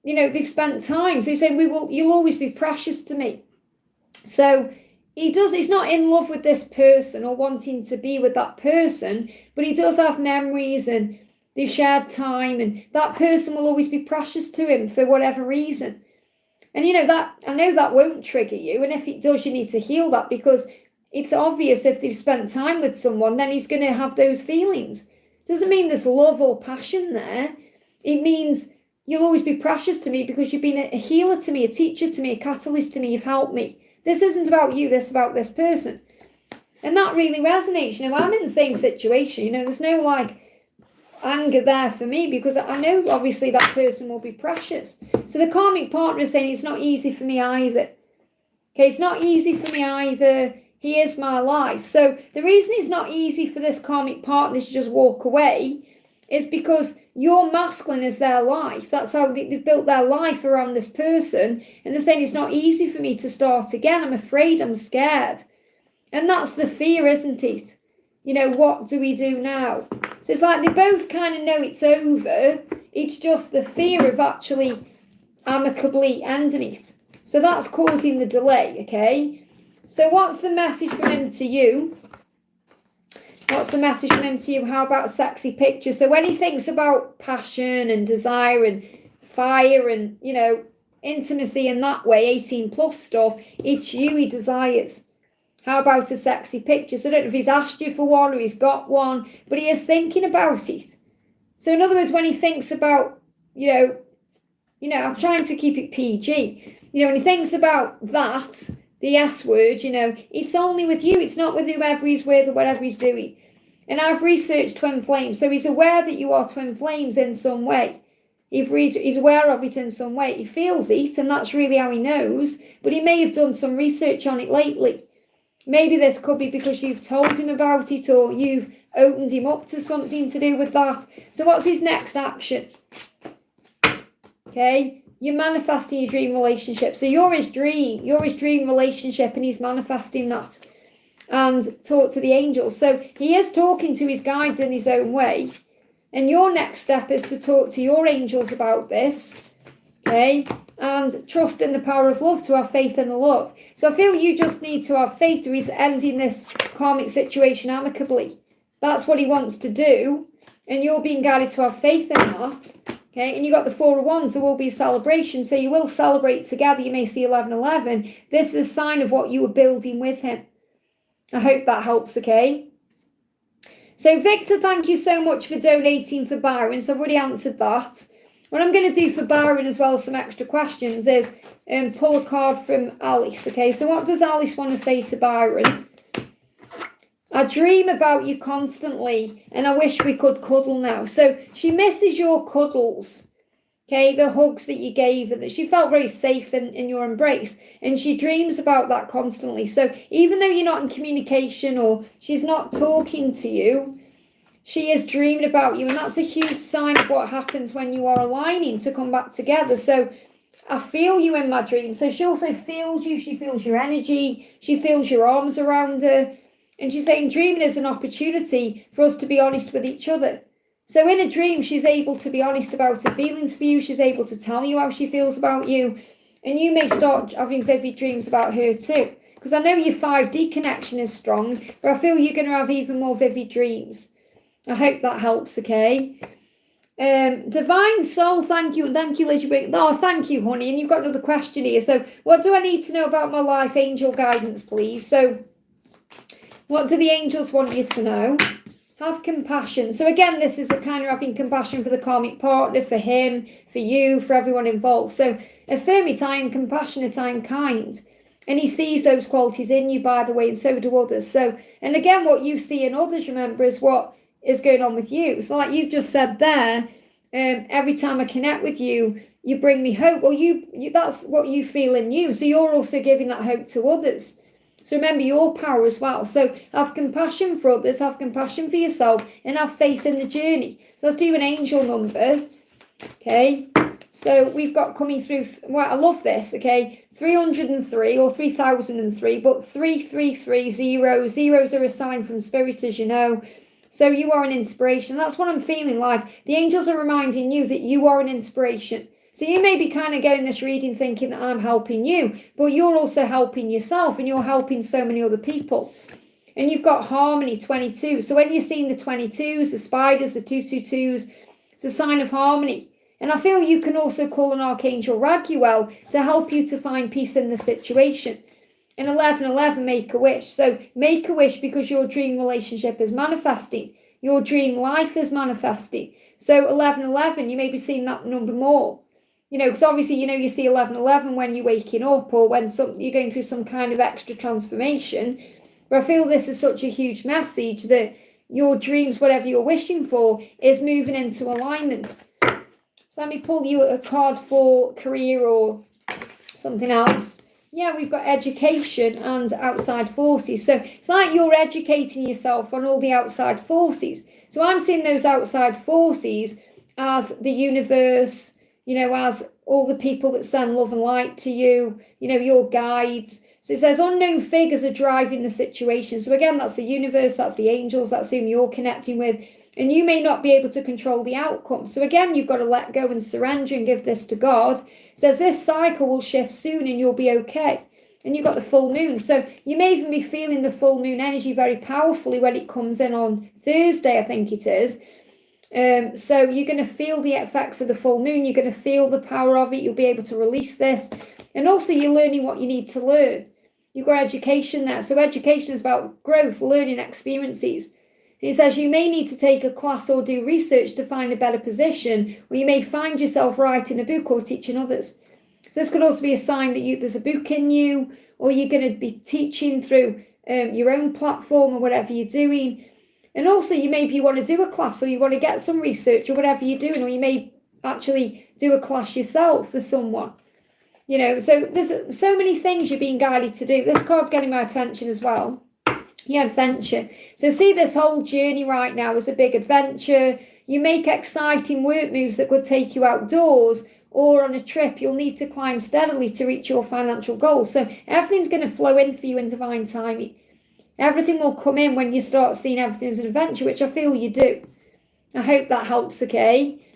you know, they've spent time. So he's saying, you'll always be precious to me. So he's not in love with this person or wanting to be with that person, but he does have memories and they've shared time and that person will always be precious to him for whatever reason. And you know that, I know that won't trigger you. And if it does, you need to heal that because it's obvious if they've spent time with someone, then he's going to have those feelings. Doesn't mean there's love or passion there. It means you'll always be precious to me because you've been a healer to me, a teacher to me, a catalyst to me, you've helped me. This isn't about you, this is about this person. And that really resonates. You know, I'm in the same situation. You know, there's no like anger there for me because I know obviously that person will be precious. So the Karmic partner is saying it's not easy for me either. Okay, it's not easy for me either. He is my life. So the reason it's not easy for this Karmic partner to just walk away is because your masculine is their life. That's how they've built their life around this person. And they're saying it's not easy for me to start again. I'm afraid, I'm scared. And that's the fear, isn't it? You know, what do we do now? So it's like they both kind of know it's over. It's just the fear of actually amicably ending it. So that's causing the delay, okay? So what's the message from him to you? What's the message from him to you? How about a sexy picture? So when he thinks about passion and desire and fire and, you know, intimacy in that way, 18 plus stuff, it's you he desires. How about a sexy picture? So I don't know if he's asked you for one or he's got one, but he is thinking about it. So in other words, when he thinks about, you know, I'm trying to keep it PG. You know, when he thinks about that, the S word, you know, it's only with you. It's not with whoever he's with or whatever he's doing. And I've researched twin flames. So he's aware that you are twin flames in some way. He's aware of it in some way. He feels it, and that's really how he knows. But he may have done some research on it lately. Maybe this could be because you've told him about it or you've opened him up to something to do with that. So what's his next action? Okay, you're manifesting your dream relationship. So you're his dream relationship, and he's manifesting that. And talk to the angels. So he is talking to his guides in his own way. And your next step is to talk to your angels about this. Okay, and trust in the power of love, to have faith in the love. So I feel you just need to have faith that he's ending this karmic situation amicably. That's what he wants to do. And you're being guided to have faith in that. Okay, and you got the Four of Wands. There will be a celebration. So you will celebrate together. You may see 11:11. This is a sign of what you were building with him. I hope that helps, okay? So Victor, thank you so much for donating for Byron. So I've already answered that. What I'm going to do for Byron as well, some extra questions, is pull a card from Alice, okay? So what does Alice want to say to Byron? I dream about you constantly, and I wish we could cuddle now. So she misses your cuddles, okay? The hugs that you gave her, that she felt very safe in your embrace. And she dreams about that constantly. So even though you're not in communication or she's not talking to you, she is dreaming about you. And that's a huge sign of what happens when you are aligning to come back together. So I feel you in my dream. So she also feels you. She feels your energy. She feels your arms around her. And she's saying dreaming is an opportunity for us to be honest with each other. So in a dream, she's able to be honest about her feelings for you. She's able to tell you how she feels about you. And you may start having vivid dreams about her too. Because I know your 5D connection is strong, but I feel you're going to have even more vivid dreams. I hope that helps, okay? Divine Soul, thank you. And thank you, Liz. Oh, thank you, honey. And you've got another question here. So what do I need to know about my life? Angel guidance, please. So what do the angels want you to know? Have compassion. So again, this is a kind of having compassion for the karmic partner, for him, for you, for everyone involved. So affirm it, I am compassionate, I am kind. And he sees those qualities in you, by the way, and so do others. So, and again, what you see in others, remember, is what is going on with you. So like you've just said there, every time I connect with you, you bring me hope. Well, you that's what you feel in you. So you're also giving that hope to others. So remember your power as well. So have compassion for others, have compassion for yourself, and have faith in the journey. So let's do an angel number. Okay. So we've got coming through, well, I love this, okay? 303 or 3003, but 3330. Zeros are a sign from spirit, as you know. So you are an inspiration. That's what I'm feeling like. The angels are reminding you that you are an inspiration. So you may be kind of getting this reading thinking that I'm helping you, but you're also helping yourself and you're helping so many other people. And you've got harmony, 22. So when you're seeing the 22s, the spiders, the 222s, it's a sign of harmony. And I feel you can also call on Archangel Raguel to help you to find peace in the situation. And 1111, make a wish. So make a wish because your dream relationship is manifesting. Your dream life is manifesting. So 1111, you may be seeing that number more. You know, because obviously, you know, you see 1111 when you're waking up or when you're going through some kind of extra transformation. But I feel this is such a huge message that your dreams, whatever you're wishing for, is moving into alignment. So let me pull you a card for career or something else. Yeah, we've got education and outside forces. So it's like you're educating yourself on all the outside forces. So I'm seeing those outside forces as the universe, you know, as all the people that send love and light to you, you know, your guides. So it says unknown figures are driving the situation. So again, that's the universe, that's the angels, that's whom you're connecting with. And you may not be able to control the outcome. So again, you've got to let go and surrender and give this to God. It says this cycle will shift soon and you'll be okay. And you've got the full moon. So you may even be feeling the full moon energy very powerfully when it comes in on Thursday, I think it is. So you're going to feel the effects of the full moon. You're going to feel the power of it. You'll be able to release this. And also you're learning what you need to learn. You've got education there. So education is about growth, learning experiences. And it says you may need to take a class or do research to find a better position, or you may find yourself writing a book or teaching others. So this could also be a sign that there's a book in you, or you're going to be teaching through your own platform or whatever you're doing. And also you maybe want to do a class or you want to get some research or whatever you're doing, or you may actually do a class yourself for someone. You know, so there's so many things you're being guided to do. This card's getting my attention as well. Yeah, adventure. So see this whole journey right now as a big adventure. You make exciting work moves that could take you outdoors, or on a trip you'll need to climb steadily to reach your financial goals. So everything's going to flow in for you in divine timing. Everything will come in when you start seeing everything as an adventure, which I feel you do. I hope that helps, okay?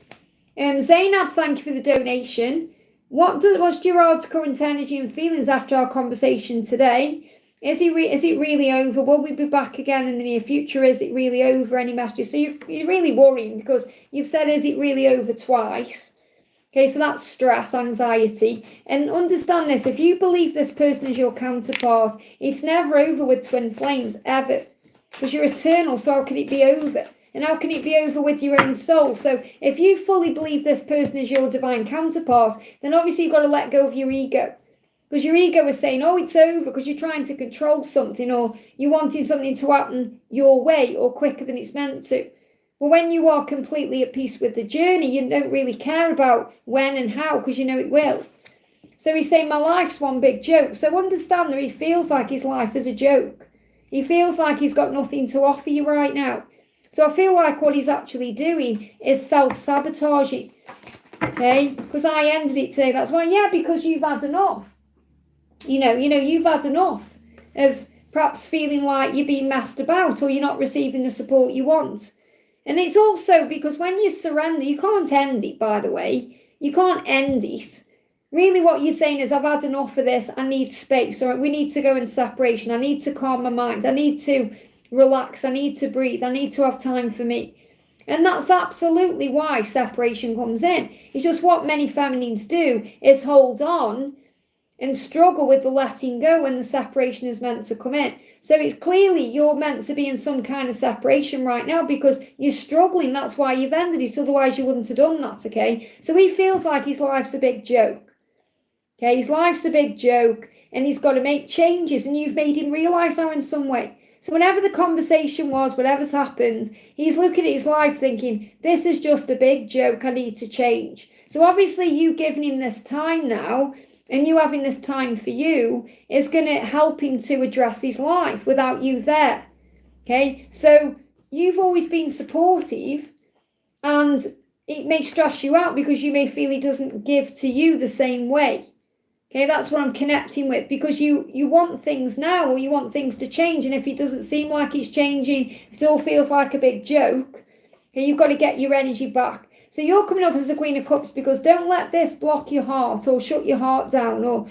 Zainab, thank you for the donation. What's Gerard's current energy and feelings after our conversation today? Is it really over? Will we be back again in the near future? Is it really over? Any messages? So you're really worrying because you've said, is it really over twice? Okay, so that's stress, anxiety. And understand this, if you believe this person is your counterpart, it's never over with twin flames, ever. Because you're eternal, so how can it be over? And how can it be over with your own soul? So if you fully believe this person is your divine counterpart, then obviously you've got to let go of your ego. Because your ego is saying, oh, it's over, because you're trying to control something, or you wanted something to happen your way or quicker than it's meant to. But when you are completely at peace with the journey, you don't really care about when and how, because you know it will. So he's saying, my life's one big joke. So understand that he feels like his life is a joke. He feels like he's got nothing to offer you right now. So I feel like what he's actually doing is self-sabotaging. Okay? Because I ended it today. That's why, yeah, because you've had enough. You know, you've had enough of perhaps feeling like you're being messed about or you're not receiving the support you want. And it's also because when you surrender, you can't end it, by the way. You can't end it. Really what you're saying is, I've had enough of this. I need space, or we need to go in separation. I need to calm my mind. I need to relax. I need to breathe. I need to have time for me. And that's absolutely why separation comes in. It's just what many feminines do is hold on and struggle with the letting go when the separation is meant to come in. So it's clearly you're meant to be in some kind of separation right now because you're struggling. That's why you've ended it. Otherwise you wouldn't have done that, okay? So he feels like his life's a big joke. Okay, his life's a big joke and he's got to make changes, and you've made him realise that in some way. So whenever the conversation was, whatever's happened, he's looking at his life thinking, this is just a big joke, I need to change. So obviously you giving him this time now, and you having this time for you, is going to help him to address his life without you there. Okay, so you've always been supportive, and it may stress you out because you may feel he doesn't give to you the same way. Okay, that's what I'm connecting with, because you want things now, or you want things to change, and if it doesn't seem like it's changing, if it all feels like a big joke, okay, you've got to get your energy back. So you're coming up as the Queen of Cups because don't let this block your heart or shut your heart down, or,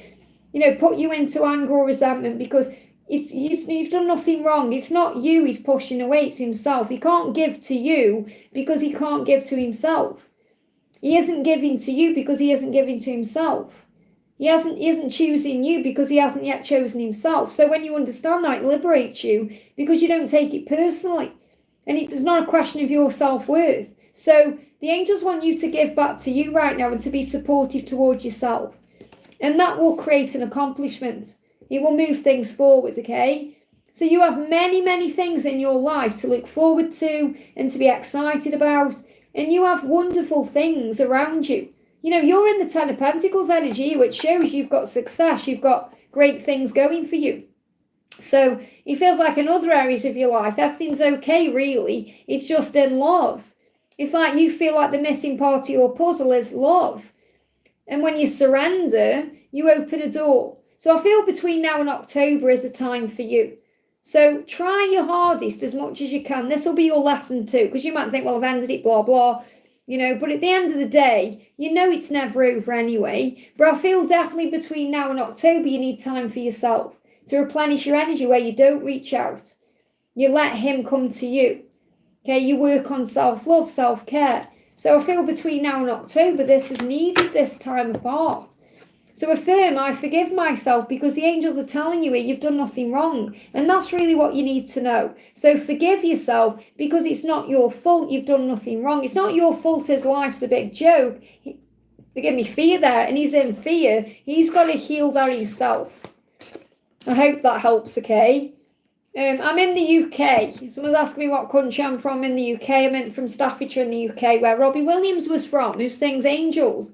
put you into anger or resentment, because you've done nothing wrong. It's not you he's pushing away, it's himself. He can't give to you because he can't give to himself. He isn't giving to you because he isn't giving to himself. He isn't choosing you because he hasn't yet chosen himself. So when you understand that, it liberates you because you don't take it personally. And it's not a question of your self-worth. So the angels want you to give back to you right now and to be supportive towards yourself. And that will create an accomplishment. It will move things forward, okay? So you have many, many things in your life to look forward to and to be excited about. And you have wonderful things around you. You're in the Ten of Pentacles energy, which shows you've got success. You've got great things going for you. So it feels like in other areas of your life, everything's okay, really. It's just in love. It's like you feel like the missing part of your puzzle is love. And when you surrender, you open a door. So I feel between now and October is a time for you. So try your hardest as much as you can. This will be your lesson too, because you might think, well, I've ended it, blah, blah. But at the end of the day, it's never over anyway. But I feel definitely between now and October, you need time for yourself to replenish your energy, where you don't reach out. You let him come to you. Okay, you work on self-love, self-care. So I feel between now and October, this is needed, this time apart. So affirm, I forgive myself, because the angels are telling you you've done nothing wrong. And that's really what you need to know. So forgive yourself, because it's not your fault, you've done nothing wrong. It's not your fault his life's a big joke. Forgive me, fear there, and he's in fear. He's got to heal that himself. I hope that helps, okay? I'm in the UK. Someone's asking me what country I'm from in the UK. I'm from Staffordshire in the UK, where Robbie Williams was from, who sings Angels.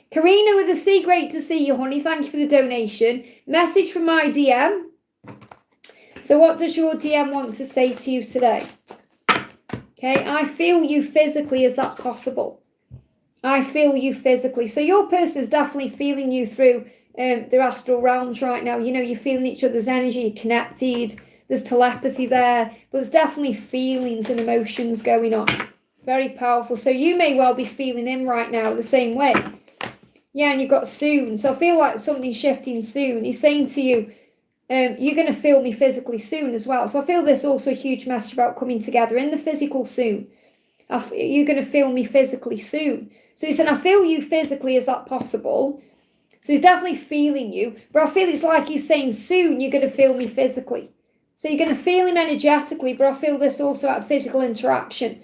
Karina with a C, great to see you, honey. Thank you for the donation. Message from my DM. So what does your DM want to say to you today? Okay, I feel you physically. Is that possible? I feel you physically. So your person is definitely feeling you through their astral realms right now. You know, you're feeling each other's energy, you're connected. There's telepathy there, but there's definitely feelings and emotions going on. Very powerful. So you may well be feeling him right now the same way. Yeah, and you've got soon. So I feel like something's shifting soon. He's saying to you, you're going to feel me physically soon as well. So I feel there's also a huge message about coming together in the physical soon. You're going to feel me physically soon. So he said, I feel you physically. Is that possible? So he's definitely feeling you. But I feel it's like he's saying soon you're going to feel me physically. So you're going to feel him energetically, but I feel this also at physical interaction.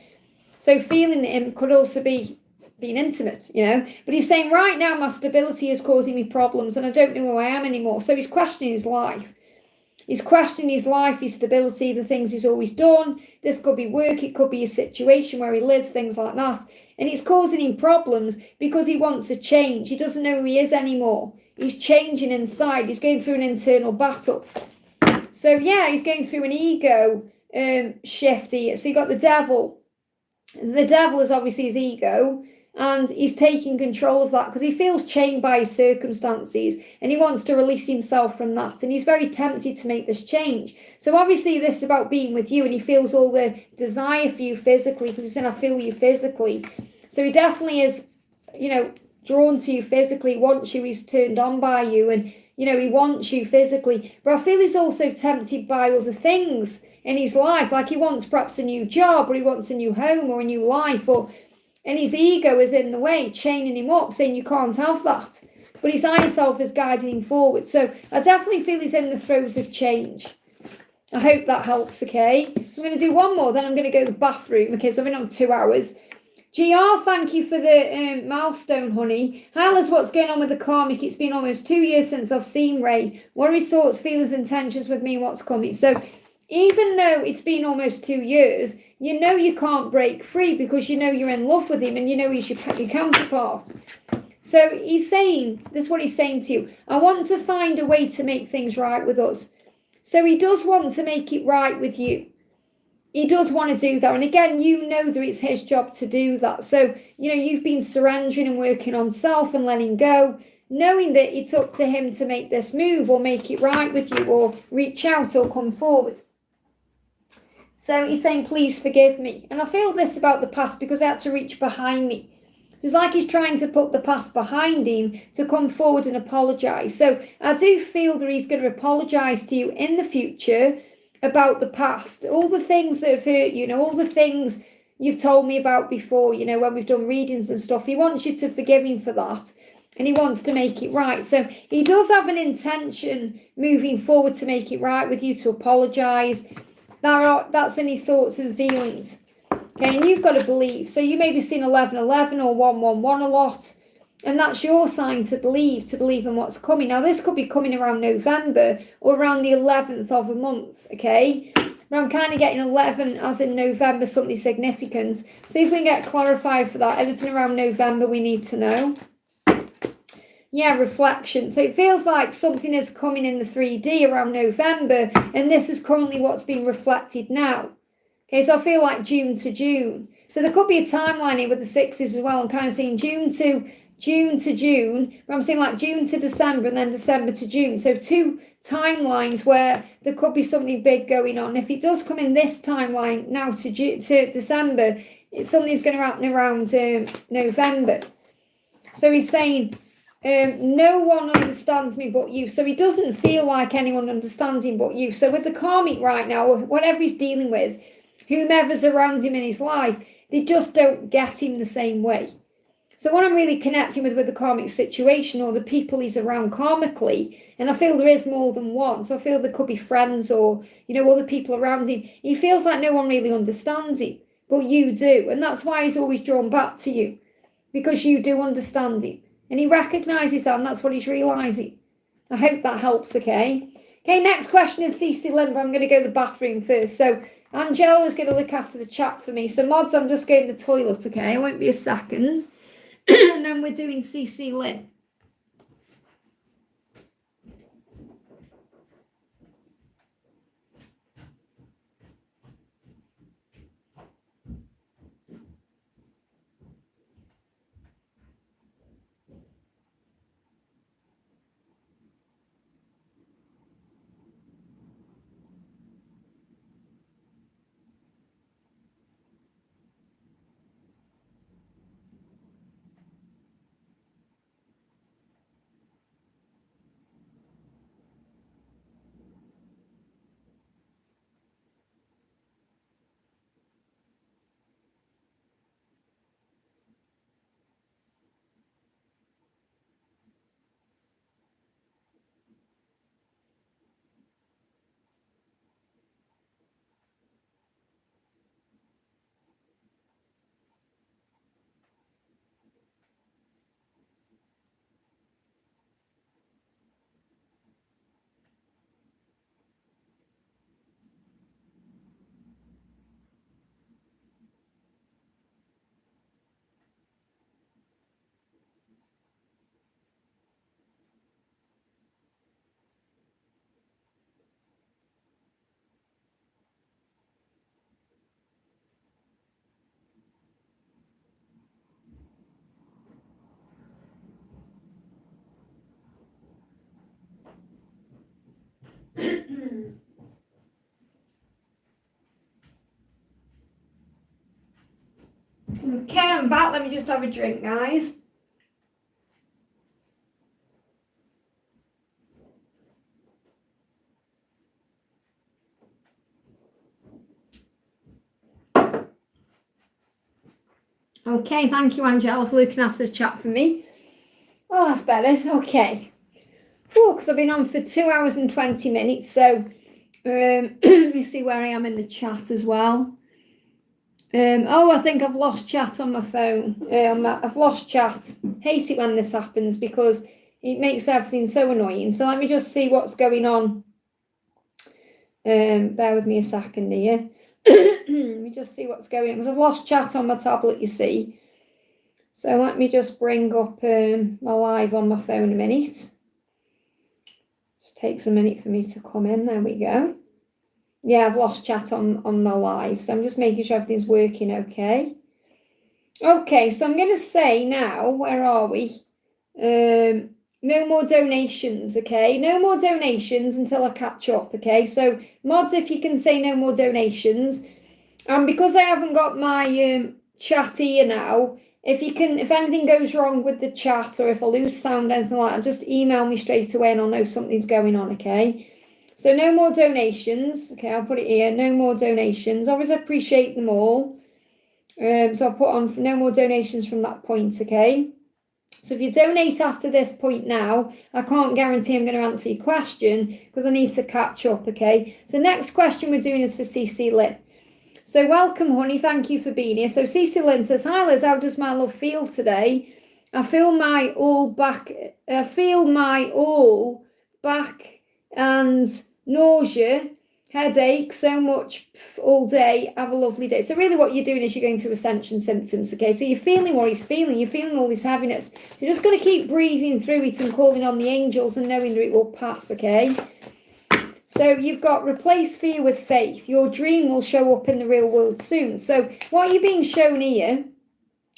So feeling him could also be being intimate, you know. But he's saying right now my stability is causing me problems and I don't know who I am anymore. So he's questioning his life. He's questioning his life, his stability, the things he's always done. This could be work, it could be a situation where he lives, things like that. And it's causing him problems because he wants a change. He doesn't know who he is anymore. He's changing inside. He's going through an internal battle. So yeah, he's going through an ego shift here. So you got the devil. The devil is obviously his ego. And he's taking control of that because he feels chained by his circumstances and he wants to release himself from that. And he's very tempted to make this change. So obviously this is about being with you and he feels all the desire for you physically because he's saying, I feel you physically. So he definitely is, you know, drawn to you physically, wants you, he's turned on by you and, you know, he wants you physically. But I feel he's also tempted by other things in his life. Like he wants perhaps a new job or he wants a new home or a new life and his ego is in the way, chaining him up, saying you can't have that. But his higher self is guiding him forward. So I definitely feel he's in the throes of change. I hope that helps, okay? So I'm going to do one more, then I'm going to go to the bathroom, okay? So I've been on 2 hours. GR, thank you for the milestone, honey. Hi, Liz, what's going on with the Karmic? It's been almost 2 years since I've seen Ray. What are his thoughts, feelings, intentions with me and what's coming? So even though it's been almost 2 years, you know you can't break free because you know you're in love with him and you know he's your counterpart. So he's saying, this is what he's saying to you, I want to find a way to make things right with us. So he does want to make it right with you. He does want to do that. And again, you know that it's his job to do that. So, you know, you've been surrendering and working on self and letting go, knowing that it's up to him to make this move or make it right with you or reach out or come forward. So he's saying, please forgive me. And I feel this about the past because I had to reach behind me. It's like he's trying to put the past behind him to come forward and apologise. So I do feel that he's going to apologise to you in the future about the past. All the things that have hurt you, all the things you've told me about before, when we've done readings and stuff. He wants you to forgive him for that. And he wants to make it right. So he does have an intention moving forward to make it right with you, to apologise. That's in his thoughts and feelings. Okay, and you've got to believe. So you may be seeing 1111 or 111 a lot. And that's your sign to believe in what's coming. Now, this could be coming around November or around the 11th of a month, okay? But I'm kind of getting 11 as in November, something significant. See if we can get clarified for that. Anything around November we need to know. Yeah, reflection. So it feels like something is coming in the 3D around November, and this is currently what's being reflected now. Okay, so I feel like June to June. So there could be a timeline here with the sixes as well. I'm kind of seeing June to June, but I'm seeing like June to December and then December to June. So 2 timelines where there could be something big going on. If it does come in this timeline now to December, something's going to happen around November. So he's saying, no one understands me but you. So he doesn't feel like anyone understands him but you. So with the Karmic right now, or whatever he's dealing with, whomever's around him in his life, they just don't get him the same way. So what I'm really connecting with the Karmic situation or the people he's around karmically, and I feel there is more than one. So I feel there could be friends or, other people around him. He feels like no one really understands him, but you do. And that's why he's always drawn back to you, because you do understand him. And he recognises that, and that's what he's realising. I hope that helps, okay? Okay, next question is CC Lynn, but I'm going to go to the bathroom first. So Angela is going to look after the chat for me. So mods, I'm just going to the toilet, okay? I won't be a second. And then we're doing CC Lynn. Okay, I'm back. Let me just have a drink, guys. Okay, thank you, Angela, for looking after the chat for me. Oh, that's better. Okay. Oh, because I've been on for 2 hours and 20 minutes. So, let me see where I am in the chat as well. Oh, I think I've lost chat on my phone. I've lost chat. Hate it when this happens because it makes everything so annoying. So let me just see what's going on. Bear with me a second here. Let me just see what's going on because I've lost chat on my tablet, you see. So let me just bring up my live on my phone a minute. Just takes a minute for me to come in. There we go. Yeah, I've lost chat on my live, so I'm just making sure everything's working okay. Okay, so I'm going to say now, where are we? No more donations, okay? No more donations until I catch up, okay? So, mods, if you can say no more donations. And because I haven't got my chat here now, if anything goes wrong with the chat or if I lose sound, anything like that, just email me straight away and I'll know something's going on, okay? So no more donations. Okay, I'll put it here. No more donations. Obviously, I appreciate them all. So I'll put on no more donations from that point, okay? So if you donate after this point now, I can't guarantee I'm going to answer your question because I need to catch up, okay? So next question we're doing is for CC Lynn. So welcome, honey. Thank you for being here. So CC Lynn says, hi, Liz. How does my love feel today? I feel my all back and nausea, headache, so much all day. Have a lovely day. So really what you're doing is you're going through ascension symptoms, okay? So you're feeling what he's feeling. You're feeling all this heaviness. So you're just going to keep breathing through it and calling on the angels and knowing that it will pass, okay? So you've got replace fear with faith. Your dream will show up in the real world soon. So what you're being shown here,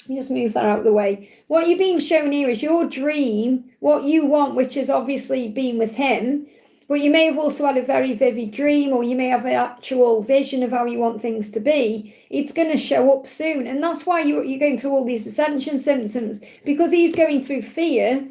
let me just move that out of the way. What you're being shown here is your dream, what you want, which is obviously being with him. But you may have also had a very vivid dream, or you may have an actual vision of how you want things to be. It's going to show up soon. And that's why you're going through all these ascension symptoms, because he's going through fear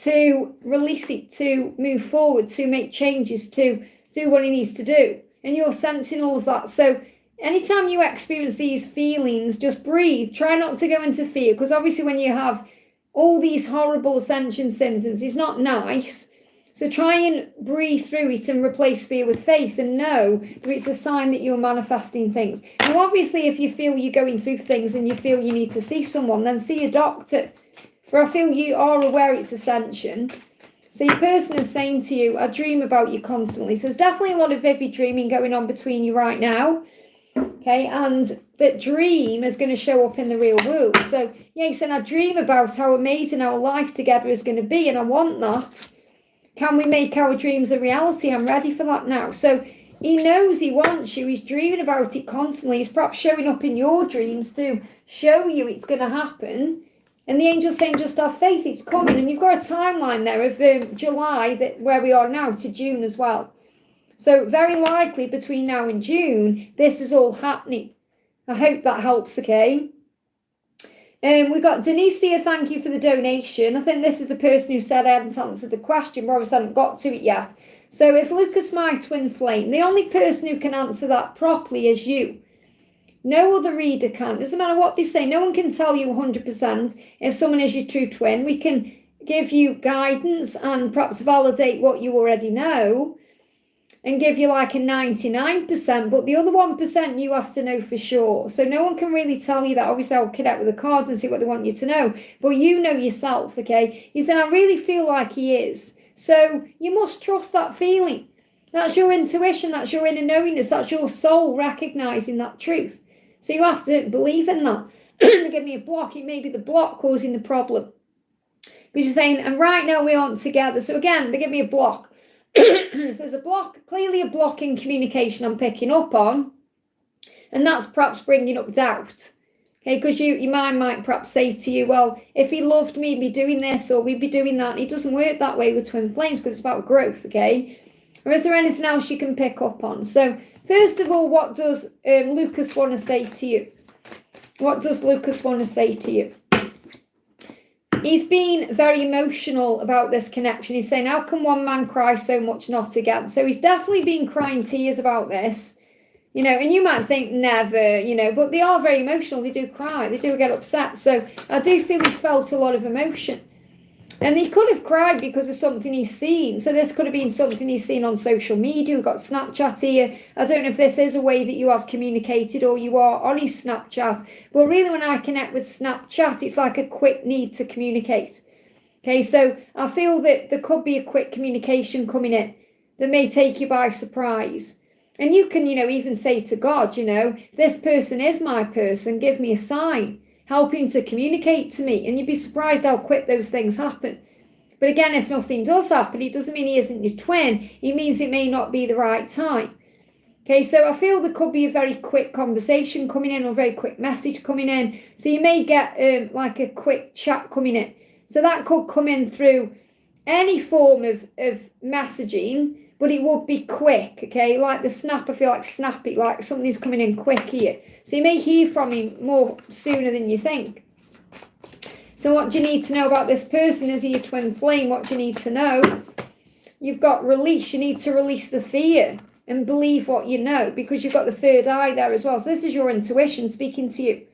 to release it, to move forward, to make changes, to do what he needs to do. And you're sensing all of that. So anytime you experience these feelings, just breathe. Try not to go into fear, because obviously when you have all these horrible ascension symptoms, it's not nice. So try and breathe through it and replace fear with faith and know that it's a sign that you're manifesting things. Now, obviously, if you feel you're going through things and you feel you need to see someone, then see a doctor. For I feel you are aware it's ascension. So your person is saying to you, I dream about you constantly. So there's definitely a lot of vivid dreaming going on between you right now. Okay, and that dream is going to show up in the real world. So, yeah, he said, I dream about how amazing our life together is going to be, and I want that. Can we make our dreams a reality? I'm ready for that now. So he knows he wants you. He's dreaming about it constantly. He's perhaps showing up in your dreams to show you it's going to happen. And the angel's saying, just have faith, it's coming. And you've got a timeline there of July, where we are now, to June as well. So very likely between now and June, this is all happening. I hope that helps, okay? We got Denise here, thank you for the donation. I think this is the person who said I hadn't answered the question, but obviously I hadn't got to it yet. So is Lucas my twin flame? The only person who can answer that properly is you. No other reader can. Doesn't matter what they say. No one can tell you 100% if someone is your true twin. We can give you guidance and perhaps validate what you already know and give you like a 99%, but the other 1% you have to know for sure. So no one can really tell you that. Obviously, I'll connect with the cards and see what they want you to know, but you know yourself, okay? You said, I really feel like he is. So you must trust that feeling. That's your intuition, that's your inner knowingness, that's your soul recognizing that truth. So you have to believe in that. They give me a block. It may be the block causing the problem. Because you're saying, and right now we aren't together. So again, they give me a block. If there's a block, clearly a block in communication I'm picking up on, and that's perhaps bringing up doubt. Okay, because your mind might perhaps say to you, well, if he loved me, he'd be doing this or we'd be doing that. And it doesn't work that way with twin flames because it's about growth, okay? Or is there anything else you can pick up on? So first of all, what does Lucas want to say to you? What does Lucas want to say to you? He's been very emotional about this connection. He's saying, how can one man cry so much, not again? So he's definitely been crying tears about this, you know, and you might think never, you know, but they are very emotional. They do cry. They do get upset. So I do feel he's felt a lot of emotion. And he could have cried because of something he's seen. So this could have been something he's seen on social media. We've got Snapchat here. I don't know if this is a way that you have communicated or you are on his Snapchat. But really when I connect with Snapchat, it's like a quick need to communicate. Okay, so I feel that there could be a quick communication coming in that may take you by surprise. And you can, you know, even say to God, you know, this person is my person. Give me a sign. Help him to communicate to me, and you'd be surprised how quick those things happen. But again, if nothing does happen, it doesn't mean he isn't your twin. It means it may not be the right time. Okay, so I feel there could be a very quick conversation coming in or a very quick message coming in. So you may get like a quick chat coming in. So that could come in through any form of messaging, but it would be quick, okay? Like the snap, I feel like snappy, like something's coming in quick here. So you may hear from him more sooner than you think. So what do you need to know about this person? Is he your twin flame? What do you need to know? You've got release. You need to release the fear and believe what you know, because you've got the third eye there as well. So this is your intuition speaking to you.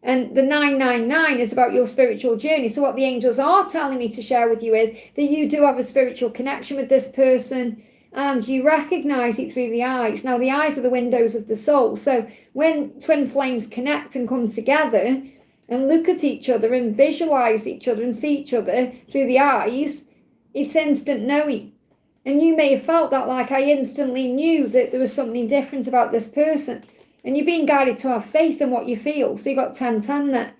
And the 999 is about your spiritual journey. So what the angels are telling me to share with you is that you do have a spiritual connection with this person, and you recognize it through the eyes. Now, the eyes are the windows of the soul. So when twin flames connect and come together and look at each other and visualize each other and see each other through the eyes, it's instant knowing. And you may have felt that, like I instantly knew that there was something different about this person. And you're being guided to have faith in what you feel. So you got 10-10 there.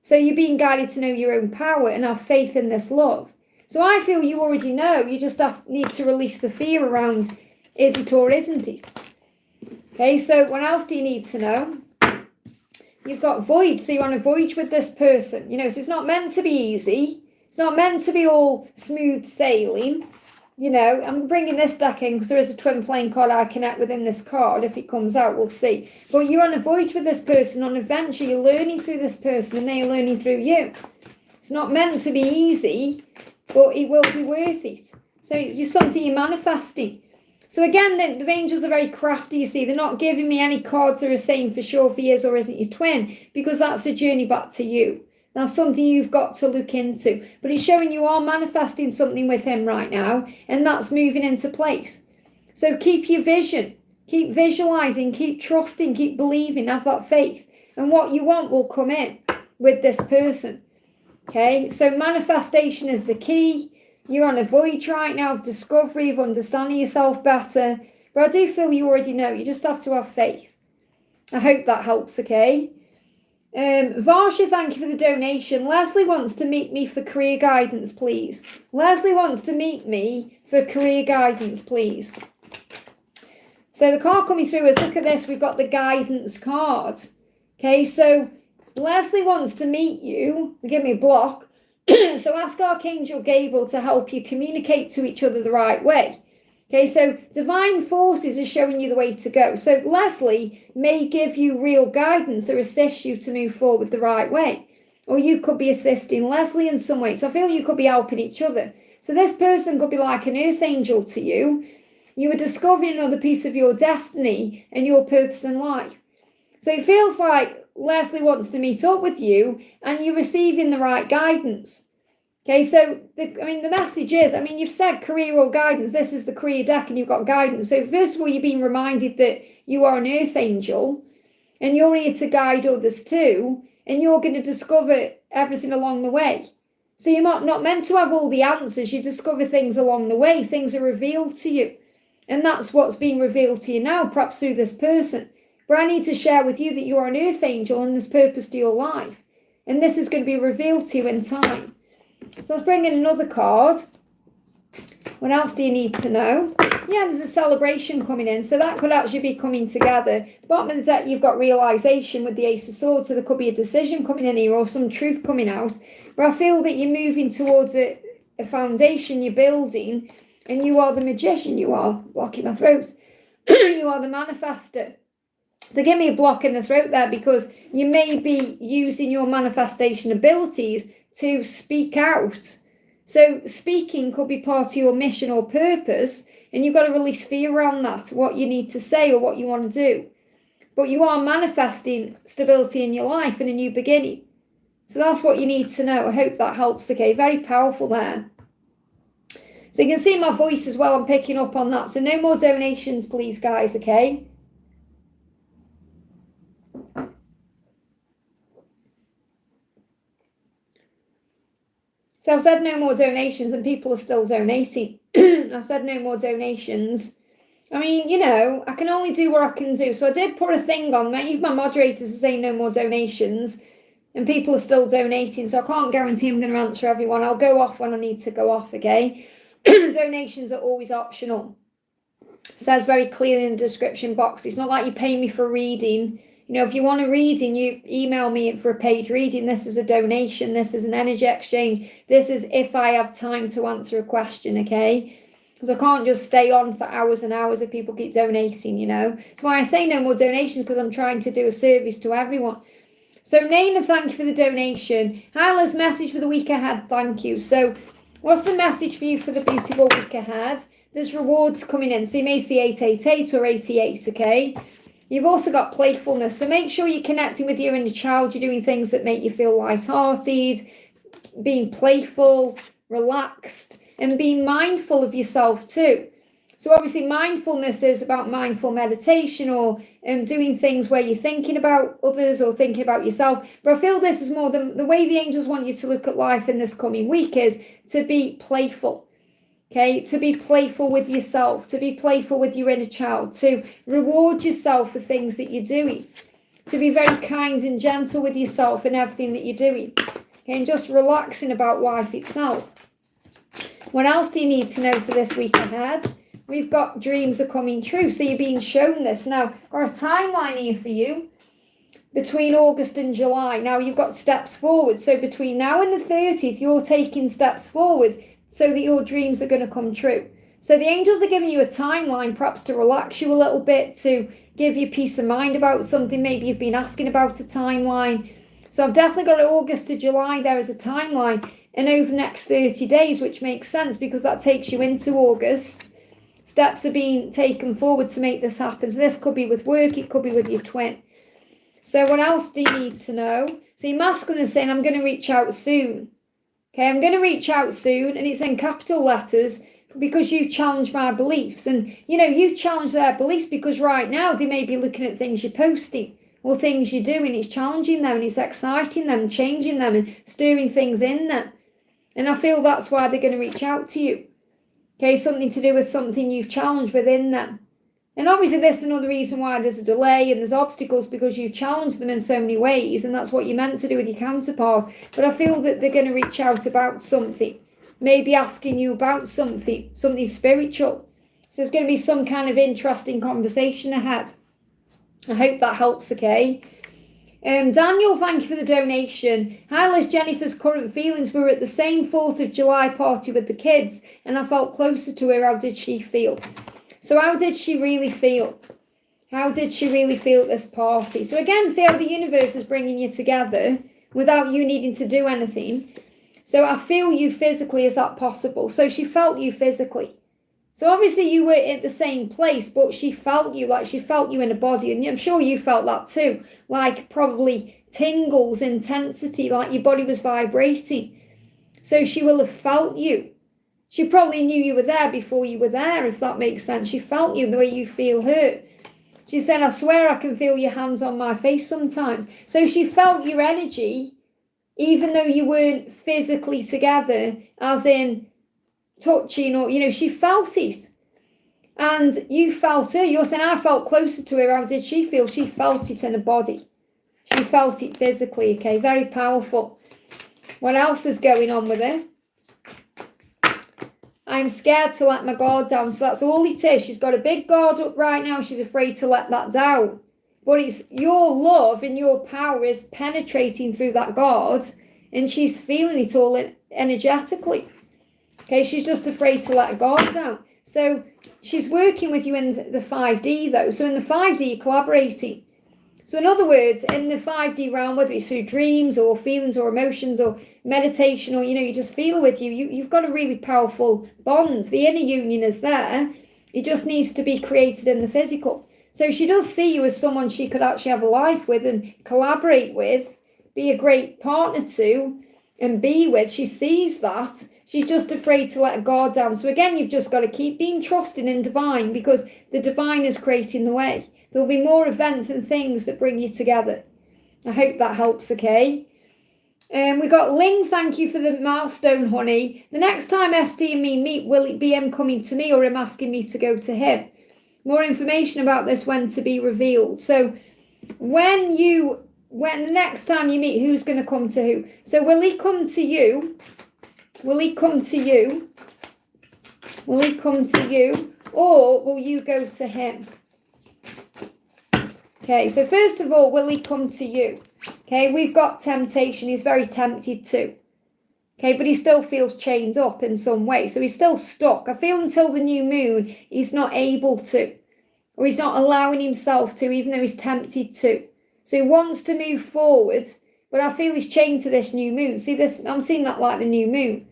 So you're being guided to know your own power and have faith in this love. So I feel you already know. You just need to release the fear around, is it or isn't it? Okay, so what else do you need to know? You've got voyage. So you're on a voyage with this person. You know, so it's not meant to be easy. It's not meant to be all smooth sailing. You know, I'm bringing this deck in because there is a twin flame card I connect within this card. If it comes out, we'll see. But you're on a voyage with this person, on an adventure. You're learning through this person and they're learning through you. It's not meant to be easy, but it will be worth it. So it's something you're manifesting. So again, the angels are very crafty, you see. They're not giving me any cards that are saying for sure if he is or isn't your twin, because that's a journey back to you. That's something you've got to look into. But it's showing you are manifesting something with him right now, and that's moving into place. So keep your vision. Keep visualizing, keep trusting, keep believing, have that faith. And what you want will come in with this person. Okay, so manifestation is the key. You're on a voyage right now of discovery, of understanding yourself better. But I do feel you already know. You just have to have faith. I hope that helps, okay? Varsha, thank you for the donation. Leslie wants to meet me for career guidance, please. Leslie wants to meet me for career guidance, please. So the card coming through is, look at this, we've got the guidance card. Okay, so Leslie wants to meet you. Give me a block. So ask Archangel Gabriel to help you communicate to each other the right way. Okay, so divine forces are showing you the way to go. So Leslie may give you real guidance that assists you to move forward the right way. Or you could be assisting Leslie in some way. So I feel you could be helping each other. So this person could be like an earth angel to you. You are discovering another piece of your destiny and your purpose in life. So it feels like Leslie wants to meet up with you and you're receiving the right guidance. Okay, so the message is, you've said career or guidance. This is the career deck and you've got guidance. So first of all, you're being reminded that you are an earth angel and you're here to guide others too. And you're going to discover everything along the way. So you're not meant to have all the answers. You discover things along the way. Things are revealed to you. And that's what's being revealed to you now, perhaps through this person. But I need to share with you that you are an earth angel and there's purpose to your life. And this is going to be revealed to you in time. So let's bring in another card. What else do you need to know? Yeah, there's a celebration coming in. So that could actually be coming together. Bottom of the deck, you've got realization with the Ace of Swords. So there could be a decision coming in here or some truth coming out. But I feel that you're moving towards a foundation you're building. And you are the magician. You are blocking my throat. You are the manifester. So give me a block in the throat there because you may be using your manifestation abilities to speak out. So speaking could be part of your mission or purpose, and you've got to release fear around that, what you need to say or what you want to do. But you are manifesting stability in your life and a new beginning. So that's what you need to know. I hope that helps, okay? Very powerful there. So you can see my voice as well. I'm picking up on that. So no more donations, please, guys, okay? So I've said no more donations and people are still donating. I said no more donations. I can only do what I can do. So I did put a thing on. Even my moderators are saying no more donations and people are still donating. So I can't guarantee I'm going to answer everyone. I'll go off when I need to go off, okay? Donations are always optional. It says very clearly in the description box. It's not like you pay me for a reading. If you want a reading, you email me for a paid reading. This is a donation. This is an energy exchange. This is if I have time to answer a question, okay? Because I can't just stay on for hours and hours if people keep donating, That's why I say no more donations, because I'm trying to do a service to everyone. So Naina, thank you for the donation. Hyla's message for the week ahead, thank you. So what's the message for you for the beautiful week ahead? There's rewards coming in. So you may see 888 or 88, okay? You've also got playfulness. So make sure you're connecting with your inner child. You're doing things that make you feel lighthearted, being playful, relaxed, and being mindful of yourself too. So obviously mindfulness is about mindful meditation or doing things where you're thinking about others or thinking about yourself. But I feel this is more the way the angels want you to look at life in this coming week is to be playful. Okay, to be playful with yourself, to be playful with your inner child, to reward yourself for things that you're doing, to be very kind and gentle with yourself in everything that you're doing, okay, and just relaxing about life itself. What else do you need to know for this week ahead? We've got dreams are coming true, so you're being shown this. Now, I've got a timeline here for you between August and July. Now, you've got steps forward, so between now and the 30th, you're taking steps forward so that your dreams are going to come true. So the angels are giving you a timeline, perhaps to relax you a little bit, to give you peace of mind about something. Maybe you've been asking about a timeline. So I've definitely got August to July there as a timeline, and over the next 30 days, which makes sense because that takes you into August. Steps are being taken forward to make this happen. So this could be with work, it could be with your twin. So what else do you need to know? So your masculine is saying, I'm going to reach out soon. Okay, I'm going to reach out soon, and it's in capital letters because you challenge my beliefs. And, you challenge their beliefs because right now they may be looking at things you're posting or things you're doing. It's challenging them and it's exciting them, changing them and stirring things in them. And I feel that's why they're going to reach out to you. Okay, something to do with something you've challenged within them. And obviously this is another reason why there's a delay and there's obstacles, because you've challenged them in so many ways, and that's what you're meant to do with your counterpart. But I feel that they're going to reach out about something, maybe asking you about something spiritual. So there's going to be some kind of interesting conversation ahead. I hope that helps, okay? Daniel, thank you for the donation. Hi Liz, Jennifer's current feelings. We were at the same 4th of July party with the kids and I felt closer to her. How did she feel? So how did she really feel? How did she really feel at this party? So again, see how the universe is bringing you together without you needing to do anything. So I feel you physically, is that possible? So she felt you physically. So obviously you were at the same place, but she felt you, like she felt you in a body. And I'm sure you felt that too. Like probably tingles, intensity, like your body was vibrating. So she will have felt you. She probably knew you were there before you were there, if that makes sense. She felt you the way you feel hurt. She said, I swear I can feel your hands on my face sometimes. So she felt your energy, even though you weren't physically together, as in touching or, she felt it. And you felt her. You're saying, I felt closer to her. How did she feel? She felt it in her body. She felt it physically, okay? Very powerful. What else is going on with her? I'm scared to let my guard down. So that's all it is. She's got a big guard up right now. She's afraid to let that down. But it's your love and your power is penetrating through that guard. And she's feeling it all energetically. Okay, she's just afraid to let her guard down. So she's working with you in the 5D though. So in the 5D, you're collaborating. So in other words, in the 5D realm, whether it's through dreams or feelings or emotions or meditation or, you just feel it with you've got a really powerful bond. The inner union is there. It just needs to be created in the physical. So she does see you as someone she could actually have a life with and collaborate with, be a great partner to, and be with. She sees that. She's just afraid to let her guard down. So again, you've just got to keep being trusting in divine, because the divine is creating the way. There'll be more events and things that bring you together. I hope that helps, okay? We got Ling, thank you for the milestone, honey. The next time SD and me meet, will it be him coming to me or him asking me to go to him? More information about this when to be revealed. So when the next time you meet, who's going to come to who? So will he come to you? Will he come to you? Will he come to you? Or will you go to him? Okay, so first of all, will he come to you? Okay, we've got temptation. He's very tempted to. Okay, but he still feels chained up in some way. So he's still stuck. I feel until the new moon, he's not able to. Or he's not allowing himself to, even though he's tempted to. So he wants to move forward, but I feel he's chained to this new moon. See this? I'm seeing that like the new moon.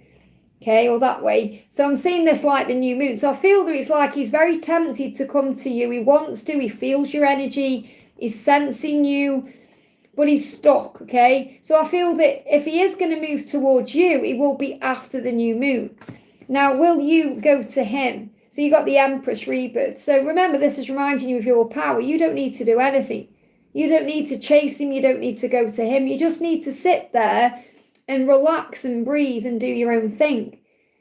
Okay, or that way. So I'm seeing this like the new moon. So I feel that it's like he's very tempted to come to you. He wants to. He feels your energy. He's sensing you, but he's stuck, okay? So I feel that if he is going to move towards you, it will be after the new moon. Now, will you go to him? So you got the Empress rebirth. So remember, this is reminding you of your power. You don't need to do anything. You don't need to chase him. You don't need to go to him. You just need to sit there and relax and breathe and do your own thing.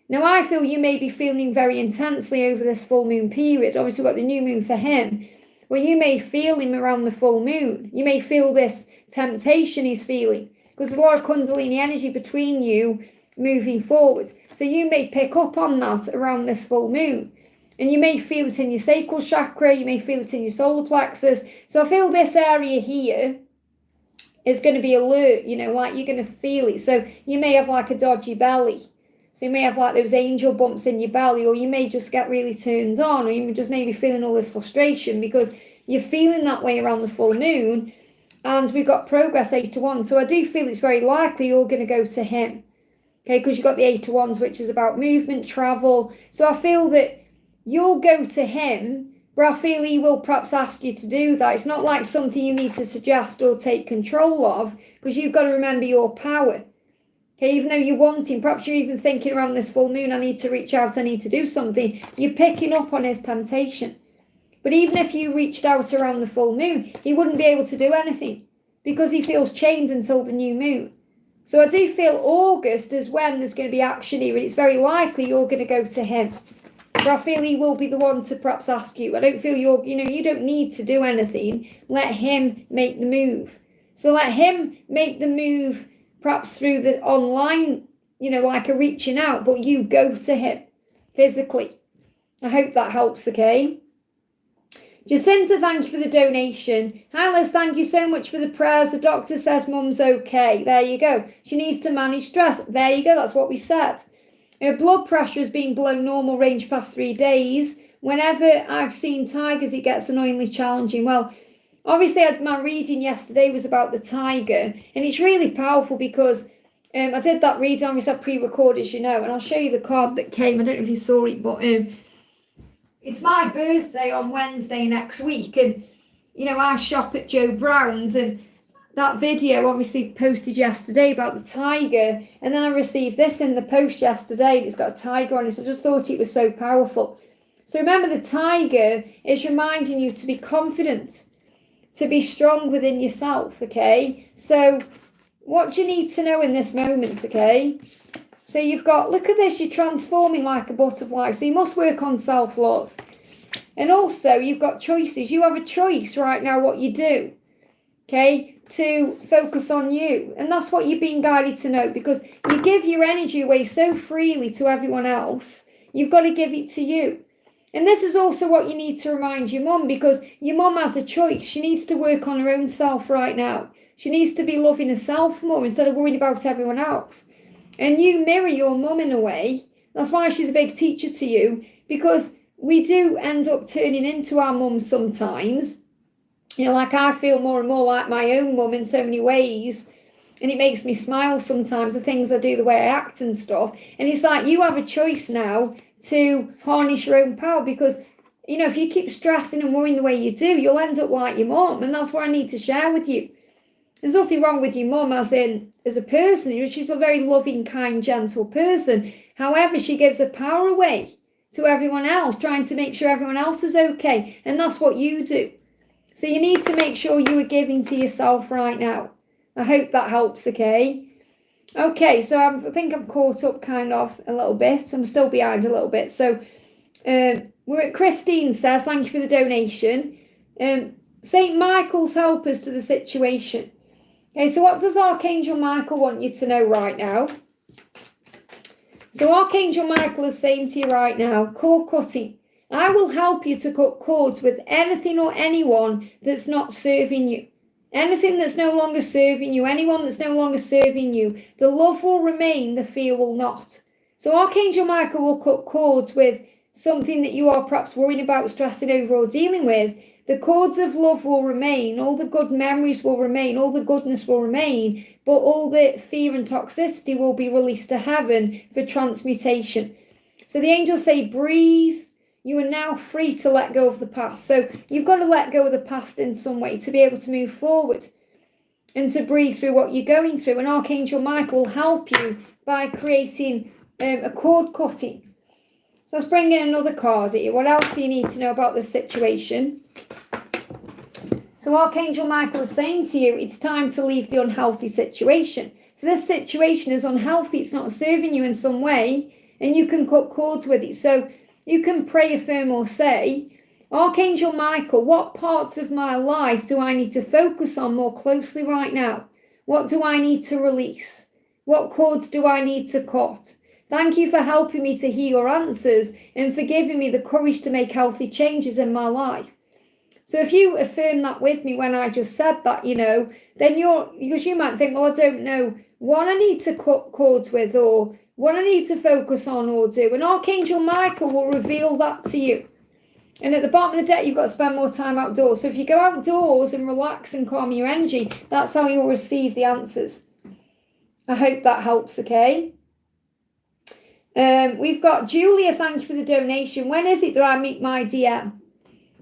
Now, I feel you may be feeling very intensely over this full moon period. Obviously, we've got the new moon for him. Well, you may feel him around the full moon. You may feel this temptation he's feeling, because there's a lot of Kundalini energy between you moving forward. So you may pick up on that around this full moon. And you may feel it in your sacral chakra. You may feel it in your solar plexus. So I feel this area here is going to be alert, like you're going to feel it. So you may have like a dodgy belly. So you may have like those angel bumps in your belly, or you may just get really turned on, or you just may be feeling all this frustration because you're feeling that way around the full moon. And we've got progress 8 to 1. So I do feel it's very likely you're going to go to him. Okay, because you've got the 8 to 1s, which is about movement, travel. So I feel that you'll go to him, but I feel he will perhaps ask you to do that. It's not like something you need to suggest or take control of, because you've got to remember your power. Okay, even though you're wanting, perhaps you're even thinking around this full moon, I need to reach out, I need to do something. You're picking up on his temptation. But even if you reached out around the full moon, he wouldn't be able to do anything because he feels chained until the new moon. So I do feel August is when there's going to be action here, and it's very likely you're going to go to him. But I feel he will be the one to perhaps ask you. I don't feel you don't need to do anything. Let him make the move. So let him make the move, perhaps through the online, like a reaching out, but you go to him physically. I hope that helps, okay? Jacinta, thank you for the donation. Hi Liz, thank you so much for the prayers. The doctor says mum's okay. There you go. She needs to manage stress. There you go. That's what we said. Her blood pressure has been below normal range past 3 days. Whenever I've seen tigers, it gets annoyingly challenging. Well, obviously, my reading yesterday was about the tiger, and it's really powerful because I did that reading, obviously I pre-recorded, and I'll show you the card that came. I don't know if you saw it, but it's my birthday on Wednesday next week, and I shop at Joe Brown's, and that video obviously posted yesterday about the tiger, and then I received this in the post yesterday, and it's got a tiger on it, so I just thought it was so powerful. So remember, the tiger is reminding you to be confident, to be strong within yourself, okay? So what do you need to know in this moment, okay? So you've got, look at this, you're transforming like a butterfly, so you must work on self-love. And also, you've got choices. You have a choice right now what you do, okay, to focus on you. And that's what you're being guided to know, because you give your energy away so freely to everyone else. You've got to give it to you. And this is also what you need to remind your mum, because your mum has a choice. She needs to work on her own self right now. She needs to be loving herself more instead of worrying about everyone else. And you mirror your mum in a way. That's why she's a big teacher to you, because we do end up turning into our mums sometimes. Like I feel more and more like my own mum in so many ways. And it makes me smile sometimes, the things I do, the way I act and stuff. And it's like you have a choice now to harness your own power, because, if you keep stressing and worrying the way you do, you'll end up like your mum. And that's what I need to share with you. There's nothing wrong with your mum as a person. She's a very loving, kind, gentle person. However, she gives her power away to everyone else, trying to make sure everyone else is okay. And that's what you do. So you need to make sure you are giving to yourself right now. I hope that helps, okay? Okay, so I think I'm caught up kind of a little bit. I'm still behind a little bit. So we're at Christine says, thank you for the donation. St. Michael's help us to the situation. Okay, so what does Archangel Michael want you to know right now? So Archangel Michael is saying to you right now, cord cutting. I will help you to cut cords with anything or anyone that's not serving you. Anything that's no longer serving you, anyone that's no longer serving you. The love will remain, the fear will not. So Archangel Michael will cut cords with something that you are perhaps worrying about, stressing over, or dealing with. The cords of love will remain, all the good memories will remain, all the goodness will remain, but all the fear and toxicity will be released to heaven for transmutation. So the angels say, breathe. You are now free to let go of the past. So you've got to let go of the past in some way to be able to move forward and to breathe through what you're going through. And Archangel Michael will help you by creating a cord cutting. So let's bring in another card here. What else do you need to know about this situation? So Archangel Michael is saying to you, it's time to leave the unhealthy situation. So this situation is unhealthy. It's not serving you in some way, and you can cut cords with it. So you can pray, affirm, or say, Archangel Michael, what parts of my life do I need to focus on more closely right now? What do I need to release? What cords do I need to cut? Thank you for helping me to hear your answers and for giving me the courage to make healthy changes in my life. So if you affirm that with me when I just said that, then because you might think, well, I don't know what I need to cut cords with, or what I need to focus on or do. And Archangel Michael will reveal that to you. And at the bottom of the deck, you've got to spend more time outdoors. So if you go outdoors and relax and calm your energy, that's how you'll receive the answers. I hope that helps, okay? We've got Julia, thank you for the donation. When is it that I meet my DM?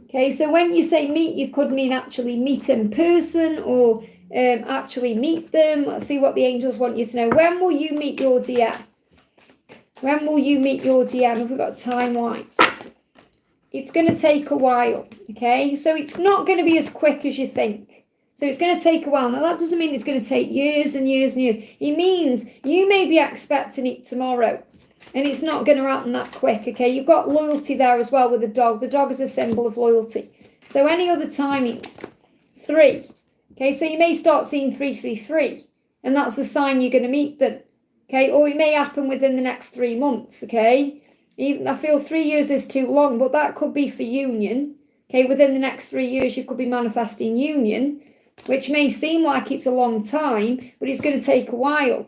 Okay, so when you say meet, you could mean actually meet in person, or actually meet them. Let's see what the angels want you to know. When will you meet your DM? When will you meet your DM? Have we got a timeline? It's going to take a while, okay? So it's not going to be as quick as you think. So it's going to take a while. Now, that doesn't mean it's going to take years and years and years. It means you may be expecting it tomorrow. And it's not going to happen that quick, okay? You've got loyalty there as well with the dog. The dog is a symbol of loyalty. So any other timings? 3. Okay, so you may start seeing 333. And that's a sign you're going to meet them. Okay, or it may happen within the next 3 months, okay? Even, I feel 3 years is too long, but that could be for union. Okay, within the next 3 years, you could be manifesting union, which may seem like it's a long time, but it's going to take a while.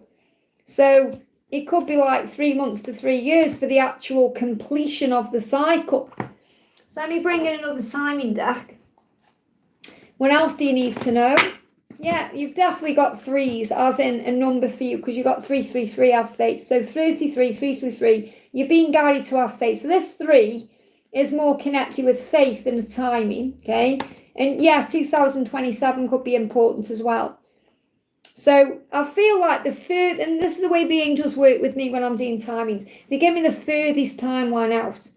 So it could be like 3 months to 3 years for the actual completion of the cycle. So let me bring in another timing deck. What else do you need to know? Yeah, you've definitely got 3s as in a number for you, because you've got 333, have faith. So 33, 333, you're being guided to have faith. So this 3 is more connected with faith than the timing, okay? And yeah, 2027 could be important as well. So I feel like the third, and this is the way the angels work with me when I'm doing timings, they give me the furthest timeline out.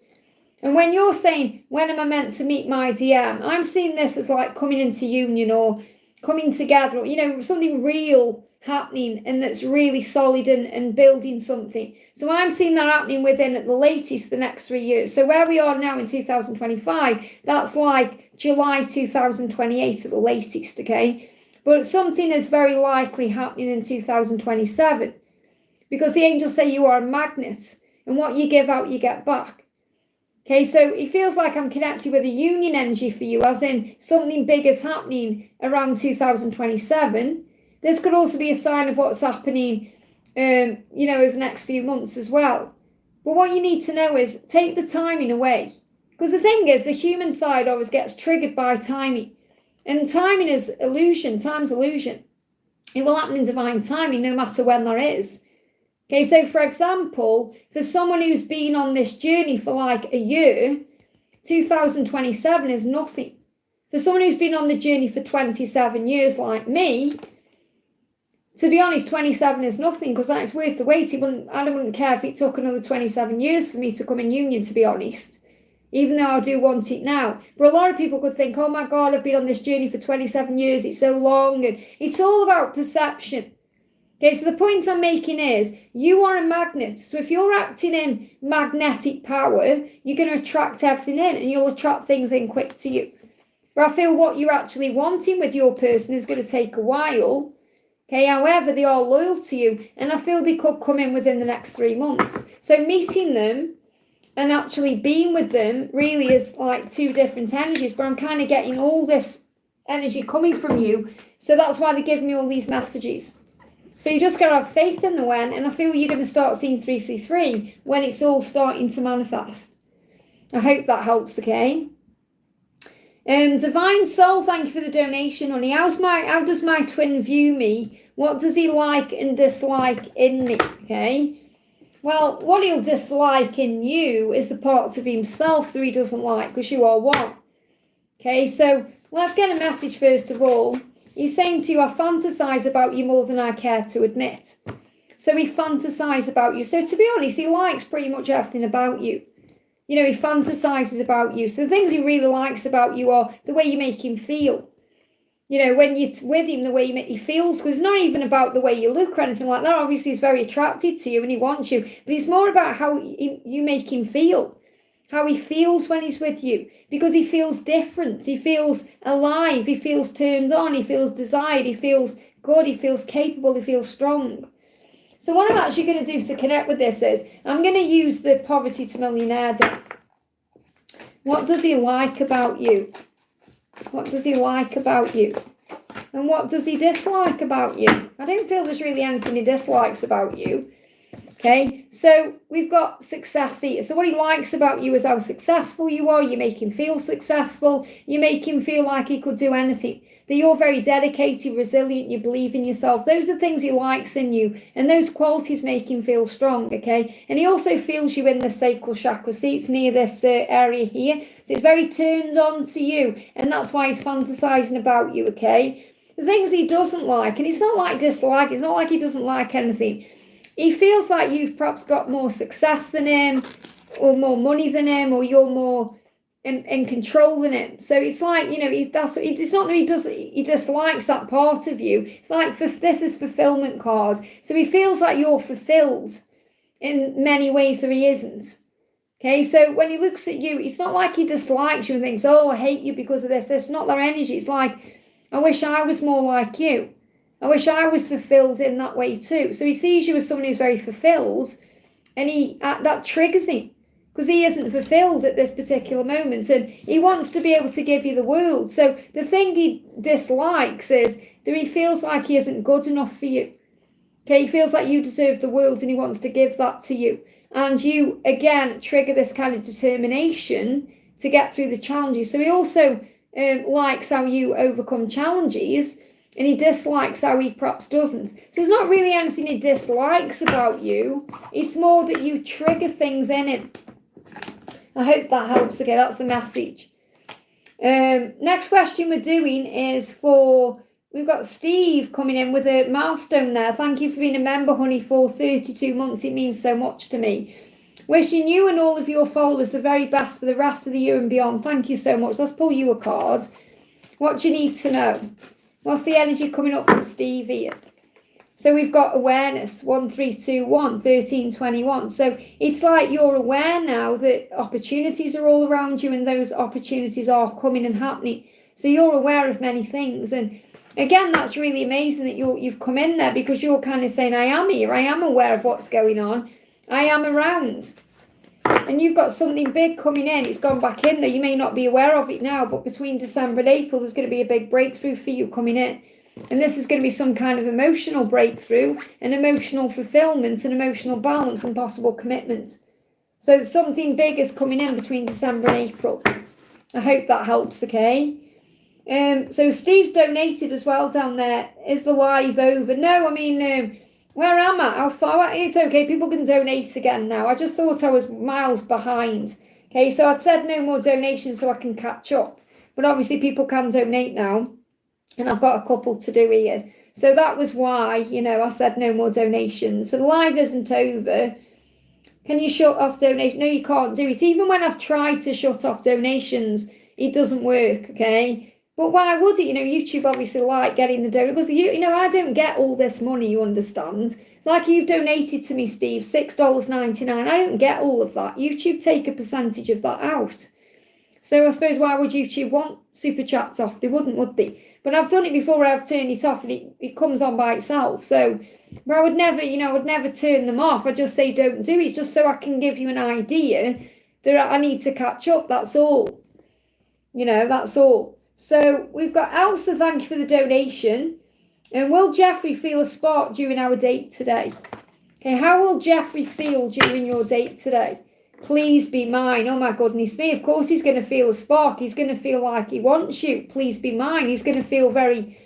And when you're saying, when am I meant to meet my DM? I'm seeing this as like coming into union or coming together, you know, something real happening and that's really solid and building something. So I'm seeing that happening within at the latest the next 3 years. So where we are now in 2025, that's like July 2028 at the latest, okay? But something is very likely happening in 2027 because the angels say you are a magnet and what you give out, you get back. Okay, so it feels like I'm connected with a union energy for you, as in something big is happening around 2027. This could also be a sign of what's happening, you know, over the next few months as well. But what you need to know is take the timing away. Because the thing is, the human side always gets triggered by timing. And timing is illusion, time's illusion. It will happen in divine timing no matter when there is. Okay, so for example, for someone who's been on this journey for like a year, 2027 is nothing. For someone who's been on the journey for 27 years like me, to be honest, 27 is nothing because it's worth the wait. I wouldn't care if it took another 27 years for me to come in union, to be honest, even though I do want it now. But a lot of people could think, oh my God, I've been on this journey for 27 years, it's so long, and it's all about perception. Okay, so the point I'm making is you are a magnet. So if you're acting in magnetic power, you're going to attract everything in and you'll attract things in quick to you. But I feel what you're actually wanting with your person is going to take a while. Okay, however, they are loyal to you and I feel they could come in within the next 3 months. So meeting them and actually being with them really is like 2 different energies, but I'm kind of getting all this energy coming from you. So that's why they're giving me all these messages. So you just got to have faith in the when, and I feel you're going to start seeing 333 when it's all starting to manifest. I hope that helps, okay? Divine Soul, thank you for the donation, honey. How does my twin view me? What does he like and dislike in me, okay? Well, what he'll dislike in you is the parts of himself that he doesn't like, because you are one. Okay, so let's get a message first of all. He's saying to you, I fantasize about you more than I care to admit. So he fantasizes about you. So to be honest, he likes pretty much everything about you. You know, he fantasizes about you. So the things he really likes about you are the way you make him feel. You know, when you're with him, the way you make him feel. Because it's not even about the way you look or anything like that. Obviously, he's very attracted to you and he wants you. But it's more about how you make him feel. How he feels when he's with you, because he feels different, he feels alive, he feels turned on, he feels desired, he feels good, he feels capable, he feels strong. So what I'm actually going to do to connect with this is, I'm going to use the Poverty to Millionaire deck. What does he like about you? What does he like about you? And what does he dislike about you? I don't feel there's really anything he dislikes about you. Okay, so we've got success here. So what he likes about you is how successful you are. You make him feel successful. You make him feel like he could do anything. That you're very dedicated, resilient, you believe in yourself. Those are things he likes in you. And those qualities make him feel strong, okay? And he also feels you in the sacral chakra. See, it's near this area here. So it's very turned on to you. And that's why he's fantasizing about you, okay? The things he doesn't like, and it's not like dislike. It's not like he doesn't like anything. He feels like you've perhaps got more success than him, or more money than him, or you're more in control than him. So it's like, you know, it's not that he dislikes that part of you. It's like, this is fulfillment card. So he feels like you're fulfilled. in many ways that he isn't. Okay, so when he looks at you, it's not like he dislikes you and thinks, oh, I hate you because of this. That's not their energy. It's like, I wish I was more like you. I wish I was fulfilled in that way too. So he sees you as someone who's very fulfilled, and that triggers him because he isn't fulfilled at this particular moment, and he wants to be able to give you the world. So the thing he dislikes is that he feels like he isn't good enough for you. Okay, he feels like you deserve the world and he wants to give that to you. And you, again, trigger this kind of determination to get through the challenges. So he also likes how you overcome challenges, and he dislikes how he perhaps doesn't. So there's not really anything he dislikes about you. It's more that you trigger things in him. I hope that helps. Okay, that's the message. Next question we're doing is for... We've got Steve coming in with a milestone there. Thank you for being a member, honey, for 32 months. It means so much to me. Wishing you and all of your followers the very best for the rest of the year and beyond. Thank you so much. Let's pull you a card. What do you need to know? What's the energy coming up for Steve here? So we've got awareness, 1321, 1321. So it's like you're aware now that opportunities are all around you and those opportunities are coming and happening. So you're aware of many things. And again, that's really amazing that you've come in there because you're kind of saying, I am here. I am aware of what's going on. I am around. And you've got something big coming in. It's gone back in there. You may not be aware of it now, but between December and April, there's going to be a big breakthrough for you coming in. And this is going to be some kind of emotional breakthrough, an emotional fulfillment, an emotional balance, and possible commitment. So something big is coming in between December and April. I hope that helps, okay? So Steve's donated as well down there. Is the live over? No, I mean, where am I? How far? It's okay. People can donate again now. I just thought I was miles behind. Okay, so I'd said no more donations so I can catch up. But obviously people can donate now. And I've got a couple to do here. So that was why, I said no more donations. So the live isn't over. Can you shut off donations? No, you can't do it. Even when I've tried to shut off donations, it doesn't work, okay? But why would it? YouTube obviously like getting the donation. Because, I don't get all this money, you understand. It's like you've donated to me, Steve, $6.99. I don't get all of that. YouTube take a percentage of that out. So I suppose why would YouTube want super chats off? They wouldn't, would they? But I've done it before where I've turned it off and it comes on by itself. So, but I would never, I would never turn them off. I just say don't do it just so I can give you an idea that I need to catch up. That's all. That's all. So we've got Elsa, thank you for the donation. And will Jeffrey feel a spark during our date today? Okay, how will Jeffrey feel during your date today? Please be mine. Oh my goodness me. Of course he's going to feel a spark. He's going to feel like he wants you. Please be mine. He's going to feel very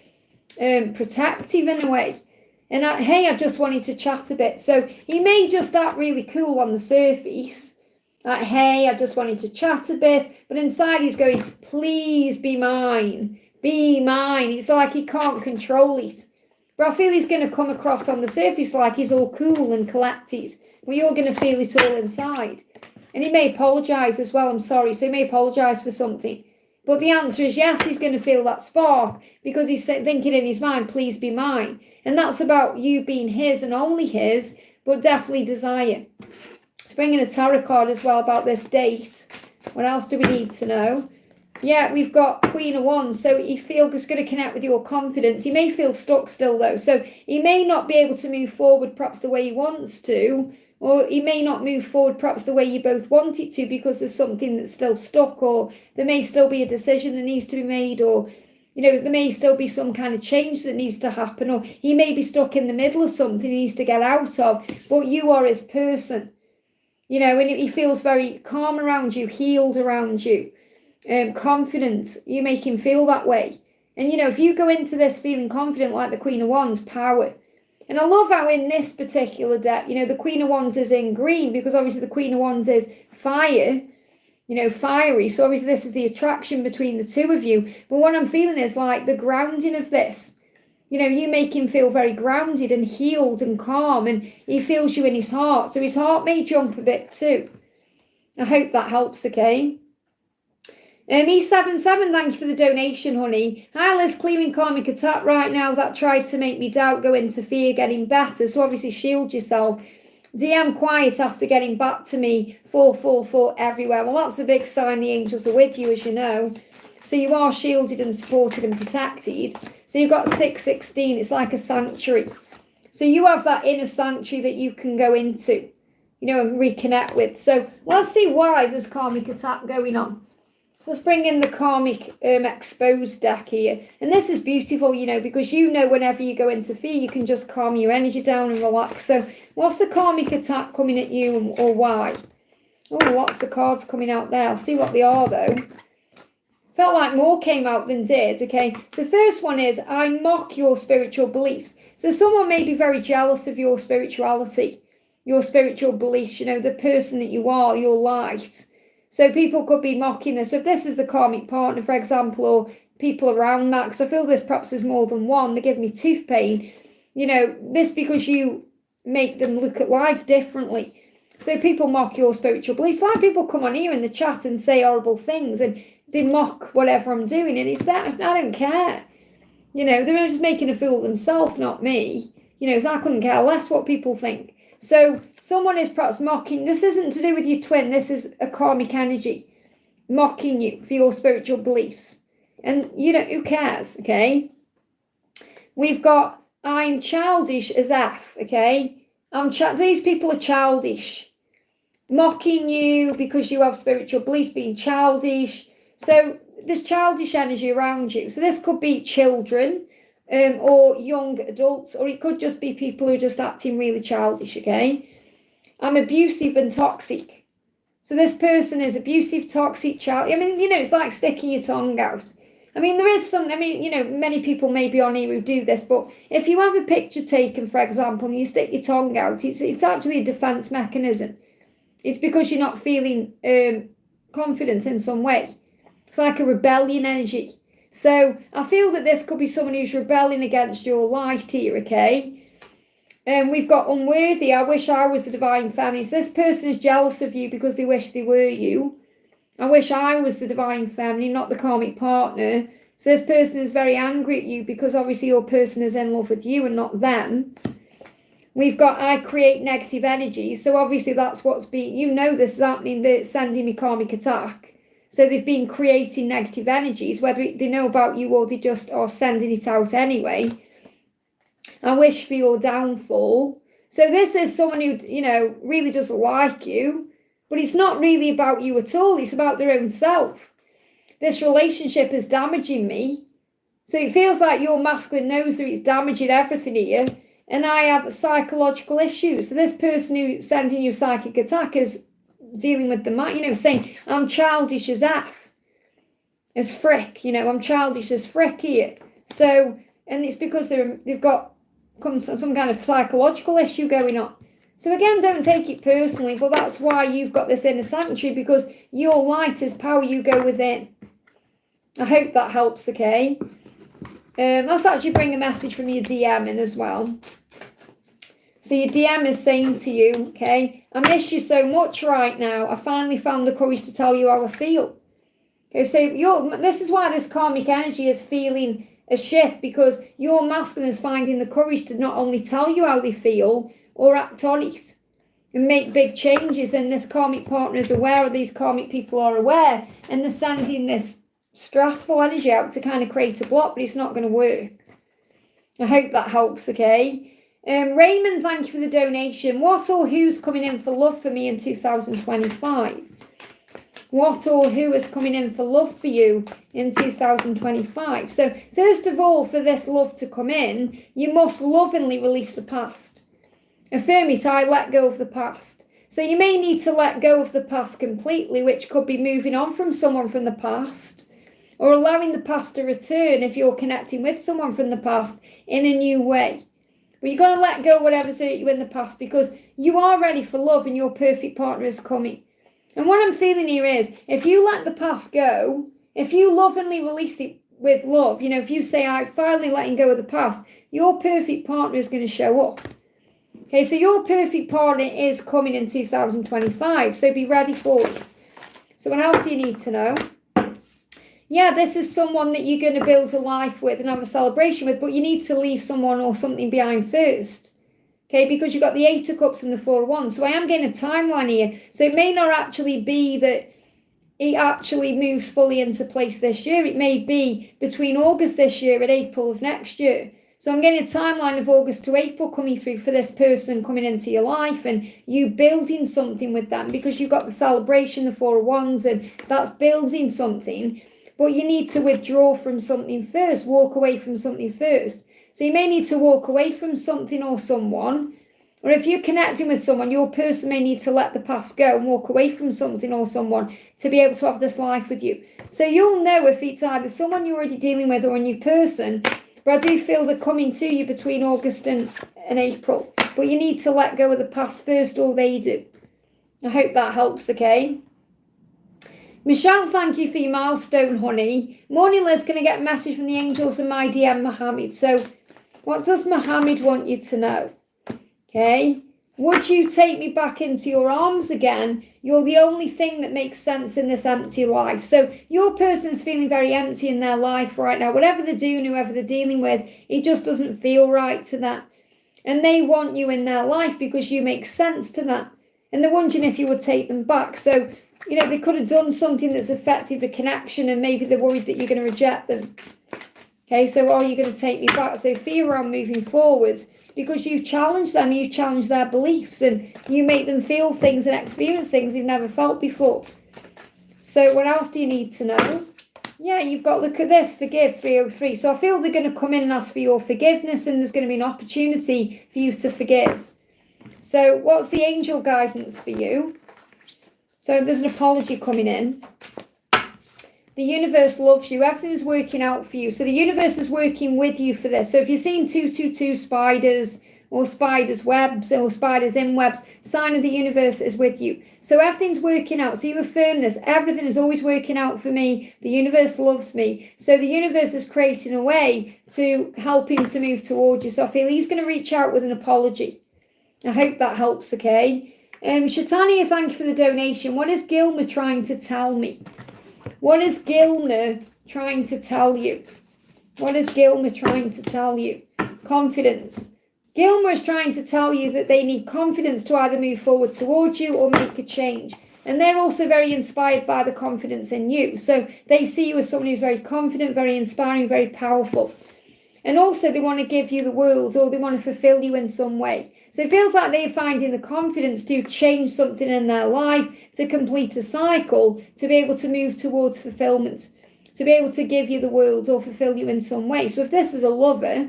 protective in a way. And I just wanted to chat a bit. So he may just act really cool on the surface. Like, hey, I just wanted to chat a bit. But inside he's going, please be mine. Be mine. It's like he can't control it. But I feel he's going to come across on the surface like he's all cool and collected. Well, you're going to feel it all inside. And he may apologise as well, I'm sorry. So he may apologise for something. But the answer is yes, he's going to feel that spark because he's thinking in his mind, please be mine. And that's about you being his and only his, but definitely desire. Let's bring in a tarot card as well about this date. What else do we need to know? Yeah, we've got Queen of Wands. So he feels he's going to connect with your confidence. He may feel stuck still though. So he may not be able to move forward perhaps the way he wants to. Or he may not move forward perhaps the way you both want it to because there's something that's still stuck, or there may still be a decision that needs to be made, or, there may still be some kind of change that needs to happen, or he may be stuck in the middle of something he needs to get out of, but you are his person, and he feels very calm around you, healed around you, confident. You make him feel that way. And, if you go into this feeling confident like the Queen of Wands, power. And I love how in this particular deck, the Queen of Wands is in green because obviously the Queen of Wands is fire, fiery. So obviously this is the attraction between the two of you. But what I'm feeling is like the grounding of this. You make him feel very grounded and healed and calm, and he feels you in his heart. So his heart may jump a bit too. I hope that helps, okay? E77, thank you for the donation, honey. Hi, Liz, clearing karmic attack right now that tried to make me doubt, go into fear, getting better. So obviously shield yourself. DM quiet after getting back to me. 444 everywhere. Well, that's a big sign the angels are with you, as you know. So you are shielded and supported and protected. So you've got 616. It's like a sanctuary. So you have that inner sanctuary that you can go into, you know, and reconnect with. So let's see why there's karmic attack going on. Let's bring in the karmic exposed deck here. And this is beautiful, you know, because you know whenever you go into fear, you can just calm your energy down and relax. So what's the karmic attack coming at you, or why? Oh, lots of cards coming out there. I'll see what they are, though. Felt like more came out than did, okay? So the first one is, I mock your spiritual beliefs. So someone may be very jealous of your spirituality, your spiritual beliefs, you know, the person that you are, your light. So people could be mocking this. So if this is the karmic partner, for example, or people around that, because I feel this perhaps is more than one, they give me tooth pain, you know, this because you make them look at life differently. So people mock your spiritual beliefs. Like people come on here in the chat and say horrible things, and they mock whatever I'm doing, and it's that, I don't care. You know, they're just making a fool of themselves, not me. You know, so I couldn't care less what people think. So someone is perhaps mocking. This isn't to do with your twin. This is a karmic energy mocking you for your spiritual beliefs. And, you know, who cares, okay? We've got, I'm childish as F, okay? These people are childish. Mocking you because you have spiritual beliefs, being childish. So there's childish energy around you. So this could be children, or young adults, or it could just be people who are just acting really childish, okay? I'm abusive and toxic. So this person is abusive, toxic, child. I mean, you know, it's like sticking your tongue out. I mean, there is some, I mean, you know, many people may be on here who do this, but if you have a picture taken, for example, and you stick your tongue out, it's actually a defense mechanism. It's because you're not feeling confident in some way. It's like a rebellion energy. So I feel that this could be someone who's rebelling against your light here, okay? We've got unworthy. I wish I was the divine feminine. So this person is jealous of you because they wish they were you. I wish I was the divine feminine, not the karmic partner. So this person is very angry at you because obviously your person is in love with you and not them. We've got, I create negative energy. So obviously that's what's being, you know this is happening, they're sending me karmic attack. So they've been creating negative energies, whether they know about you or they just are sending it out anyway. I wish for your downfall. So this is someone who, you know, really doesn't like you, but it's not really about you at all. It's about their own self. This relationship is damaging me. So it feels like your masculine knows that it's damaging everything here, and I have psychological issues. So this person who's sending you psychic attack is dealing with the mind, you know, saying, I'm childish as F, as frick, you know, I'm childish as frick here. So, and it's because they've got some kind of psychological issue going on. So again, don't take it personally, but that's why you've got this inner sanctuary, because your light is power, you go within. I hope that helps, okay? Let's actually bring a message from your DM in as well. So your DM is saying to you, okay, I miss you so much right now. I finally found the courage to tell you how I feel. Okay, so this is why this karmic energy is feeling a shift, because your masculine is finding the courage to not only tell you how they feel or act on it and make big changes. And this karmic partner is aware, or these karmic people are aware, and they're sending this stressful energy out to kind of create a block, but it's not going to work. I hope that helps, okay? Raymond, thank you for the donation. What or who's coming in for love for me in 2025? What or who is coming in for love for you in 2025? So first of all, for this love to come in, you must lovingly release the past. Affirm it, I let go of the past. So you may need to let go of the past completely, which could be moving on from someone from the past, or allowing the past to return if you're connecting with someone from the past in a new way. But you've got to let go of whatever's hurt you in the past, because you are ready for love and your perfect partner is coming. And what I'm feeling here is, if you let the past go, if you lovingly release it with love, you know, if you say, I'm finally letting go of the past, your perfect partner is going to show up. Okay, so your perfect partner is coming in 2025, so be ready for it. So what else do you need to know? Yeah, this is someone that you're going to build a life with and have a celebration with, but you need to leave someone or something behind first. Okay, because you've got the 8 of Cups and the 4 of Wands. So I am getting a timeline here. So it may not actually be that it actually moves fully into place this year. It may be between August this year and April of next year. So I'm getting a timeline of August to April coming through for this person coming into your life and you building something with them, because you've got the celebration, the 4 of Wands, and that's building something. But you need to withdraw from something first, walk away from something first. So you may need to walk away from something or someone, or if you're connecting with someone, your person may need to let the past go and walk away from something or someone to be able to have this life with you. So you'll know if it's either someone you're already dealing with or a new person, but I do feel they're coming to you between August and April. But you need to let go of the past first, or they do. I hope that helps, okay? Michelle, thank you for your milestone, honey. Morning, Liz. Can I get a message from the angels and my DM, Mohammed? So what does Mohammed want you to know? Okay. Would you take me back into your arms again? You're the only thing that makes sense in this empty life. So your person's feeling very empty in their life right now. Whatever they're doing, whoever they're dealing with, it just doesn't feel right to them. And they want you in their life because you make sense to them. And they're wondering if you would take them back. So, you know, they could have done something that's affected the connection and maybe they're worried that you're going to reject them. Okay, so are you going to take me back? So fear around moving forward, because you challenge them, you challenge their beliefs, and you make them feel things and experience things they've never felt before. So what else do you need to know? Yeah, you've got, look at this, forgive, 303. So I feel they're going to come in and ask for your forgiveness, and there's going to be an opportunity for you to forgive. So what's the angel guidance for you? So there's an apology coming in. The universe loves you. Everything's working out for you. So the universe is working with you for this. So if you're seeing 222 spiders or spiders webs or spiders in webs, sign of the universe is with you. So everything's working out. So you affirm this. Everything is always working out for me. The universe loves me. So the universe is creating a way to help him to move towards you. So I feel he's going to reach out with an apology. I hope that helps, okay? Shatania, thank you for the donation. What is Gilmer trying to tell me? What is Gilmer trying to tell you? What is Gilmer trying to tell you? Confidence. Gilmer is trying to tell you that they need confidence to either move forward towards you or make a change. And they're also very inspired by the confidence in you. So they see you as someone who's very confident, very inspiring, very powerful. And also they want to give you the world, or they want to fulfill you in some way. So it feels like they're finding the confidence to change something in their life, to complete a cycle, to be able to move towards fulfillment, to be able to give you the world or fulfill you in some way. So if this is a lover,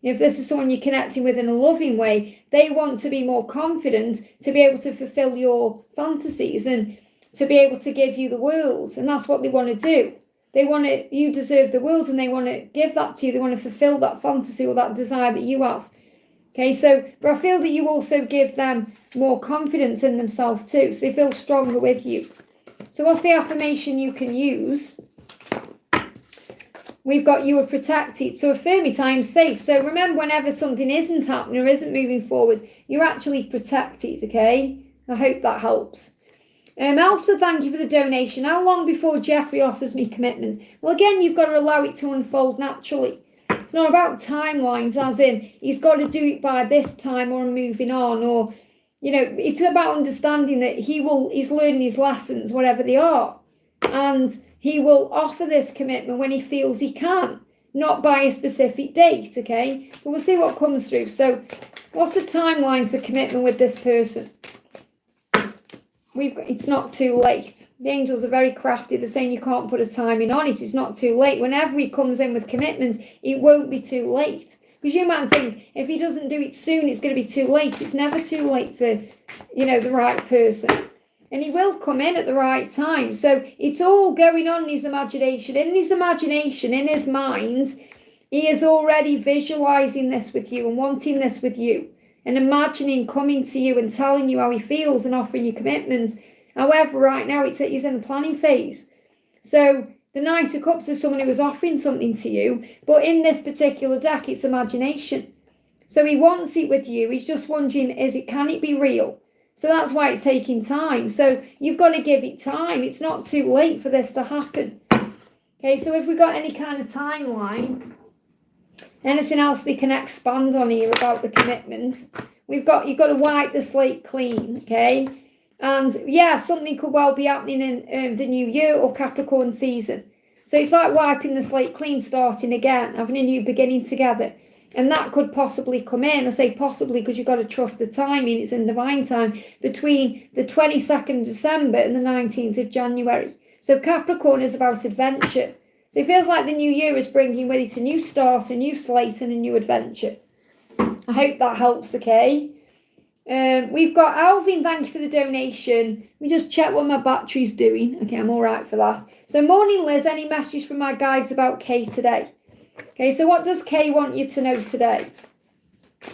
if this is someone you're connecting with in a loving way, they want to be more confident to be able to fulfill your fantasies and to be able to give you the world. And that's what they want to do. They want to, you deserve the world, and they want to give that to you. They want to fulfill that fantasy or that desire that you have. Okay, so, but I feel that you also give them more confidence in themselves too, so they feel stronger with you. So what's the affirmation you can use? We've got you are protected. So affirm it, I am safe. So remember, whenever something isn't happening or isn't moving forward, you're actually protected, okay? I hope that helps. Elsa, thank you for the donation. How long before Jeffrey offers me commitment? Well, again, you've got to allow it to unfold naturally. It's not about timelines, as in he's got to do it by this time or I'm moving on, or, you know, it's about understanding that he's learning his lessons, whatever they are, and he will offer this commitment when he feels he can, not by a specific date, okay? But we'll see what comes through. So what's the timeline for commitment with this person? It's not too late. The angels are very crafty. They're saying you can't put a timing on it. It's not too late. Whenever he comes in with commitment, it won't be too late. Because you might think, if he doesn't do it soon, it's going to be too late. It's never too late for, you know, the right person. And he will come in at the right time. So it's all going on in his imagination. In his imagination, in his mind, he is already visualizing this with you and wanting this with you, and imagining coming to you and telling you how he feels and offering you commitments. However, right now he's in the planning phase. So the Knight of Cups is someone who is offering something to you, but in this particular deck, it's imagination. So he wants it with you. He's just wondering, can it be real? So that's why it's taking time. So you've got to give it time. It's not too late for this to happen. Okay, so if we've got any kind of timeline, anything else they can expand on here about the commitment? you've got to wipe the slate clean, okay? And yeah, something could well be happening in the new year or Capricorn season. So it's like wiping the slate clean, starting again, having a new beginning together. And that could possibly come in. I say possibly because you've got to trust the timing. It's in divine time between the 22nd of December and the 19th of January. So Capricorn is about adventure. So it feels like the new year is bringing with it a new start, a new slate and a new adventure. I hope that helps, okay? We've got Alvin, thank you for the donation. Let me just check what my battery's doing. Okay, I'm all right for that. So morning, Liz, any messages from my guides about Kay today? Okay, so what does Kay want you to know today?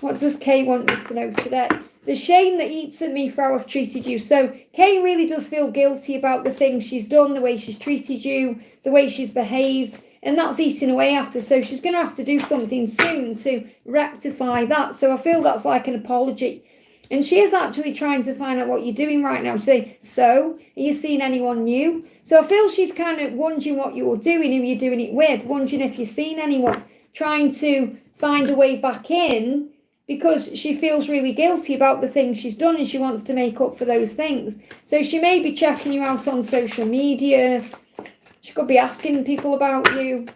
What does Kay want you to know today? The shame that eats at me for how I've treated you. So Kay really does feel guilty about the things she's done, the way she's treated you, the way she's behaved, and that's eating away at her. So she's going to have to do something soon to rectify that. So I feel that's like an apology. And she is actually trying to find out what you're doing right now. She say, so, are you seeing anyone new? So I feel she's kind of wondering what you're doing, who you're doing it with, wondering if you're seeing anyone, trying to find a way back in because she feels really guilty about the things she's done and she wants to make up for those things. So she may be checking you out on social media. She could be asking people about you,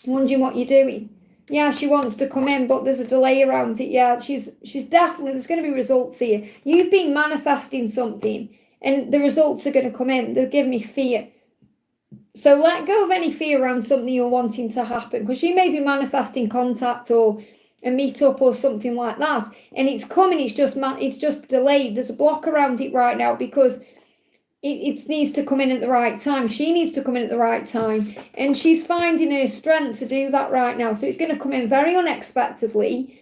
wondering what you're doing. Yeah, she wants to come in, but there's a delay around it. Yeah, she's definitely, there's going to be results here. You've been manifesting something, and the results are going to come in. They'll give me fear. So let go of any fear around something you're wanting to happen, because you may be manifesting contact or a meetup or something like that, and it's coming. It's just delayed. There's a block around it right now because it needs to come in at the right time. She needs to come in at the right time. And she's finding her strength to do that right now. So it's going to come in very unexpectedly.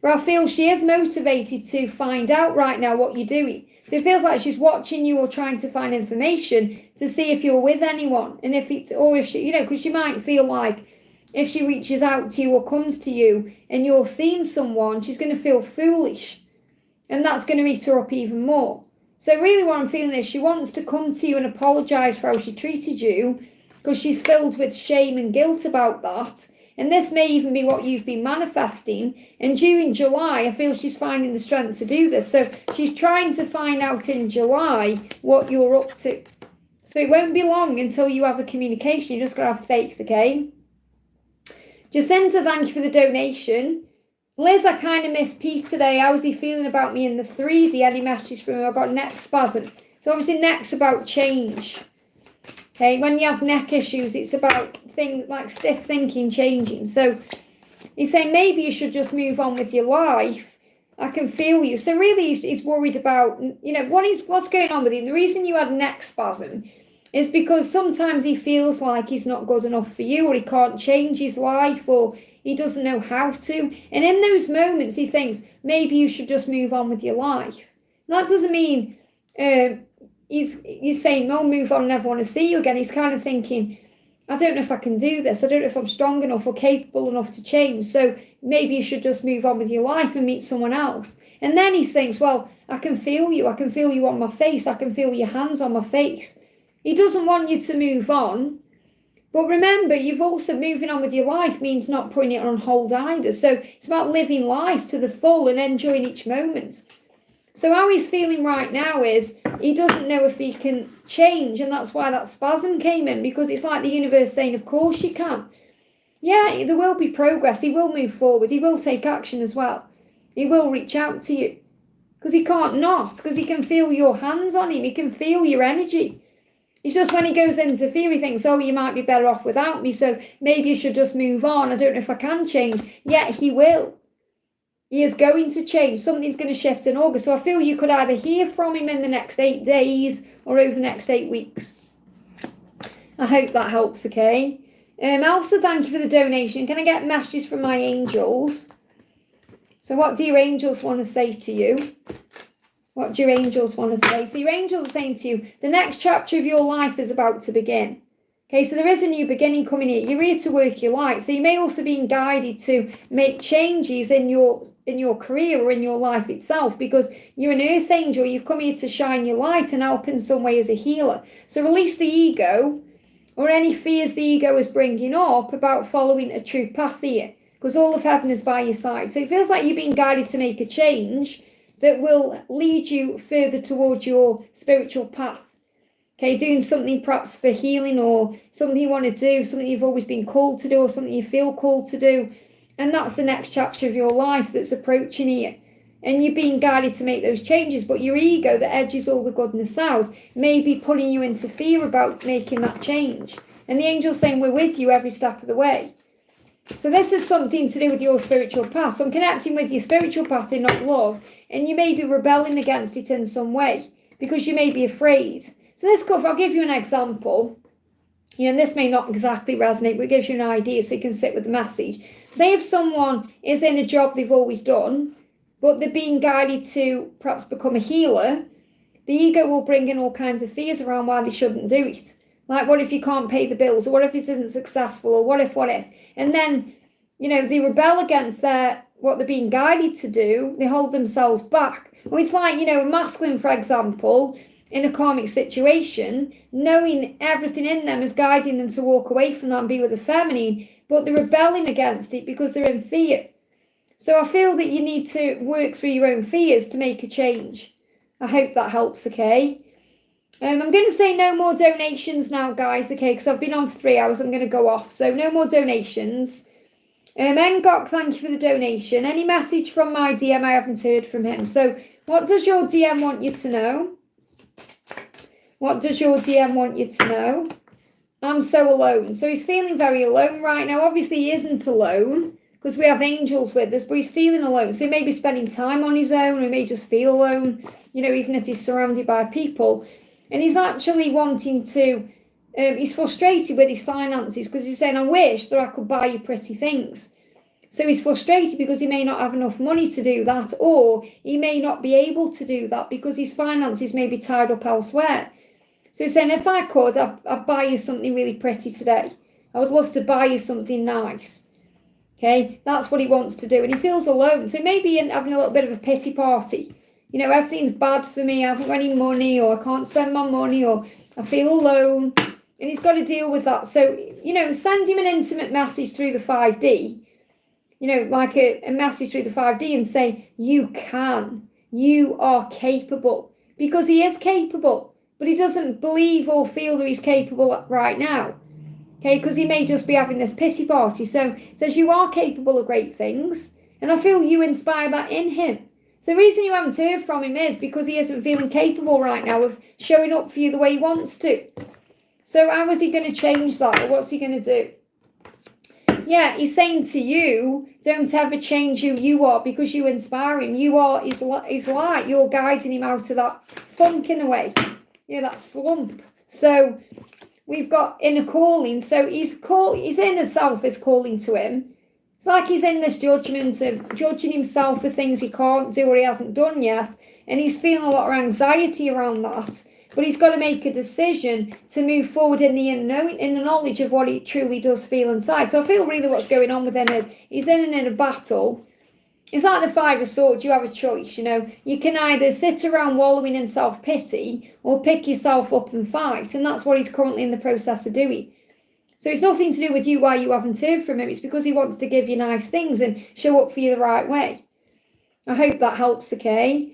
But I feel she is motivated to find out right now what you're doing. So it feels like she's watching you or trying to find information to see if you're with anyone. And if she, because you might feel like if she reaches out to you or comes to you and you're seeing someone, she's going to feel foolish. And that's going to eat her up even more. So really what I'm feeling is she wants to come to you and apologise for how she treated you because she's filled with shame and guilt about that. And this may even be what you've been manifesting. And during July, I feel she's finding the strength to do this. So she's trying to find out in July what you're up to. So it won't be long until you have a communication. You just got to have faith, okay? Jacinta, thank you for the donation. Liz, I kind of missed Pete today. How was he feeling about me in the 3D? Any messages from him? I got neck spasm. So obviously neck's about change. Okay, when you have neck issues, it's about things like stiff thinking changing. So he's saying maybe you should just move on with your life. I can feel you. So really he's worried about, what's going on with you. The reason you had neck spasm is because sometimes he feels like he's not good enough for you or he can't change his life or he doesn't know how to. And in those moments, he thinks, maybe you should just move on with your life. And that doesn't mean he's saying, no, move on, never want to see you again. He's kind of thinking, I don't know if I can do this. I don't know if I'm strong enough or capable enough to change. So maybe you should just move on with your life and meet someone else. And then he thinks, well, I can feel you. I can feel you on my face. I can feel your hands on my face. He doesn't want you to move on. But remember, you've also moving on with your life means not putting it on hold either. So it's about living life to the full and enjoying each moment. So how he's feeling right now is he doesn't know if he can change. And that's why that spasm came in, because it's like the universe saying, of course you can. Yeah, there will be progress. He will move forward. He will take action as well. He will reach out to you because he can't not, because he can feel your hands on him. He can feel your energy. It's just when he goes into fear, he thinks, oh, you might be better off without me, so maybe you should just move on. I don't know if I can change. Yet he will. He is going to change. Something's going to shift in August. So I feel you could either hear from him in the next 8 days or over the next 8 weeks. I hope that helps, okay? Elsa, thank you for the donation. Can I get messages from my angels? So what do your angels want to say to you? What do your angels want to say? So your angels are saying to you, the next chapter of your life is about to begin. Okay, so there is a new beginning coming here. You're here to work your light. So you may also be guided to make changes in your career or in your life itself, because you're an earth angel. You've come here to shine your light and help in some way as a healer. So release the ego or any fears the ego is bringing up about following a true path here. because all of heaven is by your side. So it feels like you're being guided to make a change that will lead you further towards your spiritual path. Okay, doing something perhaps for healing, or something you want to do, something you've always been called to do, or something you feel called to do. And that's the next chapter of your life that's approaching here. And you're being guided to make those changes, but your ego that edges all the goodness out may be pulling you into fear about making that change. And the angel's saying, we're with you every step of the way. So this is something to do with your spiritual path. So I'm connecting with your spiritual path in not love, and you may be rebelling against it in some way because you may be afraid. So this stuff, I'll give you an example. And this may not exactly resonate, but it gives you an idea so you can sit with the message. Say if someone is in a job they've always done, but they're being guided to perhaps become a healer, the ego will bring in all kinds of fears around why they shouldn't do it. Like, what if you can't pay the bills? Or what if this isn't successful? Or what if? And then, they rebel against what they're being guided to do. They hold themselves back. Or it's like, a masculine, for example, in a karmic situation, knowing everything in them is guiding them to walk away from that and be with the feminine, but they're rebelling against it because they're in fear. So I feel that you need to work through your own fears to make a change. I hope that helps, okay? I'm going to say no more donations now, guys, okay, because I've been on for 3 hours. I'm going to go off, so no more donations. Ngok, thank you for the donation. Any message from my DM? I haven't heard from him. So what does your DM want you to know? What does your DM want you to know? I'm so alone. So he's feeling very alone right now. Obviously, he isn't alone because we have angels with us, but he's feeling alone. So he may be spending time on his own, or he may just feel alone, even if he's surrounded by people. And he's actually wanting to, he's frustrated with his finances because he's saying, I wish that I could buy you pretty things. So he's frustrated because he may not have enough money to do that, or he may not be able to do that because his finances may be tied up elsewhere. So he's saying, if I could, I'd buy you something really pretty today. I would love to buy you something nice. Okay, that's what he wants to do. And he feels alone. So maybe having a little bit of a pity party. Everything's bad for me. I haven't got any money, or I can't spend my money, or I feel alone. And he's got to deal with that. So, send him an intimate message through the 5D. Like a message through the 5D, and say, you can. You are capable. Because he is capable. But he doesn't believe or feel that he's capable right now. Okay, because he may just be having this pity party. So it says you are capable of great things. And I feel you inspire that in him. So the reason you haven't heard from him is because he isn't feeling capable right now of showing up for you the way he wants to. So how is he going to change that? Or what's he going to do? Yeah, he's saying to you, don't ever change who you are because you inspire him. You are his light. You're guiding him out of that funk in a way. That slump. So we've got inner calling. So his inner self is calling to him. It's like he's in this judgment of judging himself for things he can't do or he hasn't done yet. And he's feeling a lot of anxiety around that. But he's got to make a decision to move forward in the knowledge of what he truly does feel inside. So I feel really what's going on with him is he's in an inner battle. It's like the 5 of Swords. You have a choice, You can either sit around wallowing in self-pity or pick yourself up and fight. And that's what he's currently in the process of doing. So it's nothing to do with you why you haven't heard from him. It's because he wants to give you nice things and show up for you the right way. I hope that helps, okay?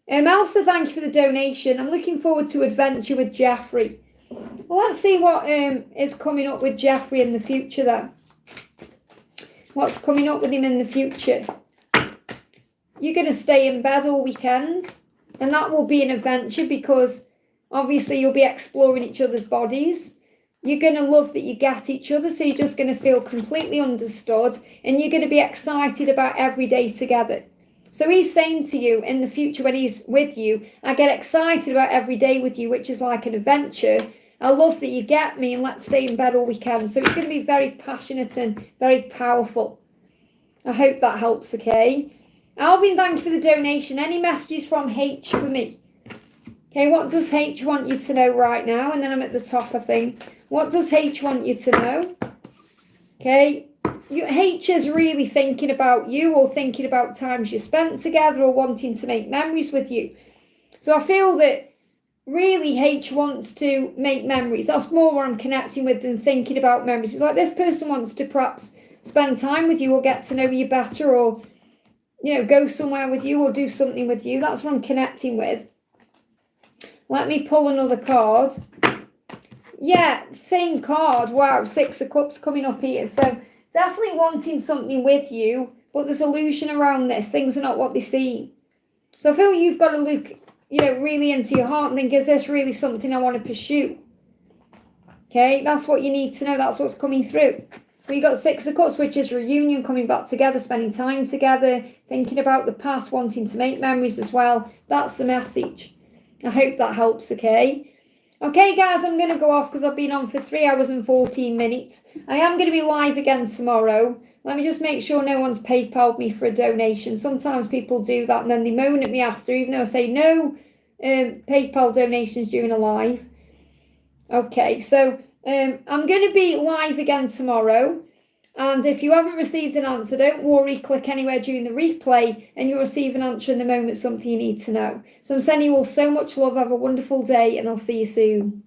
Elsa, thank you for the donation. I'm looking forward to adventure with Jeffrey. Well, let's see what is coming up with Jeffrey in the future then. What's coming up with him in the future? You're going to stay in bed all weekend, and that will be an adventure because obviously you'll be exploring each other's bodies. You're going to love that you get each other, so you're just going to feel completely understood, and you're going to be excited about every day together. So he's saying to you in the future when he's with you, I get excited about every day with you, which is like an adventure. I love that you get me, and let's stay in bed all weekend. So it's going to be very passionate and very powerful. I hope that helps, okay? Alvin, thank you for the donation. Any messages from H for me? Okay, what does H want you to know right now? And then I'm at the top, I think. What does H want you to know? Okay, H is really thinking about you, or thinking about times you spent together, or wanting to make memories with you. So I feel that really H wants to make memories. That's more what I'm connecting with than thinking about memories. It's like this person wants to perhaps spend time with you or get to know you better or, you know, go somewhere with you or do something with you. That's what I'm connecting with. Let me pull another card. Yeah, same card. Wow, Six of Cups coming up here. So definitely wanting something with you, but there's illusion around this. Things are not what they seem. So I feel you've got to look, you know, really into your heart and think, is this really something I want to pursue? Okay, that's what you need to know. That's what's coming through. We got Six of Cups, which is reunion, coming back together, spending time together, thinking about the past, wanting to make memories as well. That's the message. I hope that helps, okay? Okay, guys, I'm going to go off because I've been on for 3 hours and 14 minutes. I am going to be live again tomorrow. Let me just make sure no one's PayPal'd me for a donation. Sometimes people do that and then they moan at me after, even though I say no PayPal donations during a live. Okay, so I'm going to be live again tomorrow. And if you haven't received an answer, don't worry, click anywhere during the replay and you'll receive an answer in the moment, something you need to know. So I'm sending you all so much love. Have a wonderful day and I'll see you soon.